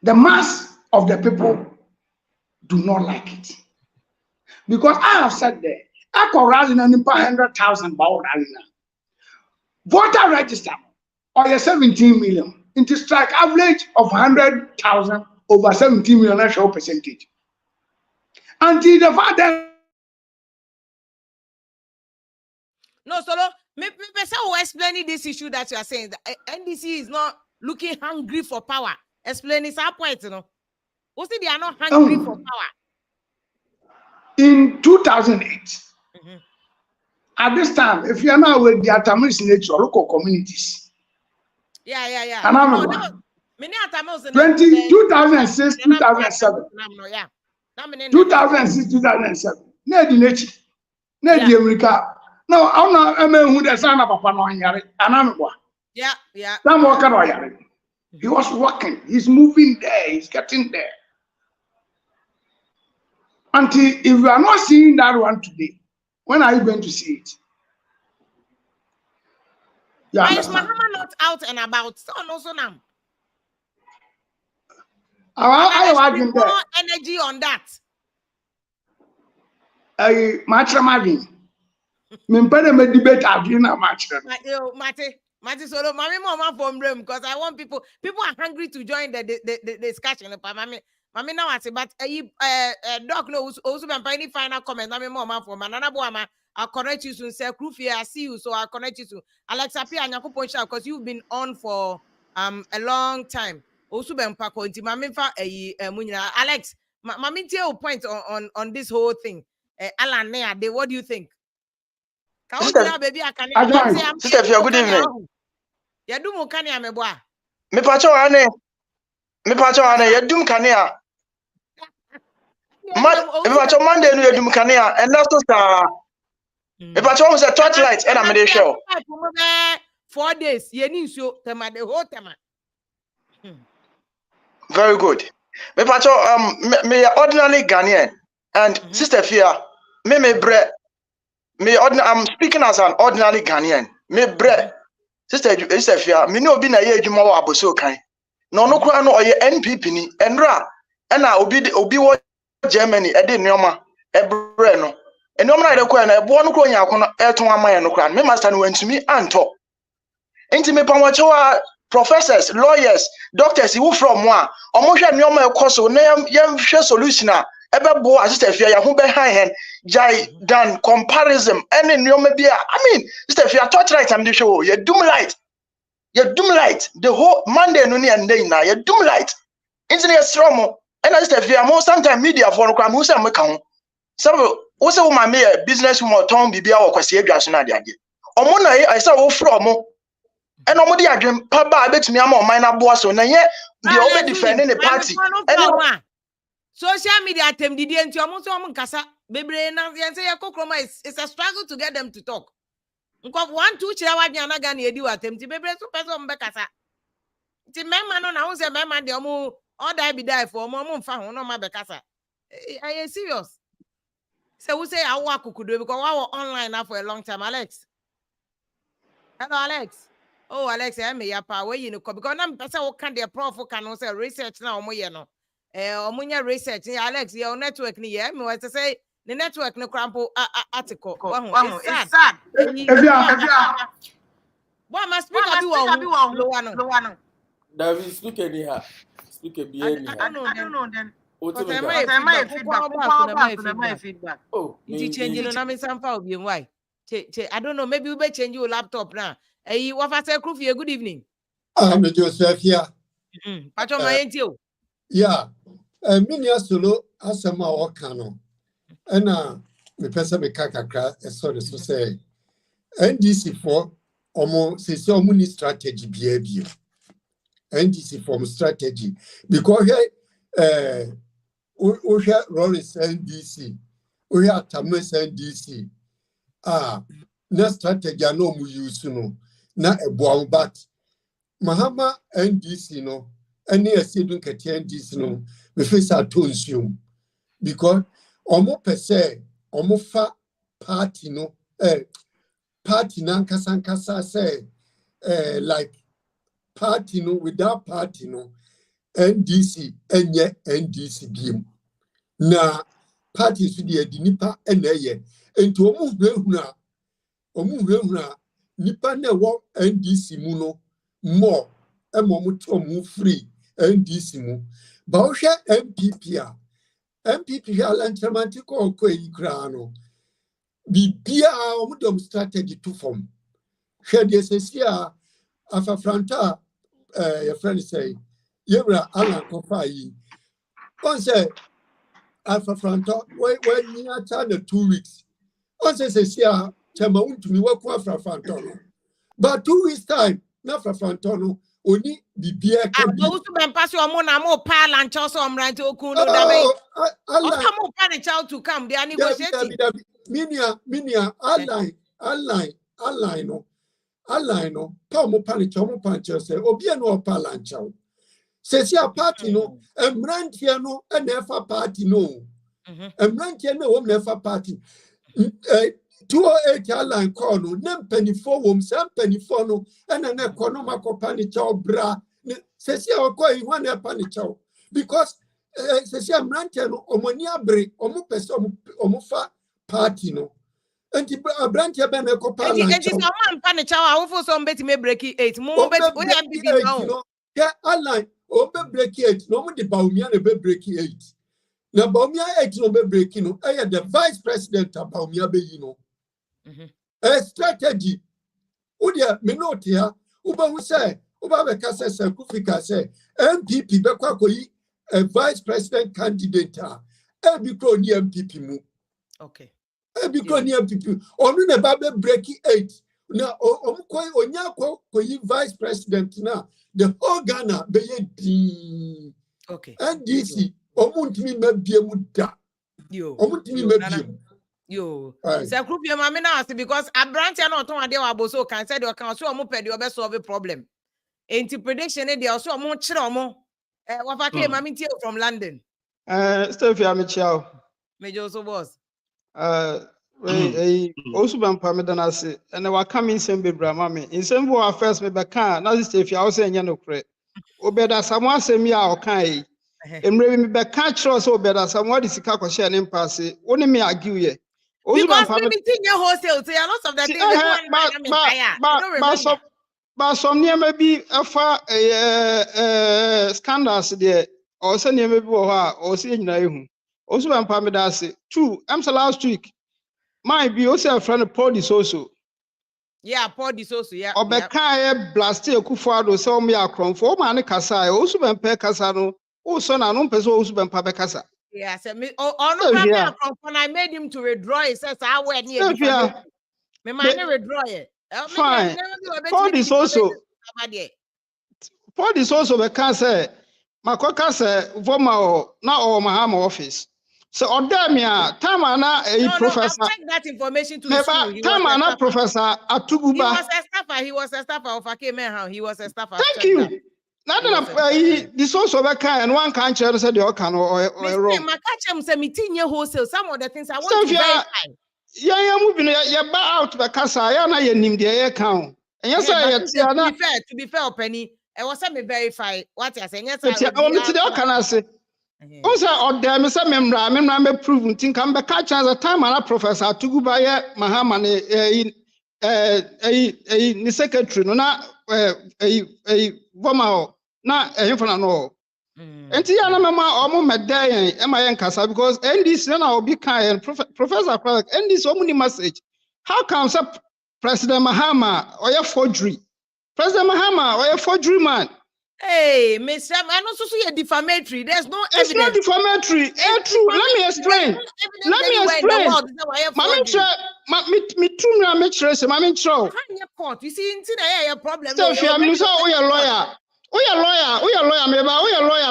S6: The mass of the people do not like it. Because I have said there, I could rally 100,000 voter register or 17 million into strike average of 100,000 over 17 million national percentage. Until the father.
S3: No, Solo, maybe explaining this issue that you are saying. The NDC is not looking hungry for power. Explain our point, you know. What's it? They are not hungry for power.
S6: In 2008, at this time, if you are now with the Tamils in nature, local communities.
S3: Yeah.
S6: And I'm 2006, 2007. 2006, 2007. Nedi Nachi. Nedi America. No, I'm not a man who the son of Papa Noyari. And I'm one.
S3: Yeah.
S6: I'm walking. He was walking. He's moving there. He's getting there. Until if you are not seeing that one today, when are you going to see it?
S3: Why is Mahama not out and about? So no, so now.
S6: I imagine
S3: more
S6: that.
S3: energy on that.
S6: I match imagine. Me me debate adwin na match.
S3: Mate solo mami mama from room because I want people are hungry to join the discussion. Mami now I say but doc no also been any final comment. Mami mama from another boy I'll connect you soon. Say Krufie, I see you, so I'll connect you soon. Alexa P and Yaku Poncha because you've been on for a long time. Also been pako inti mami fa munya Alex. Mami tell point on this whole thing. Allan Kyeremanteng, what do you think?
S7: Sister,
S3: Baby, I can
S7: Sister Fia, good evening.
S3: Ya do mo kania me boa.
S7: Me pacho ane ya dum kania. Me pacho Monday no ya dum kania and that's so me pacho was a torchlight and I'm dey show.
S3: 4 days ye ni nsuo tema the whole tema.
S7: Very good. Me pacho me ordinary Ghanaian and Sister Fia I'm speaking as an ordinary Ghanaian. Me bre Sister Fia, me no be na ye adwuma wa aboso kan. No no kura no oye NPP ni enra na obi wo Germany e de nneoma e bre no. Nneoma na de kwa na ebo no kura nya akono e ton amaye no kura. Me master no wantumi anto. Enti me pamwachewa professors, lawyers, doctors who from one omohwe nneoma e koso na yem hwe solution a ebebo Sister Fia ya ho be han jai dan comparison any nneoma bia I mean Sister Fia touch right am the show you doom light the whole Monday no ni and day na you doom light internet stromo and Sister Fia mo sometimes media for no kwa mo say mo ka ho so wo say wo ma me business woman ton bibia wo kwase adwaso na de ade omo na I say wo from mo and omo de adwem pa ba betumi ama o man na boa so na ye the obe defending the party and
S3: social media tem didi enti omo so omo nkasa bebre na yen say yakokroma it's a struggle to get them to talk. Nko 1 2 chira wadnya na ga na edi watem ti bebre so person mbe kasa. Ti mema no na wo say mema de omo all die be die for omo mfa ho no ma be kasa. Are you serious? So we say awu akukudo because we were online now for a long time. Alex. Hello Alex. Oh Alex, I may yapa we you know because na person wo kan the prof can say research na omo ye no. Omunya research Alex your network ni me was to say the network no crampo article it's sad what must speak abi lower no
S1: David speak any ha speak a
S3: I don't know then feedback
S1: oh
S3: you change no na me sampa obi why I don't know maybe we be change your laptop now what for say Krufie good evening
S8: I'm Joseph here
S3: pacho my enti
S8: yeah minia solo asema wakano ena me pesa me kakakra sorry so say NDC for omo say omo ni strategy bio NDC form strategy because we hear Rollins NDC we hear Tamus NDC na strategy no mu use no na eboa but Mahama NDC no any asidun kete NDC no me face atonsium because omo pese omo fa party no party na nkasa say like party no without party no NDC enye NDC biem na party so de adinipa eneye enti omo hwehuna nipa na wo NDC mu no more emomo free NDC mu ba wo hwe MPP Allan Kyeremanteng ko ikra no bibia omudom strategy to form hwe de sesia afafranta your friend say yewra Allan kofa yi on say afafranta when you are 2 weeks on say sesia chama untumi waku afafranta no but 2 weeks time na afafranta no oni bibia ka bi
S3: wo so ben pass omo na mo pa lancho so omrante okun no da me o mo pa the child to come they are negotiating
S8: minia Allan no pa mo pa ni chomo pancho say obi no pa lancho sesia party no emrantie no na efa party no emrantie na wo na party 208 Allan call no nem penifo wom sam penifo no na na kono makopa ni chow bra sesia okoi ho na pa ni chow because say amrante no omoni abre omo pese omo fa party no enti amrante be na ko pa lan
S3: enti so man pa ne chawa wo fo so mbeti me break 8 mo mbeti we MPP now
S8: yeah Allan o be break 8 no mo de Baumia na be break 8 na Baumia 8 no be break no the vice president Baumia be yi no strategy udia me note ya uba hu say uba be ka say Kufika say MPP be kwa koyi a vice president candidate e bi ko ni MPP mu
S3: okay
S8: e bi ko ni MPP onu na ba be break 8 na onya koyi vice president na the whole Ghana be ye
S3: okay
S8: NDC omuntimi mabie mu da omuntimi mabie
S3: yo se group your mama now because Abrante na oton ade wa boso kan say de kan so omo pede obe solve problem enti prediction dey also omo kire omo wafa ke mama ntie from London
S9: Steph ya me chiao
S3: mejo so boss
S9: osu bampa me dana se ene wa come insem bebra mama insem bo first me be kan na Steph ya wo se nya no kure obeda samo asem ya o kan yi emre me be kan kire so obeda samo de sika ko share ne mpase woni me argue ye
S3: because we think your wholesale so a lot of the things
S9: but some near be afa scandals there or say near maybe or see nyina ehu osu bampa me da say two last week my be also a friend Paul Disoso
S3: yeah Paul Disoso yeah
S9: obeka blast Ekufuado so me akronfo o ma ne kasa osu bampa kasa no o so na no pese osu bampa be kasa.
S3: Yeah, so me when I made him to withdraw, he says I went near me man withdraw it.
S9: Fine. Paul is also the cancer. Makoka say Voma na or Mahama office. So Odamia, Tamana a professor.
S3: I'll take that information to
S9: Tamana professor Atuguba.
S3: He was a staffer of Akemehan. He was a staffer.
S9: Thank you. This also a kind and one can't share said your can or wrong.
S3: Makachem say meeting your wholesale. Some of the things I want to verify.
S9: Yeah, moving your out the casa. I know your name the account. And yes,
S3: to be fair, Penny. I was me verify what I say. Yes,
S9: I say. Also, or there is a member, I may prove and think I'm the catch as a time and a professor to go by Mahama a secretary, not a woman. Na ehifana no enti ya na mama omo medan ema yen kasa because NDC na obi kan Professor Clark NDC omo ni message how come say President Mahama oya forgery President Mahama oya forgery man
S3: hey Mr. I know so you defamatory there's no evidence.
S9: It's not defamatory true let me explain mama try me too na me try say mama try
S3: court you see inti na ya problem
S9: so if you am so lawyer we are lawyer.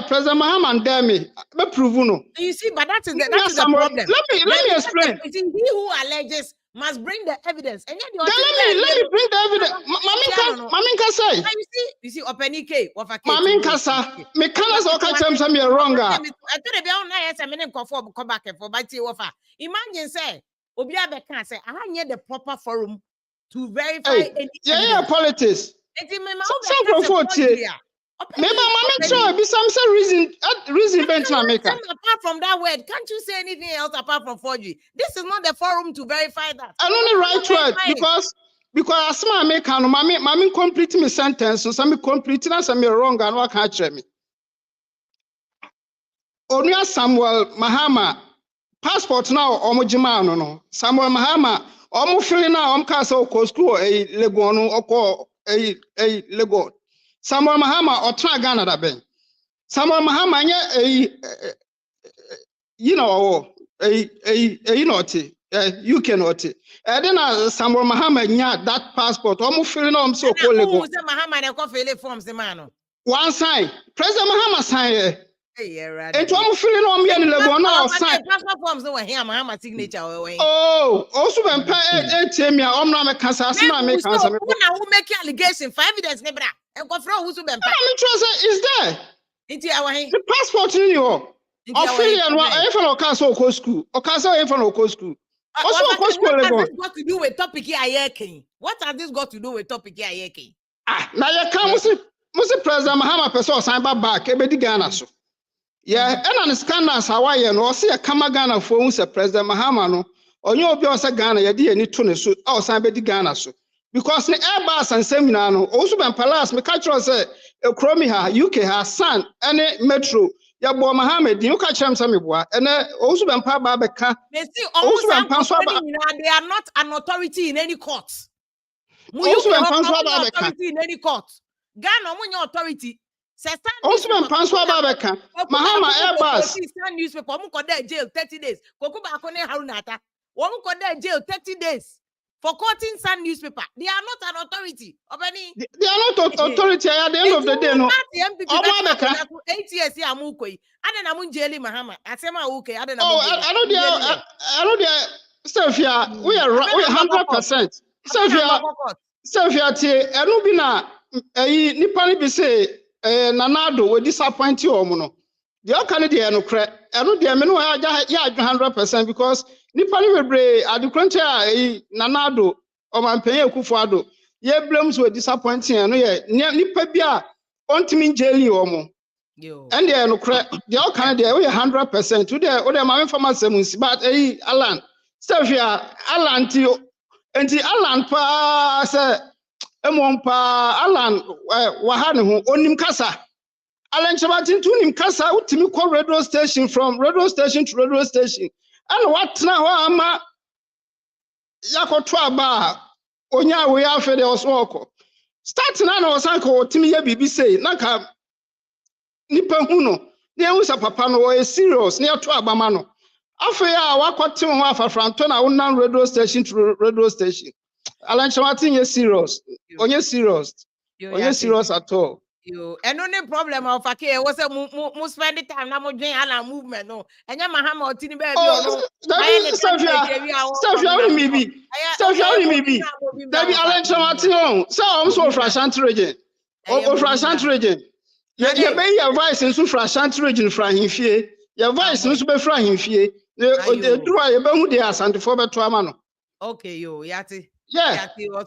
S9: President Mahama and Demi, be proven no.
S3: You see, but that is the problem.
S9: Let me explain.
S3: He who alleges must bring the evidence. And yet
S9: let me bring the evidence. Maminka say.
S3: You see, Openike,
S9: Maminka say. Me cannot so catch them some wrong.
S3: I told you on yes, I mean come back for by offer. Imagine say, Obia can say, I need the proper forum to verify any
S9: politics. Maybe Mammy try be some reason Bentley
S3: apart from that word, can't you say anything else apart from forgery? This is not the forum to verify that.
S9: I only right word because as my make and mommy complete me sentence, so some complete and some wrong and what can't me. Onya Samuel Mahama passport now omojima no Samuel Mahama omo fili na omkasa ko school Lego no oko Lego Samuel Mahama otra Ghana da ben Samuel Mahama nye you know UK not then Samuel Mahama nya that passport omo fili na so ko Lego
S3: Mahama na ko fili forms man
S9: one sign President Mahama sign
S3: right.
S9: And to am feeling on me and Lego now sign.
S3: Passport forms no here Mahama signature away.
S9: Oh, also when pay tell me I'm not make cancer, make cancer.
S3: Who now make allegation for evidence nebra. And go from who's been pay.
S9: I'm trust is there.
S3: Into our
S9: the passport in you. Affiliate one for no cancel ko school. O cancel for no ko school. Also ko school Lego.
S3: What has this got to do with topic here king? What has this got to do with topic here king?
S9: Ah, now you come Must President Mahama person sign back e be di Ghana so. Yeah, and an scandals Hawaii and also a Kamagana for President Mahama no, or you be also Ghana, you did any tune so outside the Ghana so. Because the Airbus and Seminano also been Palace, me catch us a Chromie ha, UK has San, and Metro, Yabo Mohammed, you catch them some and also been Pabaka.
S3: They see almost they are not an authority in any court.
S9: Also been
S3: authority in any court. Ghana, when your authority.
S9: Also, Mahama Airbus.
S3: Newspaper, jail 30 days. Kokuba Akone Harunata. One jail 30 days for quoting Sun newspaper. They are not an authority.
S9: They are not authority at the end of the day. No.
S3: 8 years here, Mukoi. I don't know Jelly Mahama. I say my okay. I don't know.
S9: I know they Sophia. We are 100%. Sophia, Anubina, Nipani be say. Nanado will disappoint you, Omono. The Canadian no credit, and no, dear, no, I 100% because Nipani will bring at the country Nanado or my pay Kufado. Ye blames were disappointing, and Nipabia on to me jelly omo. And they are no credit, the Canadian 100% to their other my information, but Allan, Sophia, Allan, and the Allan pa. Allan wahane onim kasa Allan Kyeremanteng tunim kasa utimi call radio station from radio station to radio station and what na ho ama yakoto aba onya we afede osoko start na osanka otimi ye bibi say na ka nipa hu no na hu sa papa no we serious na yato aba ma no afa ya wakotem ho afafranto na wonam radio station to radio station Allan Kyeremanteng is serious. Onye serious. Onye serious at all.
S3: And only problem of okay was a mo spend the time na mo join Allan movement no. Enya Mahama otini be
S9: maybe. That be Allan Kyeremanteng. So I'm so for Ashanti region. O for Ashanti region. You be your voice in so for Ashanti region fra himfie. Your voice in so be fra himfie. The do I be hu dey Asante for be to ama no.
S3: Okay yati.
S9: Yeah.
S3: Good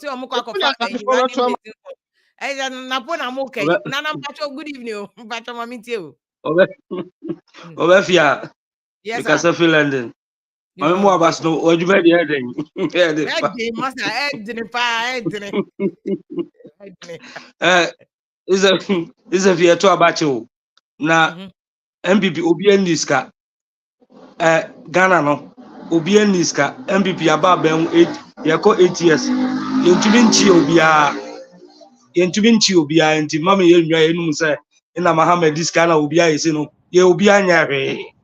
S3: evening.
S1: Obafia. Yes, because of London. I'm more about no what you ready heading. Is a fear to about you. Na MPP Obi Niska. Ghana no. Obi Niska MPP about 8 years. Yentubinchi obia enti mama ye nwa enum say na Mahama this kind of obia ese no ye obia nyare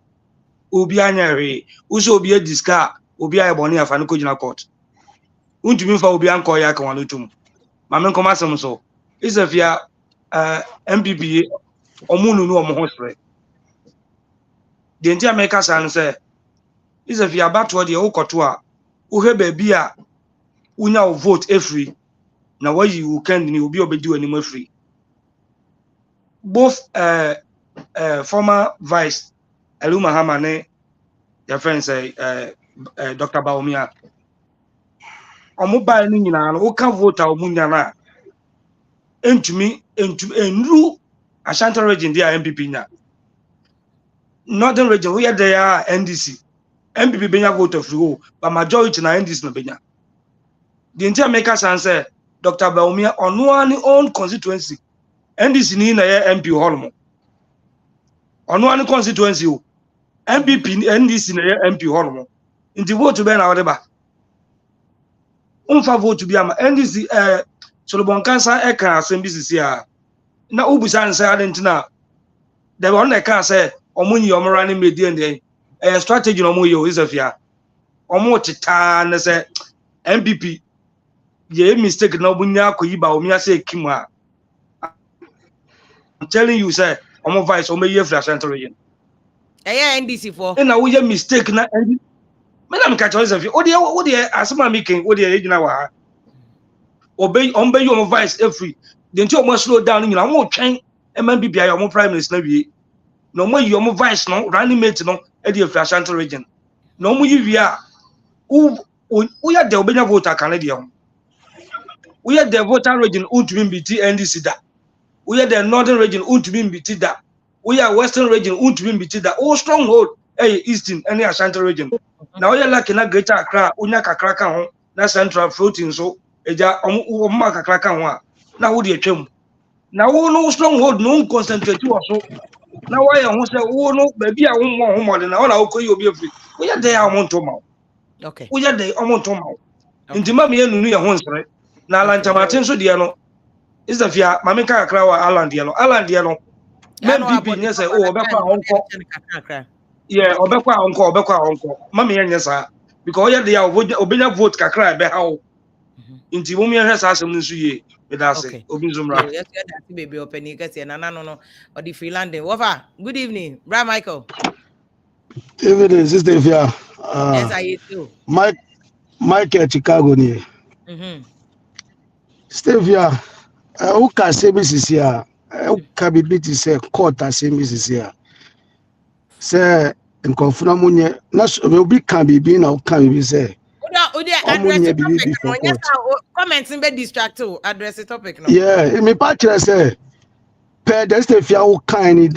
S1: uso obia diska obia e boni afa no ko gina court untumi fa obia nko ya kan wano tum mama nko masem so isafia MPP omunu no omo hosre de enti America san say isafia bato de ukoto a uhe bebia unya vote every na why you can ni obi obedi animo free both former vice Allan Mahama ne your friend say Dr. Baumia omuba ni nyina no ka vote a omunya na entumi enru Ashanti region dia MPP nya northern region we there NDC MPP benya vote free but majority na NDC no benya the entire maker say Dr. Baumia on one own constituency NDC ni na MP Holmo on one constituency MPP NDC na MP Holmo in the vote be na whatever unfa vote bi ama NDC Solomon Kansa e kan asem BCC a na ubusa nsa adentina the one that can say omunyi omrani media ndey strategy no mo yo isafia omo teta na say MPP ye mistake na obunya akoyiba omia say kimu a I'm telling you say omo vice omo ye fra Central region
S3: NDC for
S1: na wo ye mistake na madam ka choice of o de asema making o de ejina wa obey you omo vice every the nti omo slow down nyina omo twen MPP ayo omo prime minister na wie no mo yi omo vice no running mate no e de fra Central region no mo yi wie a o ya de obenya voter kan de ho we are the voter region untumi mbiti NDC da we are the northern region untumi mbiti da
S10: we are Western region, untumi biti that all stronghold, Eastern, any Ashanti region. Now you're like in a greater Accra, unya kakra ka ho, na central floating so, eja omma kakra ka ho. Now would you twem? Now no stronghold, no concentrate you so. Now why I want to say, oh no, baby, I want more than all our coy be free. We are there, I want to mouth.
S3: Okay.
S10: We are there, I want to mouth. Intima me no ya ho nsere. Na Allan Kyeremanteng so de no. Is the fear, Mammy Kakra or Allan Diano. Men people yes, oh, Obekwa uncle. Yeah, Obekwa uncle. Mammy and yes, because they are obedient vote Kakra be how. Inti women has asked him to ye.
S3: Okay. Yes, baby open you get no or the freelanding. Wafa, good evening, Bra Michael.
S11: Evening, Sister Fia.
S3: Yes, I too.
S11: Mike at Chicago near. Sister who can say Mrs. here? Who can be beat say court as say Mrs. here? Say in Confirmamunia, not will be can be being or can be say.
S3: Address the topic. Yes, comments in bed distract to address the topic. No?
S11: Yeah, me partner say, per the Sister Fia who can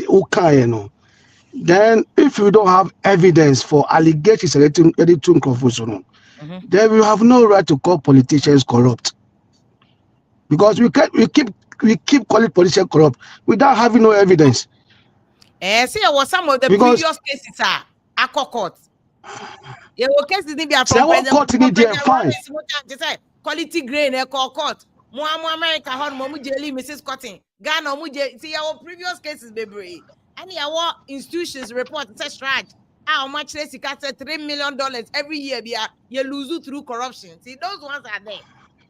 S11: no. Then if you don't have evidence for allegations relating to confusion, then we have no right to call politicians corrupt. Because we keep calling politicians corrupt without having no evidence.
S3: See, was some of the previous cases are Aqua Court. Yeah, cases need be from
S11: court need there fine.
S3: Quality grain court. More America hon momu jelly Mrs. Cotton. Ghana momu see our previous cases baby. And our institutions report such right. How much less you can say $3 million every year you lose through corruption. See, those ones are there.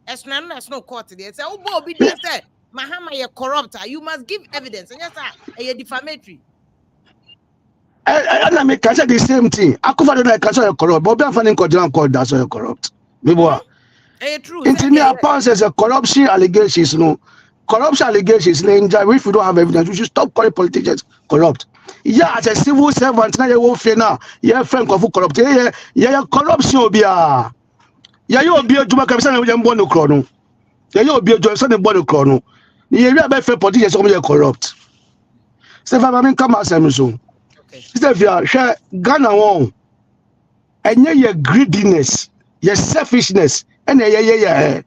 S3: There's no court there. Say, oh, Bobby, they say, Mahama, you're corrupt. You must give evidence. And yes, sir, you're defamatory.
S11: And I make say the same thing. I cover the cancer you're corrupt. But I'm finding court that's why you're corrupt. Maybe
S3: true.
S11: Intimate upon says a corruption allegations, no. Corruption allegations, if you don't have evidence, you should stop calling politicians corrupt. Yeah, as a civil servant, now you won't fear now. Yeah, friend of corrupt. Yeah, corruption will be a. Yeah, you will be a Juma Capson with a bono chrono. Yeah, you will be a Johnson and bono chrono. You will be a politicians only corrupt. Stefan, I mean, come out, Samson. Stefan, share Ghana on. And yeah, your greediness, your selfishness, and yeah.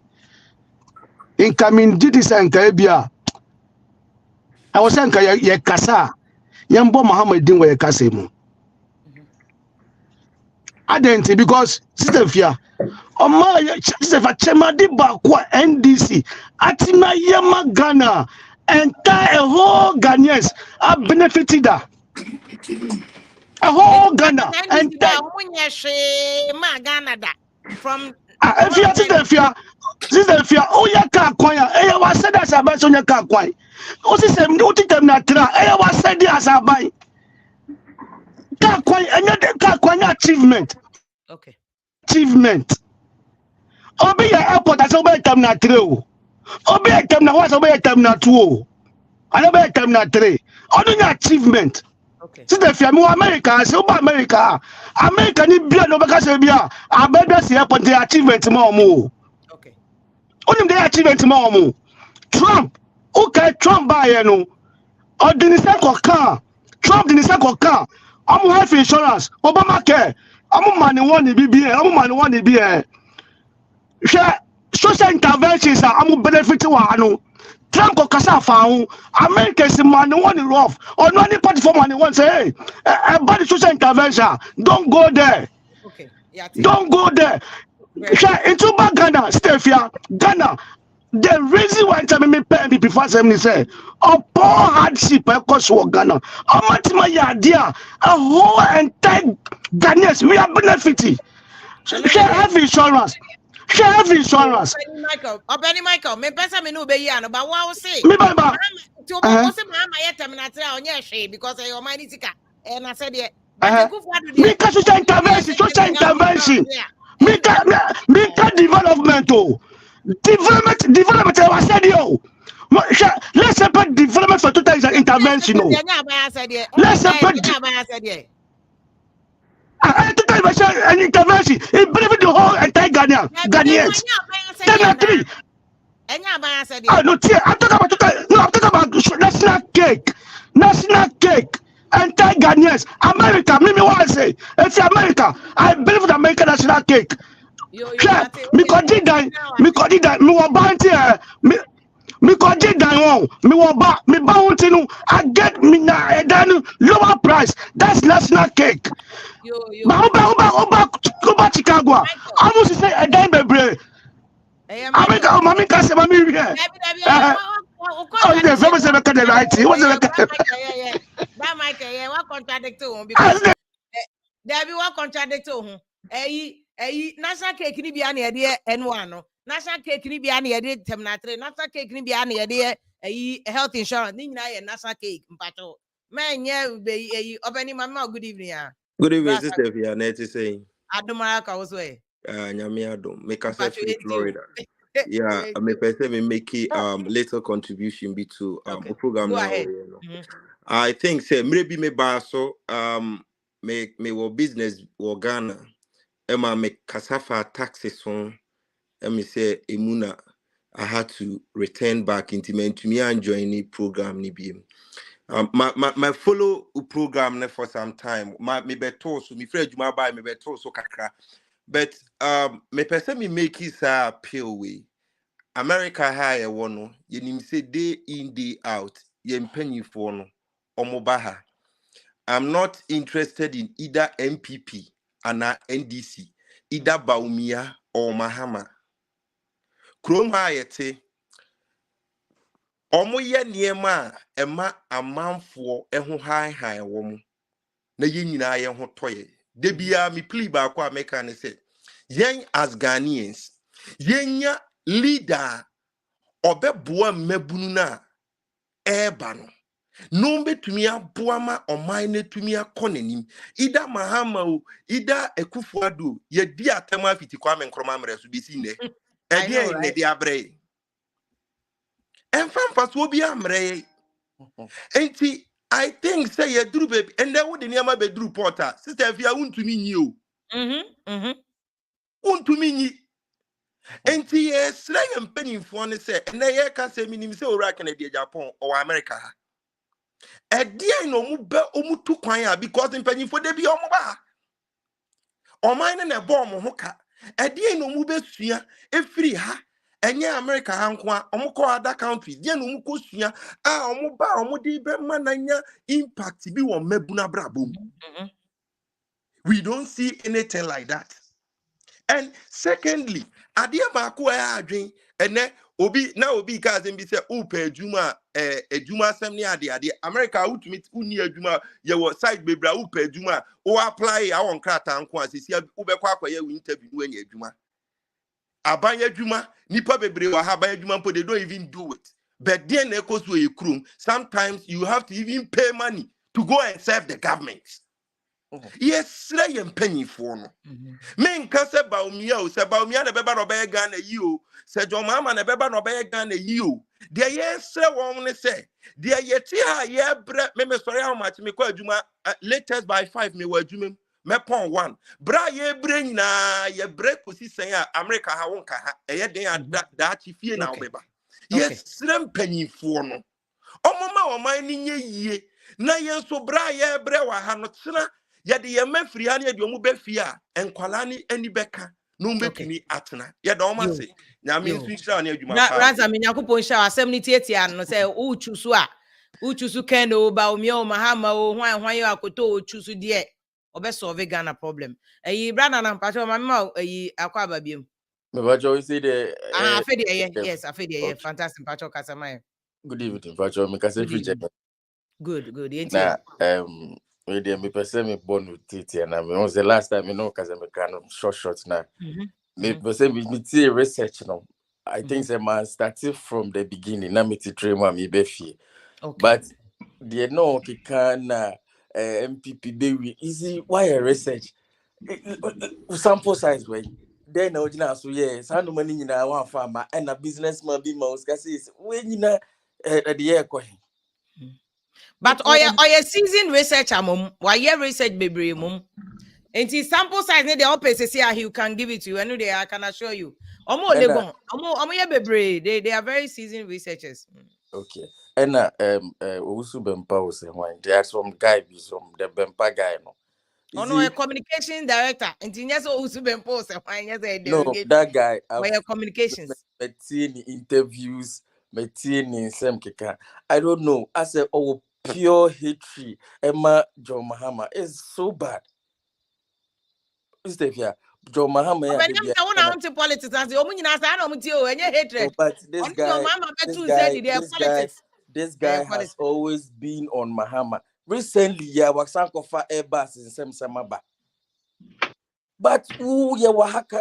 S11: Incoming duties and Caribbean. I was saying, yeah, Kasa. Yambo Mahama didn't wear Kasemu. I didn't because Sister Fia, my Sister Chemadi Bakwa NDC, Atima Yama Ghana, entire whole Ghanaians are benefited. A whole Ghana and
S3: from
S11: Sister Fia, oh, ya can't quite. I was said as a best on your car quite. What is them no them not try? I was said as a buy. Can't quite another can't quite achievement.
S3: Okay.
S11: Achievement. Obey your airport as obey them not true. Obey them now was obey them not two. I obey them not three. Only achievement.
S3: Okay.
S11: Sister Fia, more America, I say America. America need be no because be I better see airport the achievement more. Only the achievement more. Trump, okay, Trump buy no. Or the car. Trump the car. I'm health insurance. Obamacare. I'm money one BBA. I'm money one BBA. Social interventions are I'm benefit one. Trump ko kasa found Americans money one rough. Or no any party for money one say, hey, about social intervention. Don't go there.
S3: Okay. Yeah.
S11: Don't go there. Into Ghana, Stefia, Ghana. The reason why I'm me pay before me say, oh, poor hardship, because for Ghana. How much my idea? A whole entire Ghanaians, we are benefiting. Share health insurance. Share health insurance.
S3: Benny Michael, me pesa me no be ya no, but what I say?
S11: Me baba.
S3: To go say Mahama yet terminate on your share because your money tika. And I said
S11: because social intervention. Make development. Development. I said yo. Let's separate development for total intervention. Let's separate. Total intervention. It benefit the whole entire Ghanaians. No, I'm talking about national cake. national cake. Entire Ghanaians, America, me want to say, it's America. I believe in American national cake. Me ko di dan, me wa banti me ko di dan me wa ba, me bounty no, I get me na edan lower price. That's national cake. Ba Chicago. I must say edan bebre. America, mami ka se mami here. Oh, the famous America the right. What's the
S3: That Michael, yeah, what contradict to him because there be what contradict to him. National cake ni bi ana yede N1 no. National cake ni bi ana yede terminal national cake ni bi ana yede health insurance. Ni nyina ye national cake mpacho. Man ye obani mama good evening ah.
S12: Good evening, Sister Fia. Neti saying.
S3: Adumara ka was way.
S12: Nyame adom. Make us free Florida. Yeah, I may person me make little contribution be to
S3: Okay.
S12: program
S3: Go
S12: now.
S3: ahead.
S12: You know. I think say maybe me baso me wo business wo Ghana. Emma me kasafa taxes on. Me say emuna I had to return back into me and join the program ni biem. My follow program for some time. Me beto so me friend Juma buy me beto so kakra. But me person me make it appeal way. America high one no. You nim say day in day out. You penny for no. Omobaha. I'm not interested in either MPP and NDC, either Baumia or Mahama. Chrome Hayete. Omoye niema ema amanfo eho high woman. Na yenyina ye ho toye. De bia me plea ba kwa meka ne say yen as Ghanaians yenya leader obeboa mabunu na eba no no betumi aboa ma oman na tumi akonanim ida Mahama o ida Ekufuado ye di atema fiti kwa me nkroma mreso besi ne e dia ne dia bre enfamfa so bi amre enti I think say ye duru baby and then would the near be duru porter sister if you want to mean you want to mean ye enti ye slay and penny for ne say and then ye can say minim say ora Canada Japan or America e dia no mu be omutu kwan because in penny for de bi omoba o mine na bomb ho ka e dia no mu be sua e free ha enye America hankwa omukọ other countries dia no mu ko sua omuba omudi be mananya impact bi wo mabuna brabom. We don't see anything like that. And secondly, adia ba ko adwen ene obi na obi ka sem bi se upa adwuma adwuma asem ne ade America utumi uni adwuma ye wo side bebra upa adwuma o apply a won krata nko asisi ubekọ akoye interview no anya adwuma abanya adwuma nipa bebre wa ha abanya adwuma mpo they don't even do it. But then sometimes you have to even pay money to go and serve the government. Yes, I am penny for no. Men kase Baumia o se Baumia na beba no be Ghana yi o se John Mahama na beba no be Ghana yi o de yes won ne se de yeti ha ye bre me sorry how much me kwa adwuma latest by 5 me wa adwuma me pon 1 bra ye bre nyina ye bre kosi sen a America ha won ka ha eye den da chi fie na obeba yes srem penny for no omoma oman ni nye yie na ye so bra ye bre wa ha no tsena yede ye mafiri ha ne de omu be fie a enkwala ni ani beka no mbetumi atena ye da oma se nyame nsu hira na adwuma pa
S3: Ranza me yakopon sha asem ni tietia no se uchusu ken o ba omi o Mahama o hwan yo akoto o chusu de obe solve Ghana problem brana na mpacho mama akwa babiem
S13: me bacho we say the
S3: afedi yes afedi fantastic mpacho kasama.
S13: Good evening bacho me kase free check.
S3: Good
S13: na we dey me person me born with it and I was the last time you know cause I'm kind of short na me person me research no I think say man started from the beginning na me to train me be fie but they know kika MPP be easy why research sample size way then original so yes how no money nyina one farmer and a businessman be mouse cause we nyina the year ko.
S3: But oya season research amom why research bebre mum and sample size ne dey open say he can give it to you and they I can assure you omo legon omo ye bebre they are very seasoned researchers.
S13: Okay And also Bempa was one. There's some guy, some the Bempa guy, no.
S3: Oh no, a communication director. And yes, also been post and yes,
S13: No, that guy.
S3: I've communications.
S13: Meeting interviews, meeting some keka. I don't know. I said, oh, pure hatred. Emma John Mahama is so bad. Stay here. John Mahama.
S3: I want to politics as the only hatred.
S13: But this guy has always been on Mahama. Recently, yeah, was sanko for Airbus in some Samaba. But who ya wahaka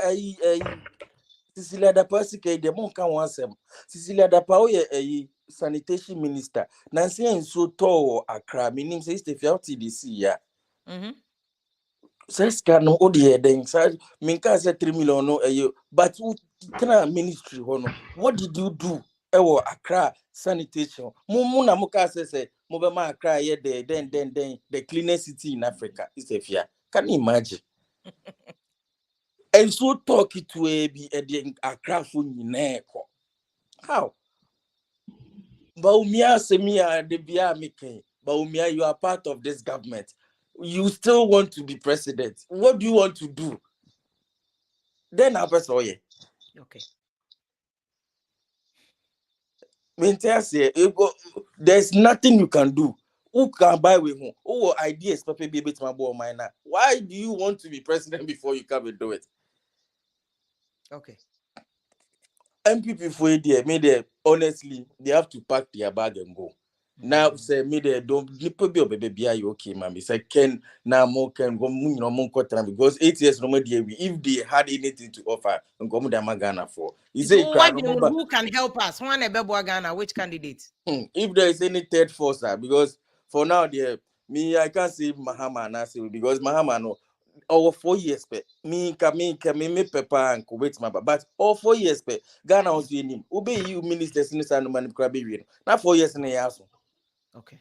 S13: Cecilia da Persike de Monka wansem. Cecilia da Paoye sanitation minister. Nancy and so tall Accra, meaning says the TDC ya. Says can no odie then minka said 3 million no but who can ministry hono. What did you do? Ewo Accra sanitation. Mumuna muka say Mobama Accra ye then the cleanest city in Africa is a fear. Can you imagine? And so talk it to a craft in how? Baumia Semia de Bia Mike, Baumia, you are part of this government. You still want to be president. What do you want to do? Then I press oh yeah.
S3: Okay.
S13: There's nothing you can do. Who can buy with whom? Oh, ideas, Papa be bit my boy mine. Why do you want to be president before you come and do it?
S3: Okay.
S13: MPP for there, made honestly, they have to pack their bag and go. Now say me there don't be baby you okay, mommy. Say Ken now more can go because 8 years no more if they had anything to offer and go to Ghana for.
S3: Who can help us? One Ghana, which candidate?
S13: If there is any third force, because for now I can't see Mahama and I say because Mahama no. Over 4 years, me pepper and wait my but all 4 years, Ghana was in him. Obey you, ministers in the San Man Crabby. Not 4 years in a year.
S3: Okay.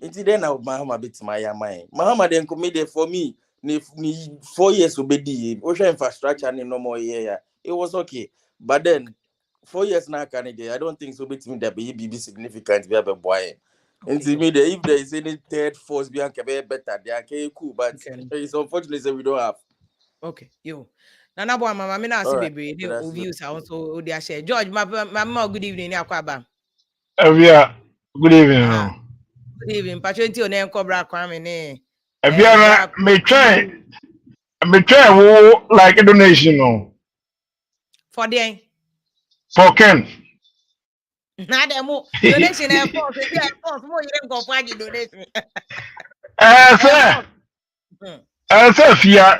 S13: Until then, now Mahama bits my mind. Mahama then committed for me. 4 years obey ocean infrastructure and no more year. It was okay. But then 4 years now, Canada, I don't think so. Between that be significant. We have a boy. Until me, if there is any third force behind better, they are cool. But it's unfortunate that we don't have.
S3: Okay, you. Nana boy, mama, me na see baby. The views are also they share. George, mama, good evening. Akwaba.
S14: Evia, good evening.
S3: Good evening. Patrenti on enko bra kwame ne.
S14: Evia, me try wo like a donation no.
S3: For them.
S14: For Ken.
S3: Na dem donation e force mo yire go for donation.
S14: Sir, fia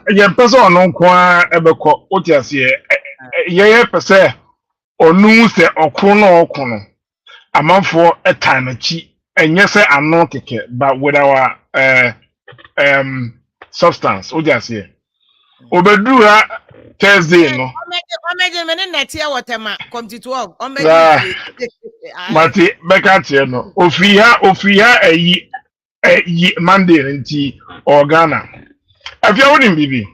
S14: ya person no kwa ebeko otiase ye pese onu se okro no amanfo etime chi enye se ano keke but with our substance otiase obedura Thursday no
S3: omeje me ne netia wotema come to work
S14: mati beka tie no ofiha yi Monday nti Ghana afia wonim bibi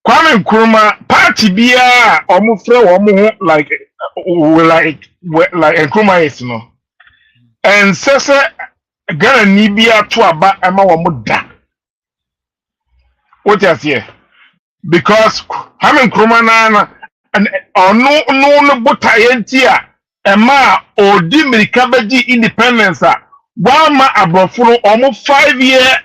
S14: Kwame Nkrumah party bia omufre wo mu like Nkrumah is no and sese Ghana ni bia to aba ema wo mu da what you say because Kwame Nkrumah na no botaye a ema odi America beji independence a Wama abrofuro almost 5 year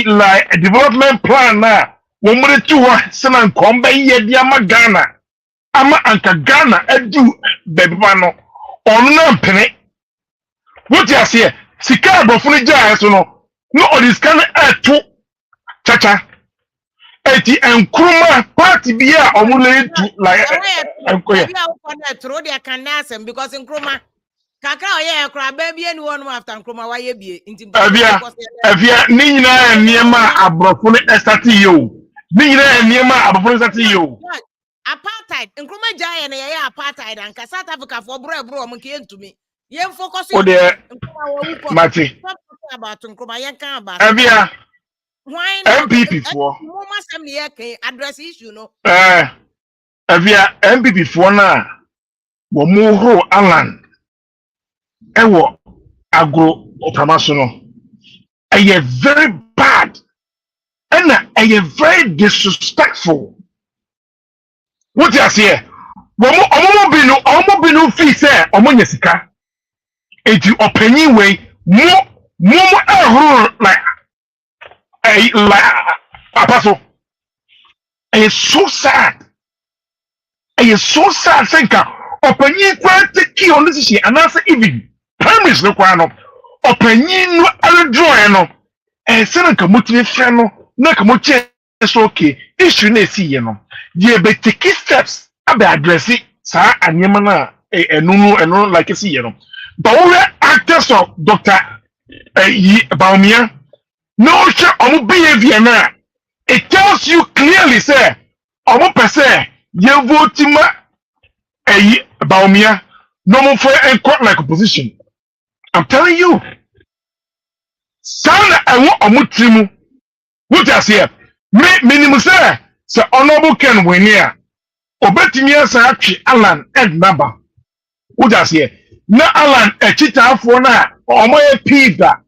S14: like a development plan na womre tuwa sena nkomba ye dia Ghana ama anka Ghana edu bebeba no onu na mpene what you say sika abrofuro jaa so no odiscan etu chacha eti Nkrumah party bia omule tu like
S3: enkoya throw their canasem because Nkrumah Kaka oye kra baby anyone after Nkrumah waye bie nti
S14: avia ni nyina niema abrofo ne estati yo ni nyina niema abrofo ne estati yo
S3: apartheid Nkrumah jaye na ye apartheid anka South Africa for bro mo ke ntumi ye focus
S14: on Mati
S3: about Nkrumah ye kan about
S14: avia
S3: why
S14: MPP for
S3: mo masem ne ye kan address issue no
S14: avia MPP for na wo mo ho Allan ɛwɔ agro opamaso no very bad and very disrespectful. What you say? Omo binu fee say omo nyesika. Eti opinion way mo like apaso. It's so sad. It's so sad thinker. Opinion kwa take on this issue and answer even premise no kwa no. Opinion no draw no. And say nka motive fa no na ka mo che so okay issue na esi ye no. Ye be take steps abe address sa anyema na enu like esi ye no. But we actors of Dr. Baumia no sure omo behavior na it tells you clearly say omo pese ye vote ma Baumia no more for a court like opposition. I'm telling you. Sana ewo omo trimu. What I say? Minimum say honorable Ken win here. Obetimi asa atwe Allan number. What I say? Na Allan chitafo na omo ye pida.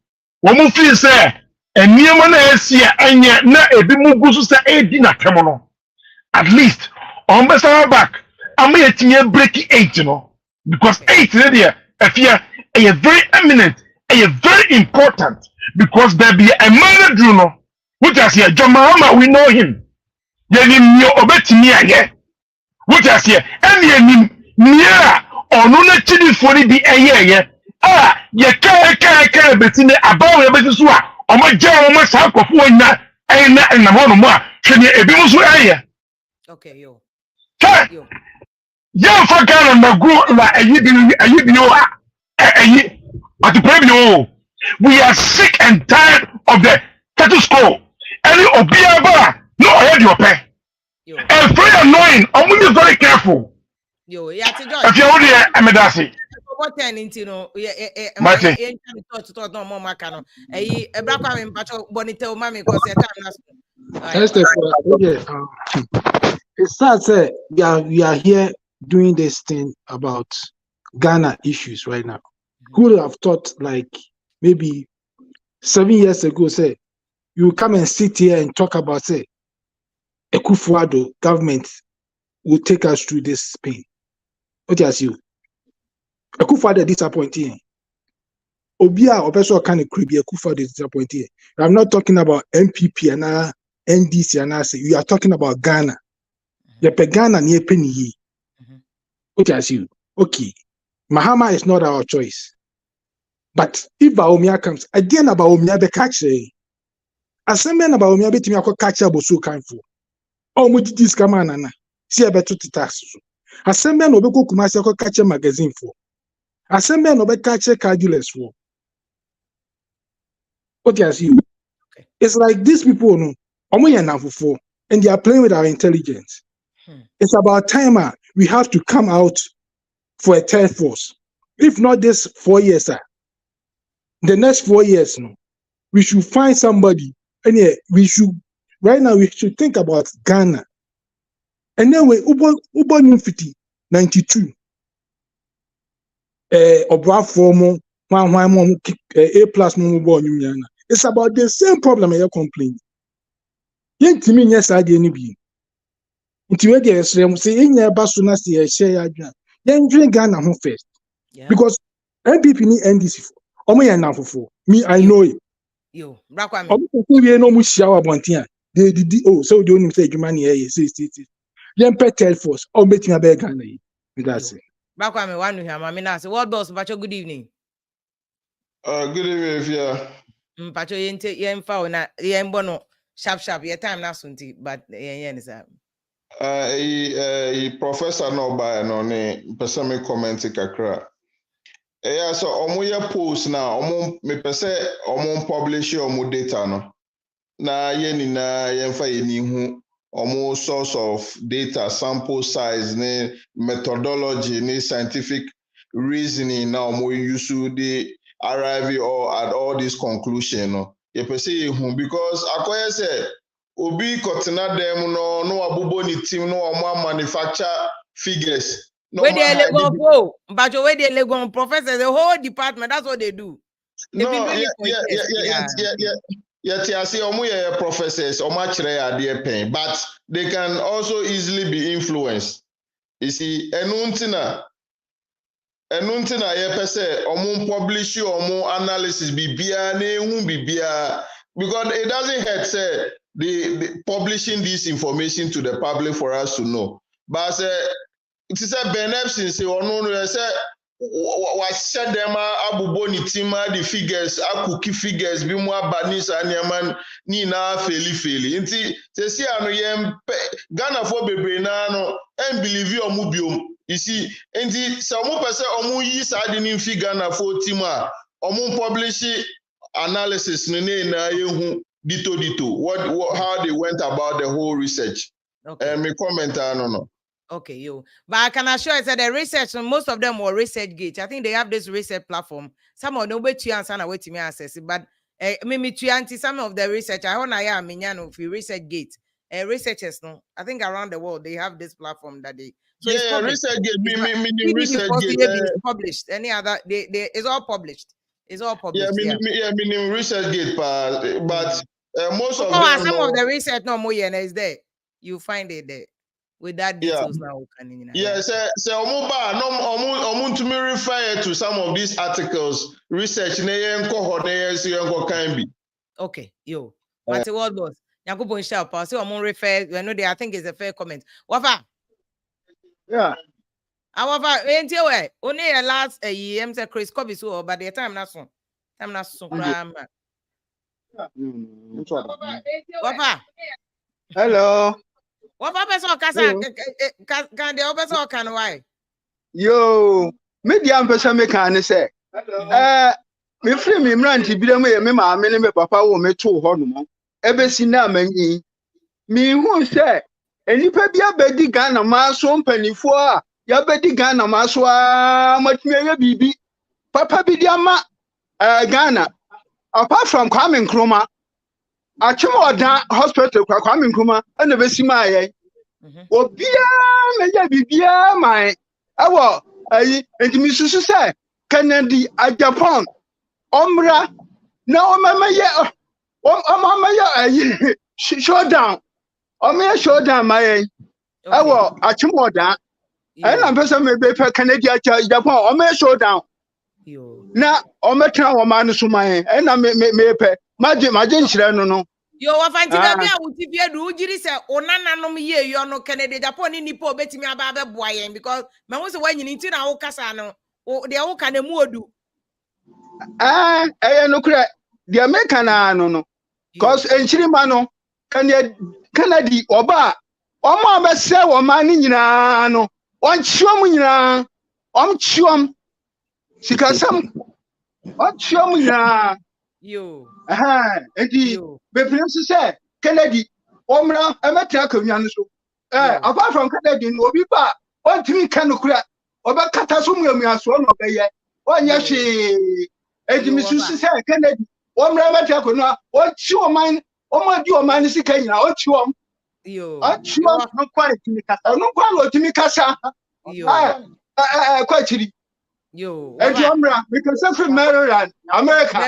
S14: Omo feel say eniema na esia enye na ebi mugusu say edi na temo no. At least on better back. Am yetimi break 8 no. Because 8 there afia a very eminent, a very important. Because there be a man do no, which I say, John Mahama, we know him. Yenim yo obetimi aye. Which I say, and yenim near or no chili for the aye. Ah, ye ka betine about your business wa. O ma ja o ma sa kofu na and na mo no mo a hwe ebi mo so aye.
S3: Okay, yo.
S14: Yo. Yo for Ghana na go la ayi bi no ayi. At the problem, we are sick and tired of the status quo. Any obiaba, no head your pay. And very annoying. I'm really very careful.
S3: Yo, yeah,
S14: if you're only a medasi.
S3: What ten into no,
S14: Martin.
S3: It's
S15: sad we are here doing this thing about Ghana issues right now. Who would have thought like maybe 7 years ago, say, you come and sit here and talk about, say, Akufo-Addo government will take us through this pain. What is you? Akufo-Addo disappointing. Obia Opeso kind of creepy. Akufo-Addo disappointing. I'm not talking about MPP and NDC and I say we are talking about Ghana. Yepe Ghana near penny. What is you? Okay. Mahama is not our choice. But if Baumia comes, again about Baumia be catch Assembly about Baumia be to catch up so kind for. Oh, much this come on, see a better tax. Assembly no be go Kumasi catch a magazine for. Assembly no be catch a cardulus for. What you see? It's like these people no, for, and they are playing with our intelligence. It's about time we have to come out for a third force. If not this 4 years, the next 4 years, no, we should find somebody, and yeah, we should right now we should think about Ghana. And then we Uber 92. Obra formo, A plus more. It's about the same problem you're complaining. Yen to me, yes, I didn't be. Intimate say in your basuna see a share. Then drink Ghana home first. Because MPP need NDC. Me, I know it.
S3: Yo, Brakwame.
S15: No mushawa bontia. They did so don't even say money. Say. Yen pet tell force. Or meeting a beg Ghana. That's it.
S3: Brakwame, one here, Mamina. So, what boss, Pacho, good evening.
S16: Good evening, yeah.
S3: Pacho, yen found yen bono, sharp, your time now, Sunti, but yen is a
S16: professor no by no name, person comment kakra. Yeah, so omo post now, me pese publish omo data no. Na yenfa hu omo source of data, sample size, ne methodology, ne scientific reasoning na omo use the arrive or at all this conclusion no. Ye pese hu because akoye say obi kotena dem no abubo ni team no omo manufacture figures
S3: Where
S16: normal
S3: they
S16: hygiene.
S3: Legon, but where they Legon professors, the whole department, that's what they do. They've been
S16: No,
S3: doing it for years.
S16: yeah, see, professors, but they can also easily be influenced. You see, enuntina, yeah, per se, publish analysis, bibia, because it doesn't hurt, say, the publishing this information to the public for us to know. But it is a benefit, say, or no, say, wahyɛ dɛm abobɔ ne tim de figures akuki figures bi mu aba ne saa nneɛma ne nyinaa feli nti sɛsi a no yɛmpɛ ghanafoɔ bebree naa no ɛmbelieve ɔmo biom isi nti sɛ ɔmo pɛ sɛ ɔmo yi saa de ne mfi ghanafoɔ tim a ɔmo publish analysis no ne nyinaa yɛhu dito what how they went about the whole research.
S3: Okay.
S16: Me comment no.
S3: Okay, yo. But I can assure you that the research, most of them were ResearchGate. I think they have this research platform. Some of them wait to answer and wait to me access it. But maybe to anti some of the research, I want I am Minyano for ResearchGate. Researchers, no, I think around the world they have this platform that they so it's published. ResearchGate published. Any other they it's all published. It's all published.
S16: Meaning ResearchGate, but most of
S3: them. Some of the research no more is there. You find it there. With that details now,
S16: so to me refer to some of these articles, research
S3: okay, yo. What's the word boss? Yakubo Shop, so refer, I think it's a fair comment. Wafa?
S6: Yeah.
S3: However, ain't you way? Only a last a year, I'm saying Chris Kobe, so but the time not soon. I'm not so Wafa?
S6: Hello.
S3: What person can the person can why?
S6: Yo, media person me can say. Me free me mranti bi dem me ma me ne me papa wo me to ho no mo. Ebe si na manyi. Me hu say enipa bi abedi Ghana ma so mpanifo a ya bedi Ghana ma so a matumi ya bibi. Papa bi dia ma Ghana. Apart from Kwame Nkrumah Achimoda hospital kwa Kwame Nkrumah na besi ma aye obia meja bibia mai awo ayi entimi susu se Kennedy a Japan omra na omamaye ayi showdown showdown mai awo Achimoda na pesa me be Kennedy a Japan showdown na ometra wo ma no so mai na me pe maje nchire no
S3: yo wafanti baby a wutifie du ujiri se onananom ye yo no Kennedy Japan ni nipa obetimi aba be boa yen because me wo se wanyini nti na wo kasa no de wo ka na mu odu
S6: no kure the American no cause enchiri ma no Kennedy oba omo abese wo ma ni nyina no onchiom nyina omchiom sikasam onchiom nyina
S3: yo
S6: edi be prince say Kennedy omra emetra akawia no so apart from Kennedy no obi ba ontimi kanokura oba kata so muamuaso no beye onya hwe edi misusu say Kennedy omra emetra akonu ochi oman omadi oman sika nyina ochi om ochi om no kwalitimi kasa no kwalo otimi kasa kwachiri
S3: yo
S6: edi omra because of Maryland America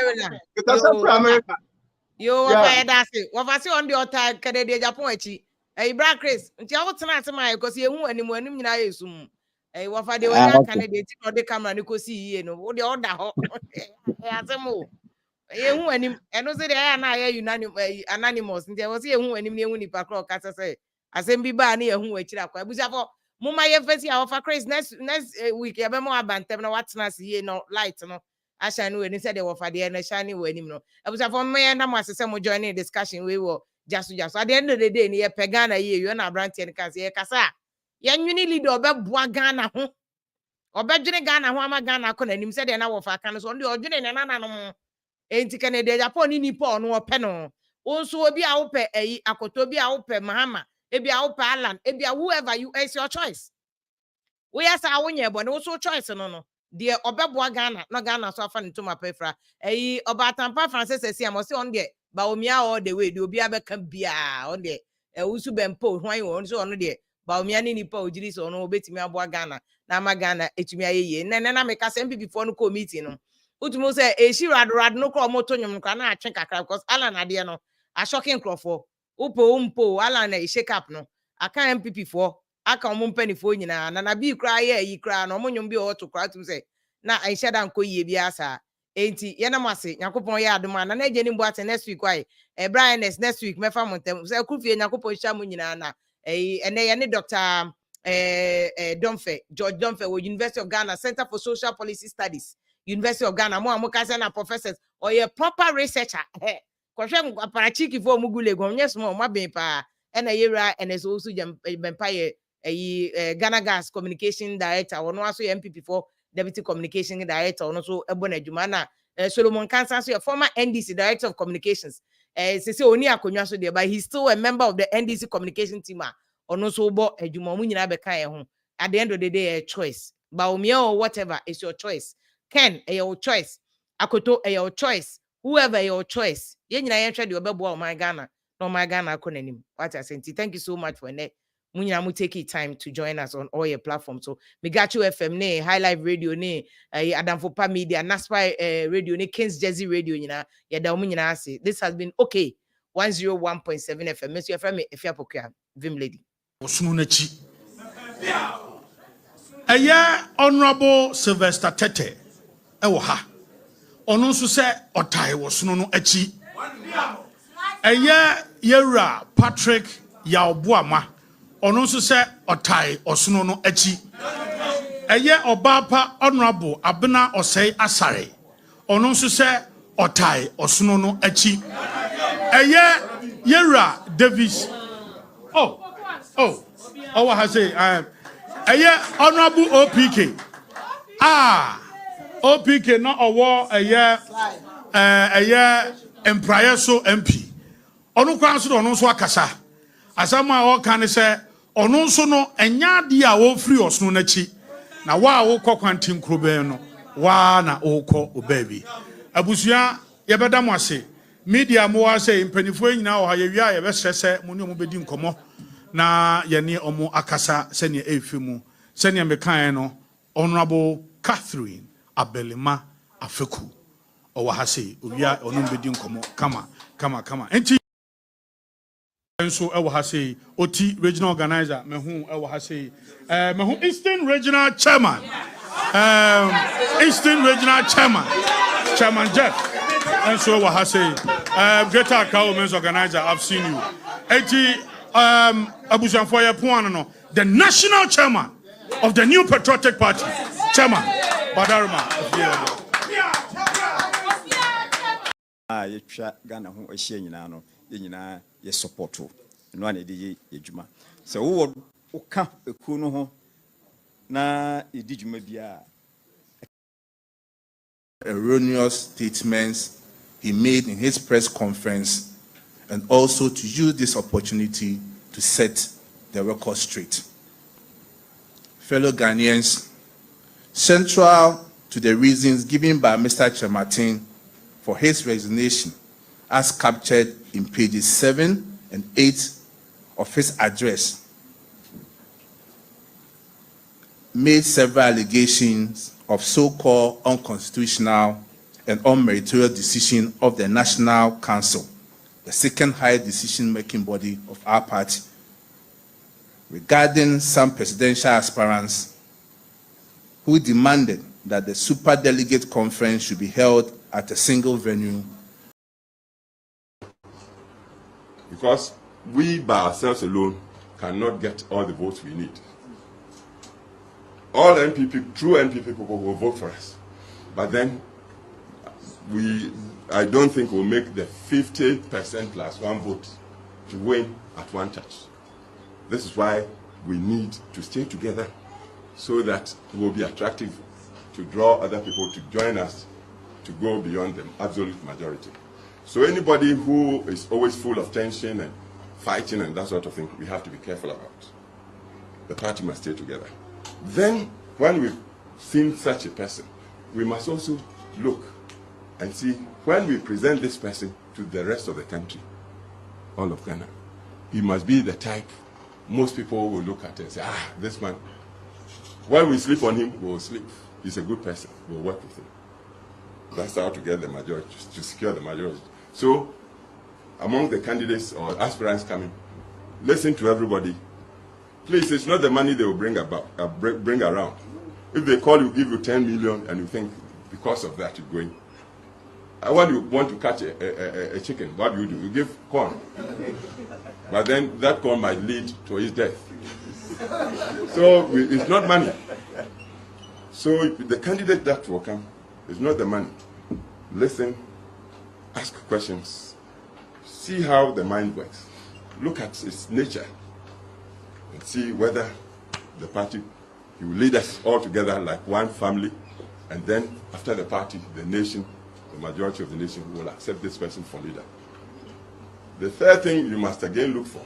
S6: because of America
S3: yo wafa that's it wafa see on the other Kennedy Japan echi bra Chris nti awo tena atema because yehu anim nyina yesum wafa de wanya Kennedy ti no de camera ni kosi yie no wo de order ho atemo yehu anim eno se de ya na ya anonymous nti wo se yehu anim ne yehu ni pakro kasa se asem bi ba na yehu akira kwa busafo muma ye fesi a wafa Chris next week ya be mo abantem na watena se yie no light no asha no eni said they were for the na shani we anim no abusafo me na mo asese mo join in discussion we wo jaso at the end of the day ni ye pegana ye you na brantie ni kasa ye kasa ye nwini leader obeboa Ghana ho obedwene Ghana ho ama Ghana ko na nim said na wo fa kan so ndi odwene ne nananom enti Kennedy Japan ni nipa ono ope no onso obi a wo pe akoto bi a wo pe Mahama ebi a wo pe Allan ebi a whoever you is your choice we asa wonye bo ne wo so choice no de obeboa Ghana no Ghana so afa ntoma pefra obatampa Francis Esiam o se on de ba omia all the way de obi abeka bia on de wusu bempo hwan won so on de ba omia ni nipa ojiri so no obetimi aboa Ghana na magana etumi ayeye na make us MPP for no committee no utumo say e shi rad no kro moto nyum nkra na atwe kakra because Allan ade no a shocking crofo umpo Allan na shake up no aka MPP for aka omompani for nyina na bi kra ye yi kra no omonyum bi o to kra tum say na anhye da nko yie bi asa enti ye na mase yakopon ye adoma na eje ni mboate next week why Brian next week mefa montem say kufie yakopon hia mo nyina na ene ye ne Dr. George Domfe wo University of Ghana Center for Social Policy Studies University of Ghana mo amukase na professors or ye proper researcher kohwe aparachiki fo mugule go nyes mo maben pa ena yera and is also empire Ghana Gas Communication Director ono aso ye MPP for Deputy Communication Director ono so ebona adwuma na Solomon Kansa so former NDC Director of Communications say oni akonwa so there but he's still a member of the NDC communication team ono so bo adwuma mu nyina be kan ho at the end of the day a choice Baumia or whatever is your choice Ken your choice Akoto your choice whoever your choice ye nyina ye hwe de obebo o my Ghana no my Ghana akonanim what I say thank you so much for that munyina mu take time to join us on all your platforms so Migachu FM ne High Life Radio ne Adamfopa Media Naspa Radio ne Kings Jersey Radio nyina ye da munyina ase this has been okay 101.7 FM Mr. FM Efiapokua Vim Lady
S17: Osunu nachi aya Honorable Sylvester Tete ewo ha ono nso se otai wosunu no achi aya Yera Patrick Yaobuama ono nso se otai osunu no achi aya Obapa Honorable Abena Osei Asare ono nso se otai osunu no achi aya Yera Davis what I say Honorable OPK OPK not award a year employer so MP onu kwan so onu so akasa asama o kan say onu so no enya de a wo free osno na chi na wa wo kokwantin kroben no wa na o ko obabi abusua ye beda mo ase media mo wa say impanifo nyina o ha ye wi a ye be sese mo ne mo bedi nkomo na yene omo akasa sene efimu sene mekan no Honorable Catherine Abelima Afeku owa ha sei owia onu bedi nkomo kama enti enso ewa ha sei oti regional organizer mehu ewa ha sei mehu Eastern Regional Chairman Chairman Jeff enso ewa ha sei Greater Accra Women's Organizer I've seen you enti Abujanfoye Puano no the national chairman of the New Patriotic Party Chairman Badaruma
S18: yetwa Ghana ho ahia nyina no nyina ye support no ane de yedwuma so wo ka eku no ho na edi dwuma bia
S19: erroneous statements he made in his press conference and also to use this opportunity to set the record straight. Fellow Ghanaians, central to the reasons given by Mr. Kyeremanteng for his resignation, as captured in pages 7 and 8 of his address, made several allegations of so-called unconstitutional and unmeritorious decision of the National Council, the second highest decision-making body of our party, regarding some presidential aspirants who demanded that the superdelegate conference should be held at a single venue.
S20: Because we by ourselves alone cannot get all the votes we need. All NPP, true NPP people will vote for us. But then I don't think we'll make the 50% plus one vote to win at one touch. This is why we need to stay together so that it will be attractive to draw other people to join us to go beyond the absolute majority. So anybody who is always full of tension and fighting and that sort of thing, we have to be careful about. The party must stay together. Then, when we've seen such a person, we must also look and see when we present this person to the rest of the country, all of Ghana, he must be the type most people will look at and say, this man When we sleep on him, we will sleep. He's a good person. We'll work with him. That's how to get the majority, to secure the majority. So, among the candidates or aspirants coming, listen to everybody. Please, it's not the money they will bring around. If they call you, give you 10 million, and you think because of that you're going. When you want to catch a chicken, what do? You give corn. But then that corn might lead to his death. So it's not money. So the candidate that will come is not the money. Listen, ask questions, see how the mind works, look at its nature, and see whether the party will lead us all together like one family, and then after the party, the nation, the majority of the nation will accept this person for leader. The third thing you must again look for,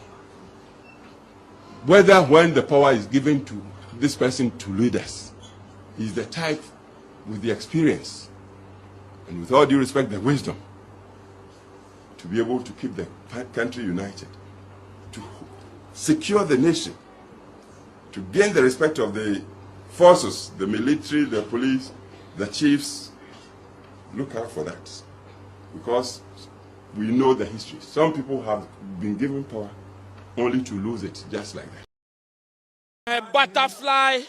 S20: whether when the power is given to this person to lead us, he's the type with the experience and with all due respect, the wisdom to be able to keep the country united, to secure the nation, to gain the respect of the forces, the military, the police, the chiefs. Look out for that, because we know the history. Some people have been given power only to lose it, just like that.
S1: A butterfly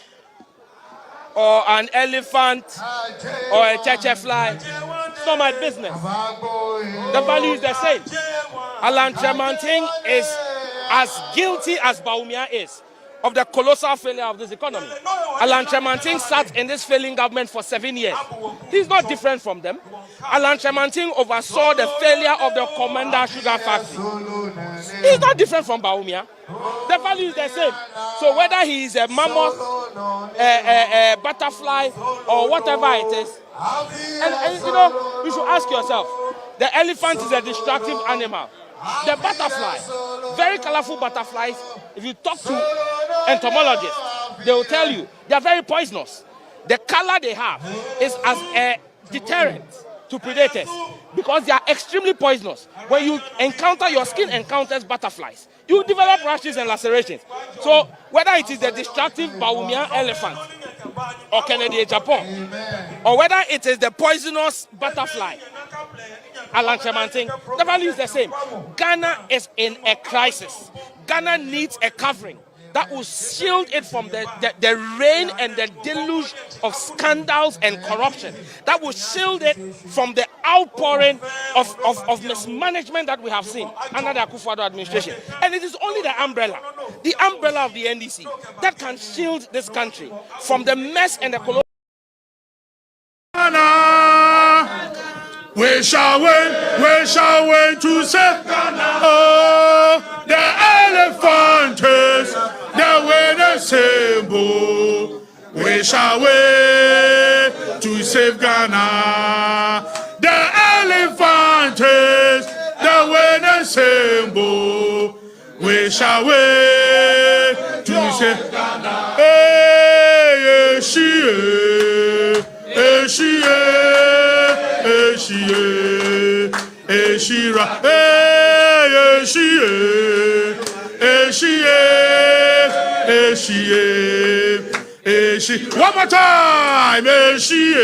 S1: or an elephant or a fly, it's not my business. The value is the same. Allan Kyeremanteng is as guilty as Bawumia is of the colossal failure of this economy. Allan Kyeremanteng sat in this failing government for 7 years. He's not different from them. Allan Kyeremanteng oversaw the failure of the Commander Sugar Factory. He's not different from Bawumia. The value is the same. So whether he is a mammoth, a butterfly, or whatever it is, and you know, you should ask yourself, the elephant is a destructive animal. The butterfly, very colorful butterflies, if you talk to entomologists, they will tell you they are very poisonous. The color they have is as a deterrent to predators because they are extremely poisonous. When you encounter, your skin encounters butterflies, you develop rashes and lacerations. So whether it is the destructive Bawumia elephant or Kennedy Japan, or whether it is the poisonous butterfly, Allan Kyeremanteng, the value is the same. Ghana is in a crisis. Ghana needs a covering that will shield it from the rain and the deluge of scandals and corruption. That will shield it from the outpouring of mismanagement that we have seen under the Akufo-Addo administration. And it is only the umbrella of the NDC, that can shield this country from the mess and the colonial.
S17: We shall wait to say, oh, the elephant is the winner symbol. We shall wait to save Ghana. The elephant is the winner symbol. We shall wait to save Ghana. Hey, she one more time. She